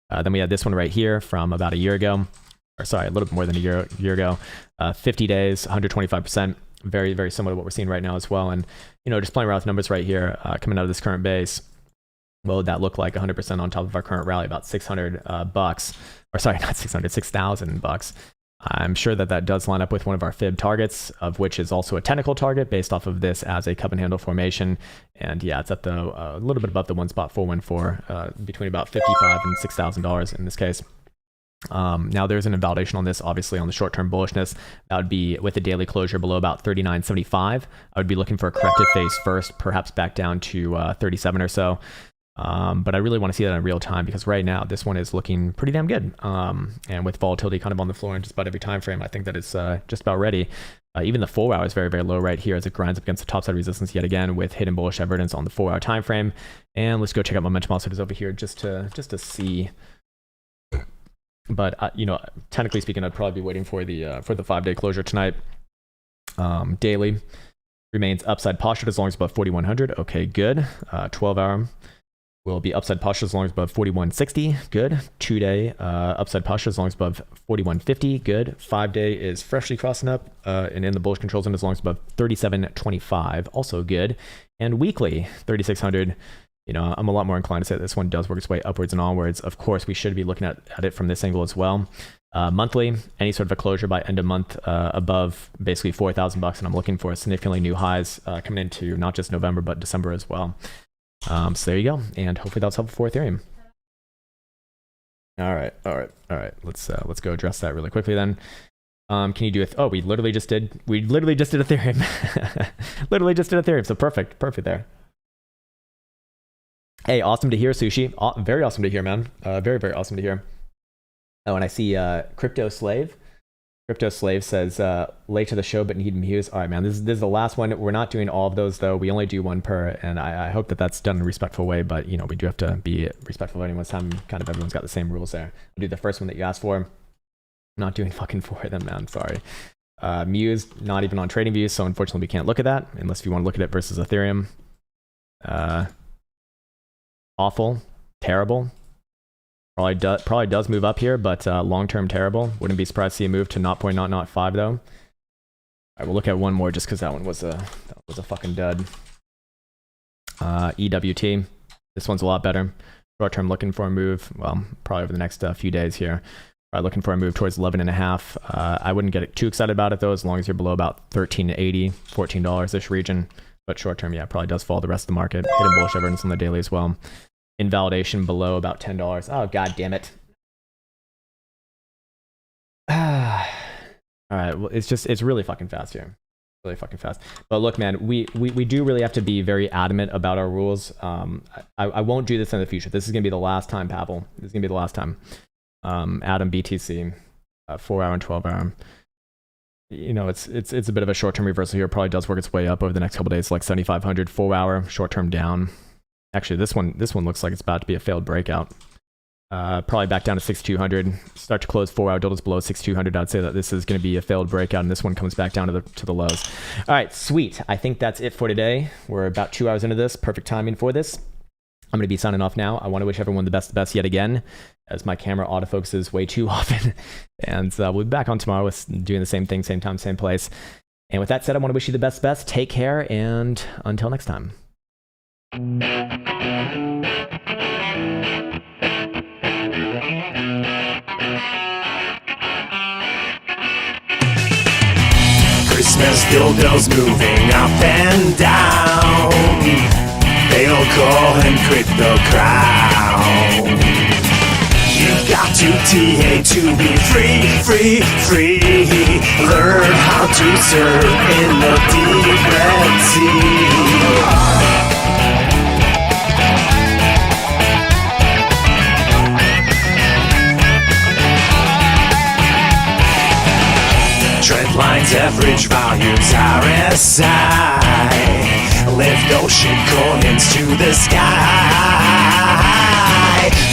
Then we had this one right here from about a year ago, or sorry, a little bit more than a year ago. 50 days, 125%. Very, very similar to what we're seeing right now as well. And just playing around with numbers right here, coming out of this current base. What would that look like 100% on top of our current rally? About $600 or sorry, not 600, $6,000. I'm sure that does line up with one of our fib targets, of which is also a technical target based off of this as a cup and handle formation. And yeah, it's at the a little bit above the 1.414, between about $55 and $6,000 in this case. Now there's an invalidation on this, obviously on the short-term bullishness. That would be with a daily closure below about 39.75. I would be looking for a corrective phase first, perhaps back down to 37 or so. But I really want to see that in real time, because right now this one is looking pretty damn good. And with volatility kind of on the floor in just about every time frame, I think that it's just about ready. Even the 4 hour is very, very low right here as it grinds up against the topside resistance yet again with hidden bullish evidence on the 4 hour time frame. And let's go check out momentum oscillators over here just to see. But technically speaking, I'd probably be waiting for the 5-day closure tonight. Daily remains upside postured as long as above 4100. Okay, good. 12 hour will be upside posture as long as above 4160. Good. 2-day upside posture as long as above 4150. Good. 5-day is freshly crossing up and in the bullish control zone as long as above 3725. Also good. And weekly 3600. I'm a lot more inclined to say that this one does work its way upwards and onwards. Of course, we should be looking at it from this angle as well. Monthly, any sort of a closure by end of month above basically $4,000, and I'm looking for significantly new highs coming into not just November but December as well. So there you go, and hopefully that's helpful for Ethereum. All right. Let's go address that really quickly then. Can you do it? Oh, we literally just did Ethereum. Literally just did Ethereum. So perfect there. Hey, awesome to hear, Sushi. Very awesome to hear, man. Very, very awesome to hear. Oh, and I see Crypto Slave. Crypto Slave says, late to the show, but need Muse. All right, man. This is the last one. We're not doing all of those, though. We only do one per, and I hope that that's done in a respectful way, but, we do have to be respectful of anyone's time. Kind of everyone's got the same rules there. I'll do the first one that you asked for. I'm not doing fucking 4 of them, man. Sorry. Muse, not even on trading views, so unfortunately we can't look at that unless you want to look at it versus Ethereum. Awful, terrible. Probably does move up here, but long-term terrible. Wouldn't be surprised to see a move to 0.005 though. All right, we'll look at one more just because that one was a fucking dud. EWT. This one's a lot better. Short-term looking for a move. Well, probably over the next few days here. Looking for a move towards 11.5. I wouldn't get too excited about it though, as long as you're below about $13.80, $14-ish region. But short-term, yeah, probably does fall the rest of the market. Hidden bullish evidence on the daily as well. Invalidation below about $10. Oh, god damn it. All right, well, it's really fucking fast here. Really fucking fast. But look, man, we do really have to be very adamant about our rules. I won't do this in the future. This is going to be the last time, Pavel. This is going to be the last time. Adam BTC, 4 hour and 12 hour. It's a bit of a short-term reversal here. Probably does work its way up over the next couple days, like 7,500, 4 hour, short-term down. Actually, this one looks like it's about to be a failed breakout. Probably back down to 6,200. Start to close 4 hour dildos below 6,200. I'd say that this is going to be a failed breakout, and this one comes back down to the lows. All right, sweet. I think that's it for today. We're about 2 hours into this. Perfect timing for this. I'm going to be signing off now. I want to wish everyone the best yet again, as my camera autofocuses way too often. And we'll be back on tomorrow with doing the same thing, same time, same place. And with that said, I want to wish you the best. Take care, and until next time. Christmas dildos moving up and down. They'll call and crypto crown. You've got to TA to be free. Learn how to surf in the deep red sea. Trend lines, average values, RSI. Lift ocean coins to the sky.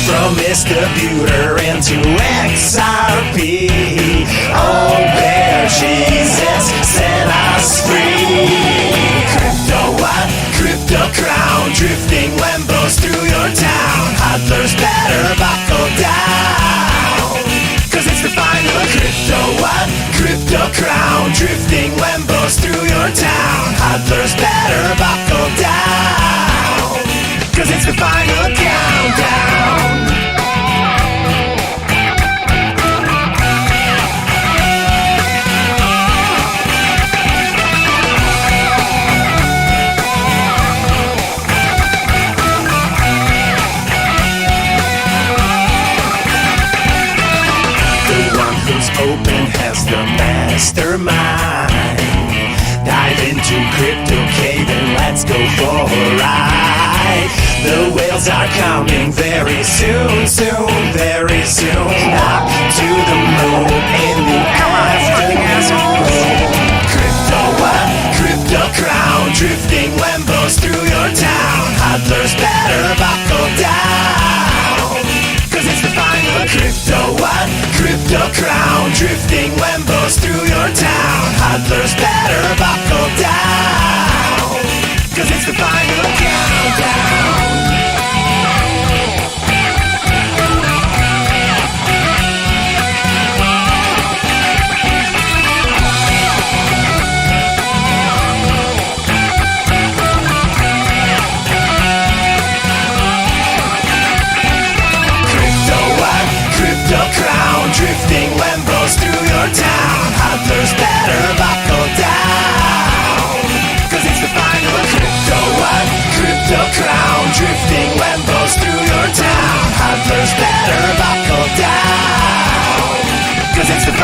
From distributor into XRP. Oh, bear Jesus, set us free. Crypto what? Crypto crown. Drifting Lambos through your town. Hodlers better buckle down. Cause it's the final crypto what? Crypto crown. Drifting Lambos through your town. Hodlers better buckle down. Cause it's the final countdown. let's go for a ride. The whales are coming very soon, very soon. Up to the moon in the afternoon. Crypto what? Crypto crown, drifting Lambos through your town. Hodlers better buckle down, 'cause it's the final crypto what? Crypto crown, drifting Lambos through your town. Hodlers better buckle down, 'cause it's the final countdown. Crown, drifting Lambos through your town. Hodlers better buckle down, 'cause it's the final crypto what? Crypto crown, drifting Lambos through your town. Hodlers better buckle down, 'cause it's the final